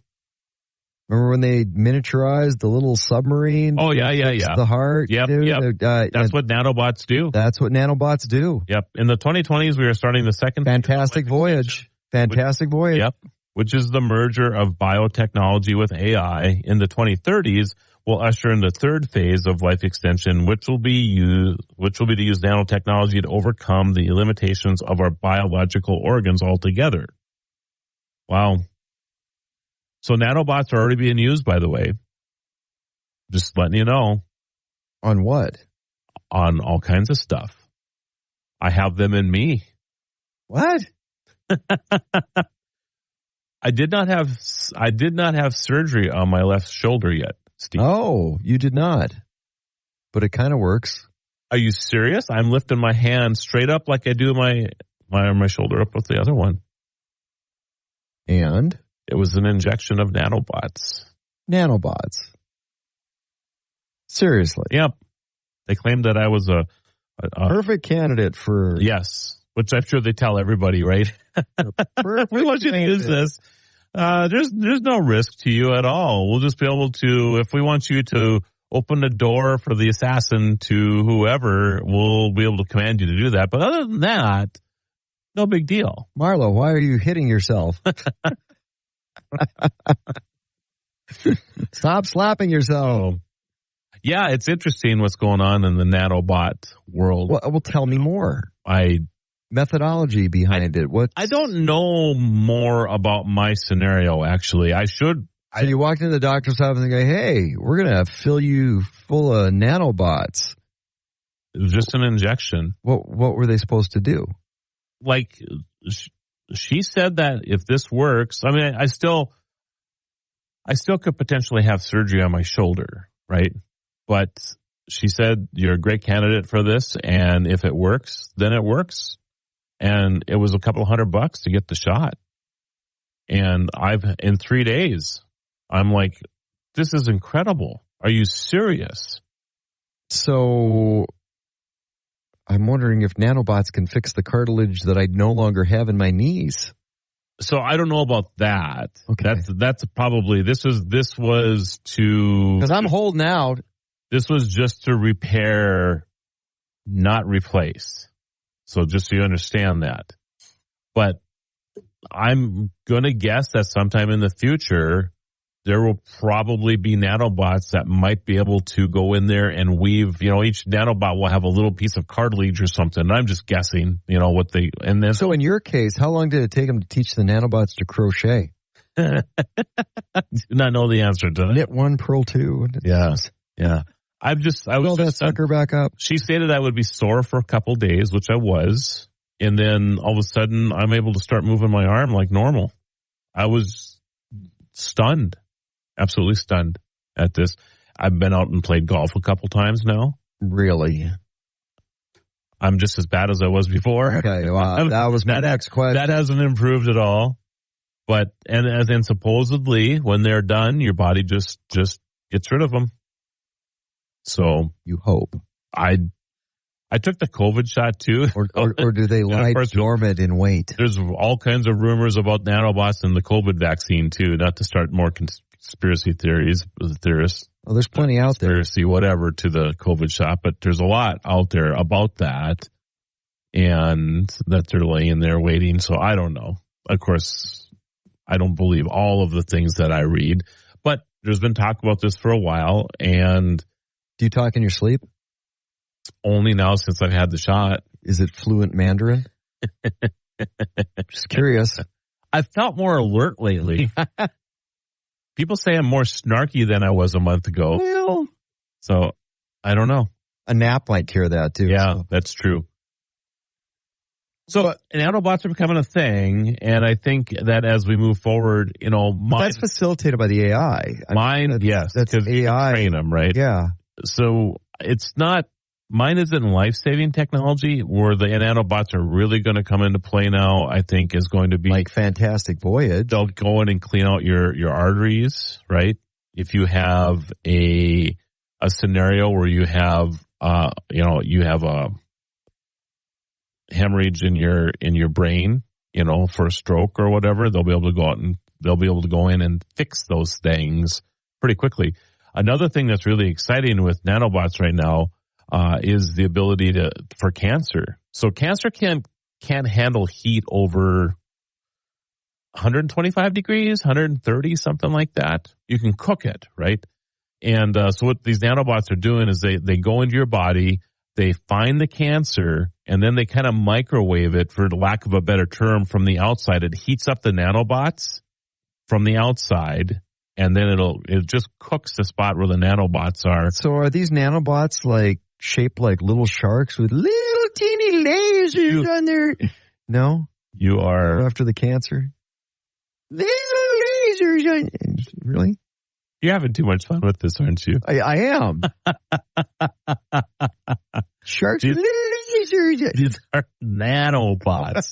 Remember when they miniaturized the little submarine? Oh, yeah. The heart? Yep. That's what nanobots do. That's what nanobots do. Yep. In the 2020s, we are starting the second Fantastic Voyage. Yep. Which is the merger of biotechnology with AI. In the 2030s, we'll usher in the third phase of life extension, which will be to use nanotechnology to overcome the limitations of our biological organs altogether. Wow. So nanobots are already being used, by the way. Just letting you know. On what? On all kinds of stuff. I have them in me. What? I did not have surgery on my left shoulder yet, Steve. Oh, you did not. But it kind of works. Are you serious? I'm lifting my hand straight up like I do my shoulder up with the other one. And? It was an injection of nanobots. Nanobots. Seriously? Yep. They claimed that I was a perfect candidate for... Yes. Which I'm sure they tell everybody, right? We want you to use this. There's no risk to you at all. We'll just be able to, if we want you to open the door for the assassin to whoever, we'll be able to command you to do that. But other than that, no big deal. Marlo, why are you hitting yourself? Stop slapping yourself. Yeah, it's interesting what's going on in the nanobot world. Well, tell me more. Methodology behind it. I don't know more about my scenario, actually. I should. So you walked into the doctor's office and go, hey, we're going to fill you full of nanobots. It was just an injection. What were they supposed to do? Like, she said that if this works, I mean, I still could potentially have surgery on my shoulder, right? But she said, you're a great candidate for this, and if it works, then it works. And it was a couple $100 to get the shot. And in 3 days, I'm like, this is incredible. Are you serious? So I'm wondering if nanobots can fix the cartilage that I no longer have in my knees. So I don't know about that. Okay. That's probably, this was to. Because I'm holding out. This was just to repair, not replace. So just so you understand that. But I'm going to guess that sometime in the future, there will probably be nanobots that might be able to go in there and weave, each nanobot will have a little piece of cartilage or something. And I'm just guessing, what they, and then. So in your case, how long did it take them to teach the nanobots to crochet? I do not know the answer to that. Knit one, purl two. Yeah. I was that sucker back up. She stated I would be sore for a couple days, which I was. And then all of a sudden I'm able to start moving my arm like normal. I was stunned, absolutely stunned at this. I've been out and played golf a couple times now. Really? I'm just as bad as I was before. Okay, well, that was my next question. That hasn't improved at all. But, and supposedly when they're done, your body just gets rid of them. So you hope. I took the COVID shot too. Or do they lie dormant in wait? There's all kinds of rumors about nanobots and the COVID vaccine too, not to start more conspiracy theories, theorists. Well, there's plenty out there. Conspiracy, whatever, to the COVID shot, but there's a lot out there about that and that they're laying there waiting. So I don't know. Of course, I don't believe all of the things that I read, but there's been talk about this for a while. And do you talk in your sleep? Only now since I've had the shot. Is it fluent Mandarin? Just curious. I've felt more alert lately. People say I'm more snarky than I was a month ago. Well, so I don't know. A nap might cure that too. Yeah, so. That's true. So nanobots are becoming a thing, and I think that as we move forward, that's facilitated by the AI. Yes, that's AI. Train them, right? Yeah. So it's not. Mine isn't life-saving technology. Where the nanobots are really going to come into play now, I think, is going to be like Fantastic Voyage. They'll go in and clean out your arteries, right? If you have a scenario where you have you have a hemorrhage in your brain, for a stroke or whatever, they'll be able to go out and they'll be able to go in and fix those things pretty quickly. Another thing that's really exciting with nanobots right now is the ability for cancer. So cancer can't handle heat over 125 degrees, 130, something like that. You can cook it, right? And so what these nanobots are doing is they go into your body, they find the cancer, and then they kind of microwave it, for lack of a better term, from the outside. It heats up the nanobots from the outside, and then it just cooks the spot where the nanobots are. So are these nanobots shaped like little sharks with little teeny lasers on their... No? You are... After the cancer? Little lasers on... Really? You're having too much fun with this, aren't you? I am. Sharks with little lasers. These are nanobots.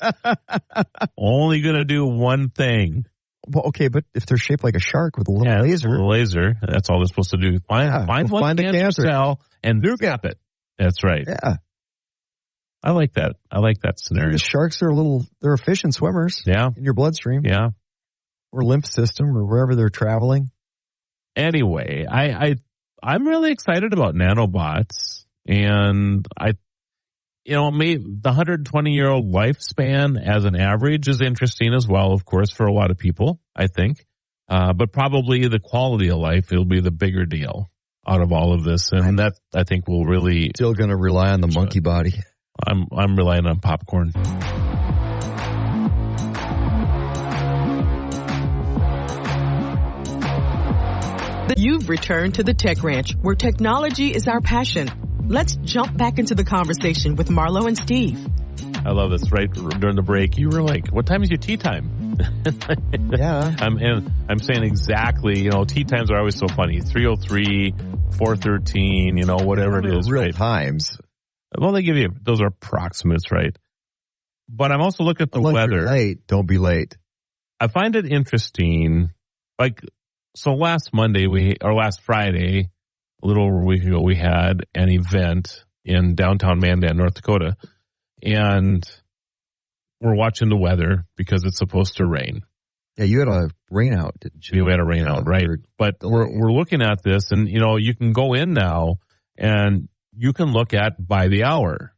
Only going to do one thing. Well, okay, but if they're shaped like a shark with a little laser. A little laser, that's all they're supposed to do. Find the cancer cell and zap it. That's right. Yeah. I like that. I like that scenario. The sharks are they're efficient swimmers. Yeah. In your bloodstream. Yeah. Or lymph system or wherever they're traveling. Anyway, I'm really excited about nanobots, and maybe the 120-year-old lifespan as an average is interesting as well, of course, for a lot of people, I think. But probably the quality of life will be the bigger deal out of all of this, and that I think will really still going to rely on the monkey body. I'm relying on popcorn. You've returned to the Tech Ranch, where technology is our passion. Let's jump back into the conversation with Marlo and Steve. I love this. Right during the break, you were like, "What time is your tea time?" Yeah. I'm saying exactly. Tea times are always so funny. 3:03, 4:13. Whatever it is. Real right? times. Well, they give you those are approximates, right? But I'm also looking at the weather. You're late, don't be late. I find it interesting. So last Friday, a little over a week ago, we had an event in downtown Mandan, North Dakota, and we're watching the weather because it's supposed to rain. Yeah, you had a rain out, didn't you? We had a rain out, right? But we're looking at this, and you can go in now and you can look at by the hour,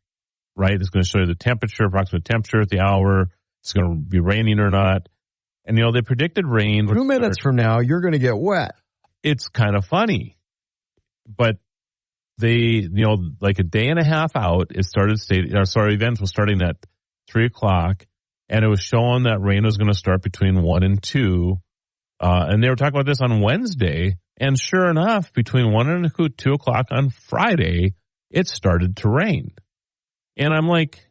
right? It's going to show you the temperature, approximate temperature at the hour. it's going to be raining or not. And, they predicted rain. 2 minutes from now, you're going to get wet. It's kind of funny. But they, like a day and a half out, events was starting at 3 o'clock, and it was showing that rain was going to start between 1 and 2. And they were talking about this on Wednesday, and sure enough, between 1 and 2 o'clock on Friday, it started to rain. And I'm like,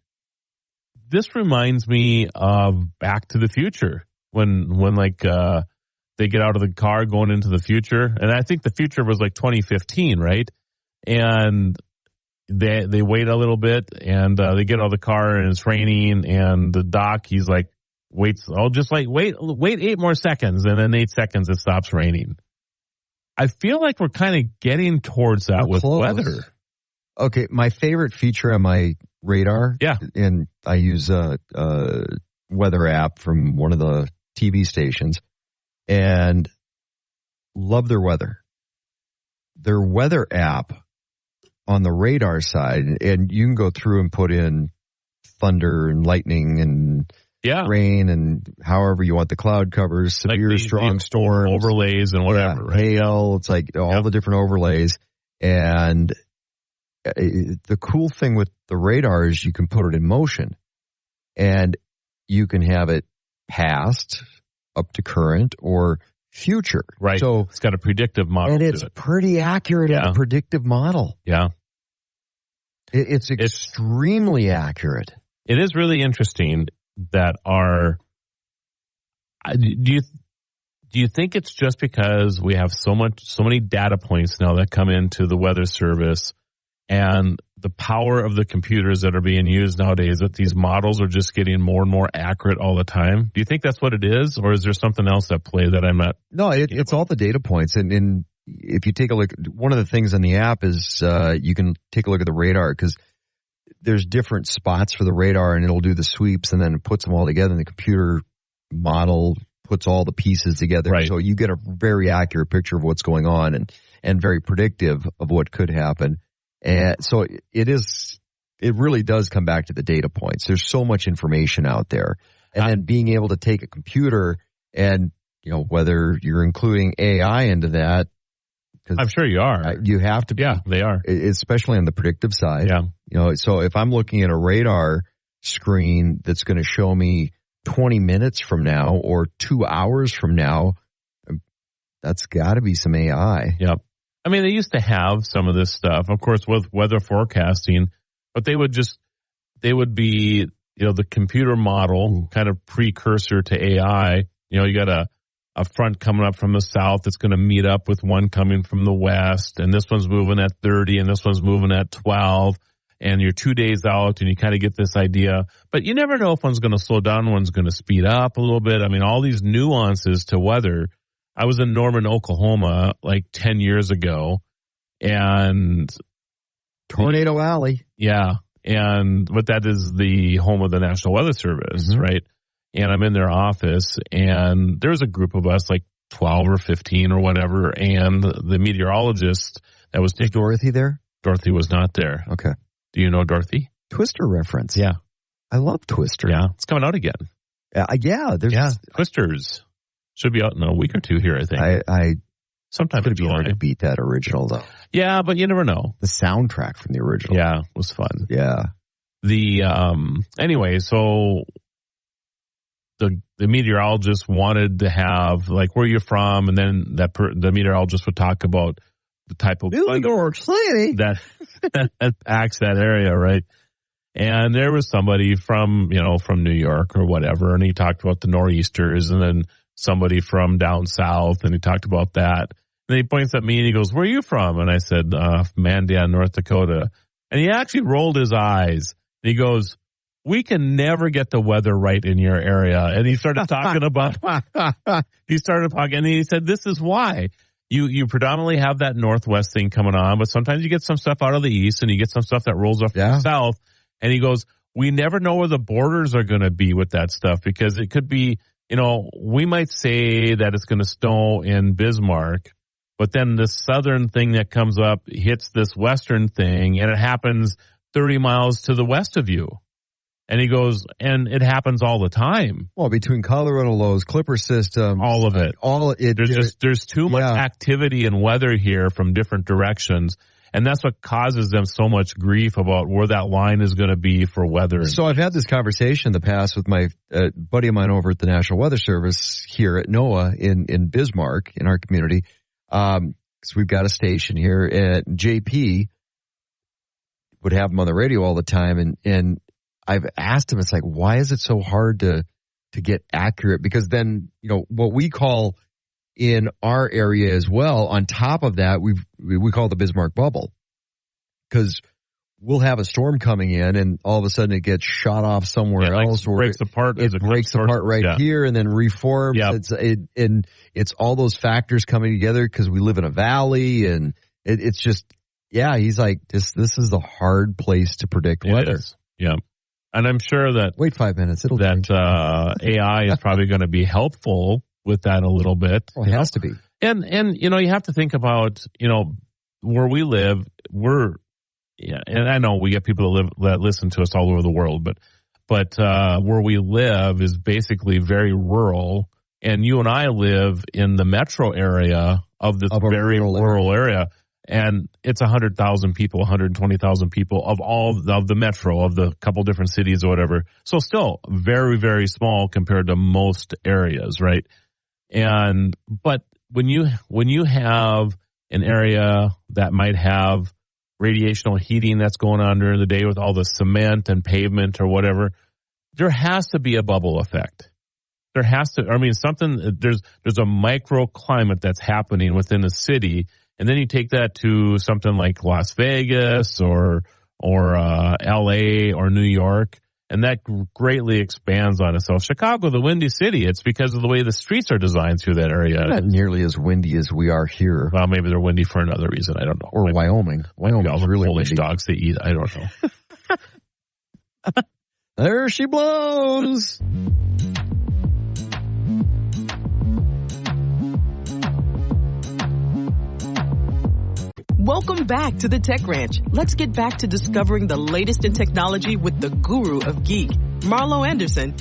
this reminds me of Back to the Future, when they get out of the car going into the future. And I think the future was like 2015, right? And they wait a little bit, and they get out of the car, and it's raining, and the doc, he's like, wait 8 more seconds, and then 8 seconds it stops raining. I feel like we're kind of getting towards that with weather. Okay, my favorite feature on my radar, and I use a weather app from one of the TV stations, and love their weather. Their weather app on the radar side, and you can go through and put in thunder and lightning and rain and however you want the cloud covers, severe, strong storms, overlays and whatever, right? Hail. It's like all the different overlays. And the cool thing with the radar is you can put it in motion, and you can have it past, up to current, or future. Right. So it's got a predictive model. And it's pretty accurate at a predictive model. Yeah. It's extremely accurate. It is really interesting that do you think it's just because we have so many data points now that come into the Weather Service, and the power of the computers that are being used nowadays, that these models are just getting more and more accurate all the time? Do you think that's what it is, or is there something else at play that I'm not? No, it's all the data points. And if you take a look, one of the things on the app is you can take a look at the radar, because there's different spots for the radar, and it'll do the sweeps, and then it puts them all together, and the computer model puts all the pieces together. Right. So you get a very accurate picture of what's going on, and very predictive of what could happen. And so it really does come back to the data points. There's so much information out there. And then being able to take a computer and, whether you're including AI into that, I'm sure you are. You have to be. Yeah, they are. Especially on the predictive side. Yeah. So if I'm looking at a radar screen that's going to show me 20 minutes from now or 2 hours from now, that's got to be some AI. Yep. I mean, they used to have some of this stuff, of course, with weather forecasting, but they would be, the computer model kind of precursor to AI. You got a front coming up from the south that's going to meet up with one coming from the west, and this one's moving at 30 and this one's moving at 12, and you're 2 days out, and you kind of get this idea. But you never know if one's going to slow down, one's going to speed up a little bit. I mean, all these nuances to weather. I was in Norman, Oklahoma, like 10 years ago, and Tornado Alley. Yeah. But that is the home of the National Weather Service, right? And I'm in their office, and there's a group of us, like 12 or 15 or whatever, and the meteorologist that was... Is Dorothy there? Dorothy was not there. Okay. Do you know Dorothy? Twister reference. Yeah. I love Twister. Yeah. It's coming out again. Twisters. Should be out in a week or two here, I think. Sometimes it's going to be hard to beat that original, though. Yeah, but you never know. The soundtrack from the original. Yeah, was fun. Yeah. Anyway, so the meteorologist wanted to have, like, where you're from, and then the meteorologist would talk about the type of that acts that area, right? And there was somebody from New York or whatever, and he talked about the nor'easters, and then somebody from down south, and he talked about that. And he points at me and he goes, "Where are you from?" And I said, "Mandan, North Dakota." And he actually rolled his eyes. And he goes, "We can never get the weather right in your area." And he started talking about, and he said, "This is why. You predominantly have that northwest thing coming on, but sometimes you get some stuff out of the east, and you get some stuff that rolls up from the south." And he goes, "We never know where the borders are going to be with that stuff, because it could be, we might say that it's going to snow in Bismarck, but then the southern thing that comes up hits this western thing, and it happens 30 miles to the west of you." And he goes, and it happens all the time. Well, between Colorado lows, Clipper system, all of it. There's too much activity and weather here from different directions. And that's what causes them so much grief about where that line is going to be for weather. So I've had this conversation in the past with my buddy of mine over at the National Weather Service here at NOAA in Bismarck in our community. Because we've got a station here at JP would have him on the radio all the time. And I've asked him, it's like, why is it so hard to get accurate? Because then, what we call in our area as well, on top of that, we call the Bismarck bubble. Because we'll have a storm coming in and all of a sudden it gets shot off somewhere else. Or breaks apart. It breaks apart here and then reforms. Yep. It's all those factors coming together because we live in a valley and it's just, he's like, this is a hard place to predict weather. Yeah. And I'm sure that wait 5 minutes. AI is probably going to be helpful with that a little bit. Well, it has to be. And you have to think about where we live. And I know we get people that listen to us all over the world, but where we live is basically very rural, and you and I live in the metro area of this very rural area. And it's 100,000 people, 120,000 people of all of the metro, of the couple different cities or whatever. So still very, very small compared to most areas, right? But when you have an area that might have radiational heating that's going on during the day with all the cement and pavement or whatever, there has to be a bubble effect. There has to, there's a microclimate that's happening within a city. And then you take that to something like Las Vegas or LA or New York, and that greatly expands on itself. Chicago, the windy city, it's because of the way the streets are designed through that area. Not nearly as windy as we are here. Well, maybe they're windy for another reason. I don't know. Or Wyoming. Wyoming's really Polish windy. dogs they eat. I don't know. There she blows. Welcome back to the Tech Ranch. Let's get back to discovering the latest in technology with the guru of geek, Marlo Anderson.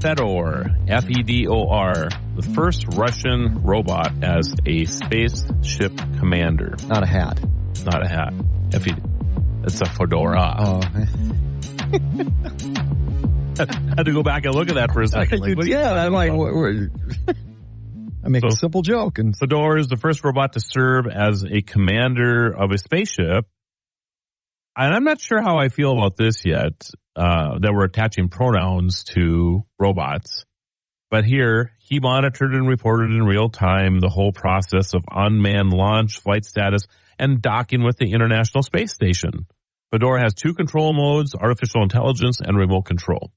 Fedor, Fedor, the first Russian robot as a spaceship commander. Not a hat. Not a hat. It's a fedora. Oh. I had to go back and look at that for a second. I'm like, I make a simple joke. And Fedor is the first robot to serve as a commander of a spaceship. And I'm not sure how I feel about this yet, that we're attaching pronouns to robots. But here, he monitored and reported in real time the whole process of unmanned launch, flight status, and docking with the International Space Station. Fedor has two control modes, artificial intelligence and remote control.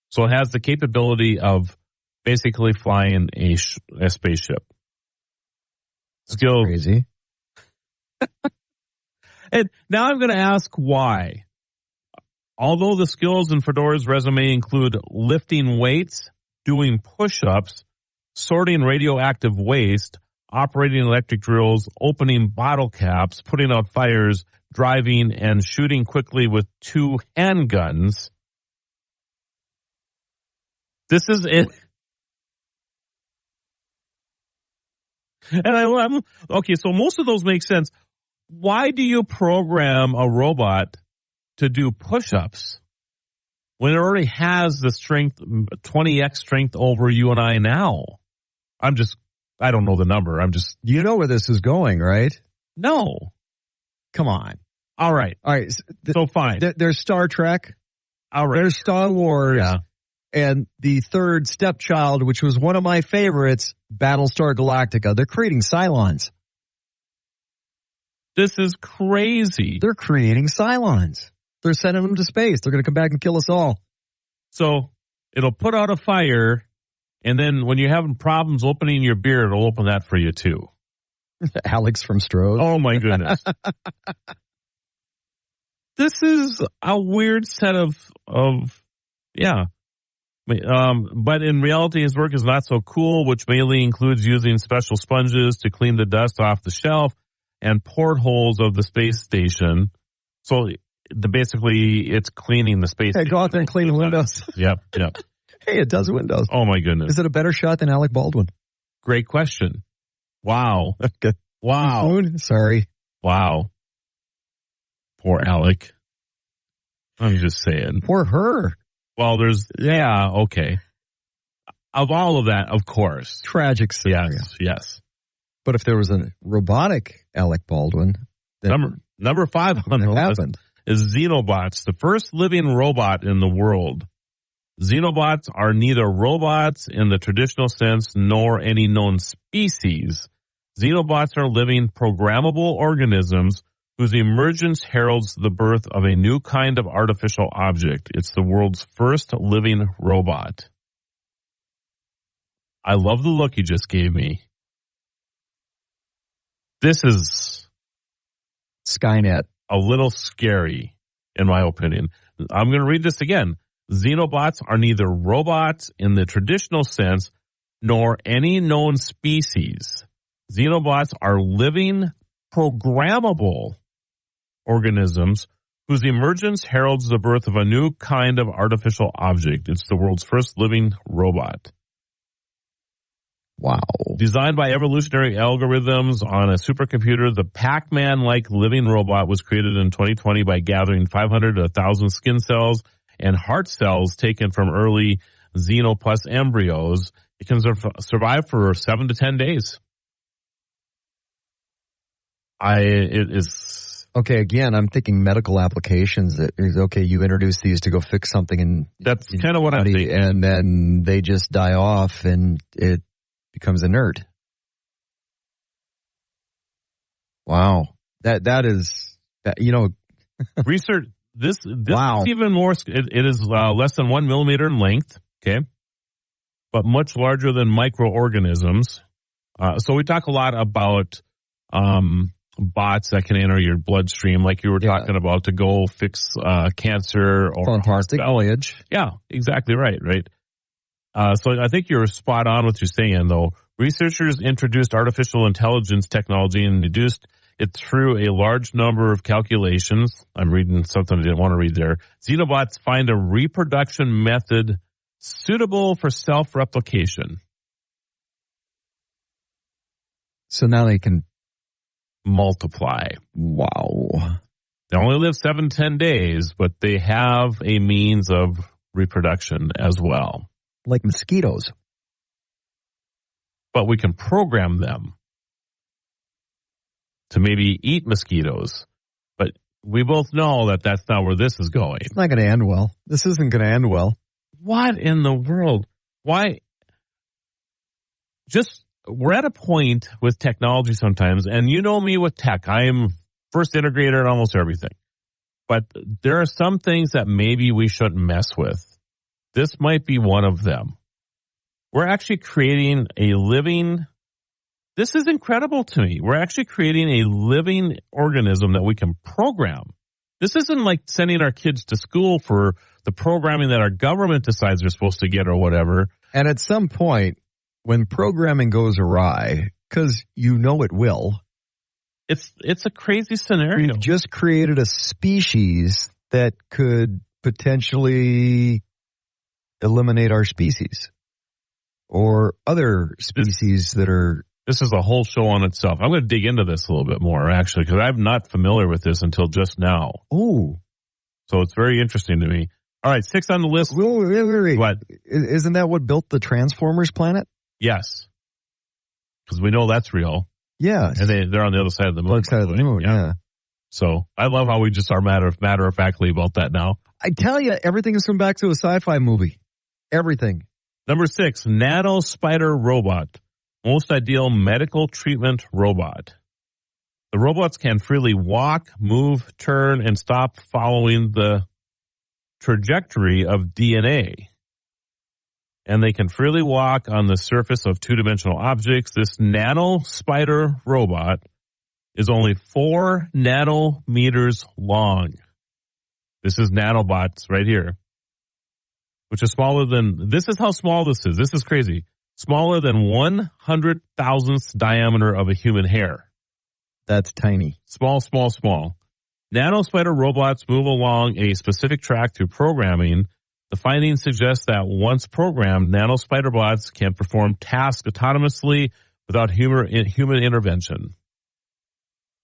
So it has the capability of basically flying a spaceship. Skill crazy. And now I'm going to ask why. Although the skills in Fedor's resume include lifting weights, doing push-ups, sorting radioactive waste, operating electric drills, opening bottle caps, putting out fires, driving, and shooting quickly with two handguns, this is it. And okay, so most of those make sense. Why do you program a robot to do push-ups when it already has the strength, 20x strength over you and I now? I don't know the number. You know where this is going, right? No. Come on. All right. So fine. There's Star Trek. All right. There's Star Wars. Yeah. And the third stepchild, which was one of my favorites, Battlestar Galactica. They're creating Cylons. This is crazy. They're creating Cylons. They're sending them to space. They're going to come back and kill us all. So it'll put out a fire, and then when you're having problems opening your beer, it'll open that for you too. Alex from Stroh's. Oh my goodness. This is a weird set of yeah. But in reality, his work is not so cool, which mainly includes using special sponges to clean the dust off the shelf and portholes of the space station. So basically it's cleaning the space. Hey, go out there and clean the windows. Yep. Hey, it does windows. Oh my goodness. Is it a better shot than Alec Baldwin? Great question. Wow. Okay. Wow. Sorry. Wow. Poor Alec. I'm just saying. Poor her. Well, okay. Of all of that, of course. Tragic scenario. Yes. But if there was a robotic Alec Baldwin, then number 5 on the list is Xenobots, the first living robot in the world. Xenobots are neither robots in the traditional sense nor any known species. Xenobots are living, programmable organisms whose emergence heralds the birth of a new kind of artificial object. It's the world's first living robot. I love the look you just gave me. This is Skynet. A little scary, in my opinion. I'm going to read this again. Xenobots are neither robots in the traditional sense nor any known species. Xenobots are living, programmable organisms whose emergence heralds the birth of a new kind of artificial object. It's the world's first living robot. Wow. Designed by evolutionary algorithms on a supercomputer, the Pac-Man-like living robot was created in 2020 by gathering 500 to 1,000 skin cells and heart cells taken from early Xenopus embryos. It can survive for 7 to 10 days. It is... Okay, again, I'm thinking medical applications. That is, okay, you introduce these to go fix something, and that's kind of what I'm thinking. And then they just die off, and it becomes inert. Wow, that is research. This wow. is even more. It is less than 1 millimeter in length. Okay, but much larger than microorganisms. So we talk a lot about bots that can enter your bloodstream, like you were talking about, to go fix cancer or fantastic foliage. Yeah, exactly right. So I think you're spot on with what you're saying, though. Researchers introduced artificial intelligence technology and deduced it through a large number of calculations. I'm reading something I didn't want to read there. Xenobots find a reproduction method suitable for self-replication. So now they can multiply. Wow. They only live 7 to 10 days, but they have a means of reproduction as well. Like mosquitoes. But we can program them to maybe eat mosquitoes. But we both know that that's not where this is going. It's not going to end well. This isn't going to end well. What in the world? Why? We're at a point with technology sometimes, and you know me with tech. I am first integrator in almost everything. But there are some things that maybe we shouldn't mess with. This might be one of them. We're actually creating a living, this is incredible to me. We're actually creating a living organism that we can program. This isn't like sending our kids to school for the programming that our government decides they're supposed to get or whatever. And at some point, when programming goes awry, because you know it will, it's a crazy scenario. We've just created a species that could potentially eliminate our species or other species that are. This is a whole show on itself. I'm going to dig into this a little bit more, actually, because I'm not familiar with this until just now. Oh. So it's very interesting to me. All right, 6 on the list. Wait. What? Isn't that what built the Transformers planet? Yes. Because we know that's real. Yeah. And they're on the other side of the moon. Other side of the moon, yeah. So I love how we just are matter of factly about that now. I tell you, everything is from back to a sci-fi movie. Everything. Number 6, Nano Spider Robot. Most ideal medical treatment robot. The robots can freely walk, move, turn, and stop following the trajectory of DNA. And they can freely walk on the surface of two-dimensional objects. This Nano Spider robot is only 4 nanometers long. This is nanobots right here, which is smaller than, this is how small this is. This is crazy. Smaller than 100,000th diameter of a human hair. That's tiny. Small. Nanospider robots move along a specific track through programming. The findings suggest that once programmed, nanospider bots can perform tasks autonomously without human intervention.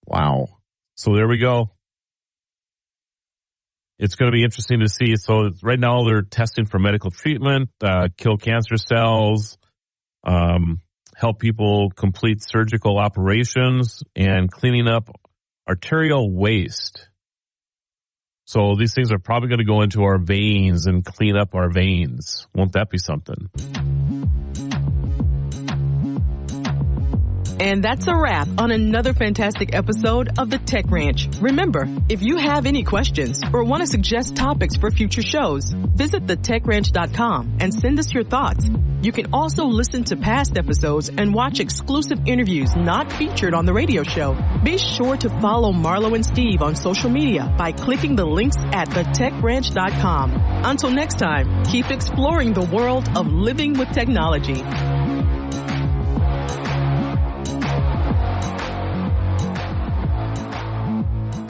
Wow. So there we go. It's going to be interesting to see. So right now they're testing for medical treatment, kill cancer cells, help people complete surgical operations, and cleaning up arterial waste. So these things are probably going to go into our veins and clean up our veins. Won't that be something? And that's a wrap on another fantastic episode of the Tech Ranch. Remember, if you have any questions or want to suggest topics for future shows, visit thetechranch.com and send us your thoughts. You can also listen to past episodes and watch exclusive interviews not featured on the radio show. Be sure to follow Marlo and Steve on social media by clicking the links at thetechranch.com. Until next time, keep exploring the world of living with technology.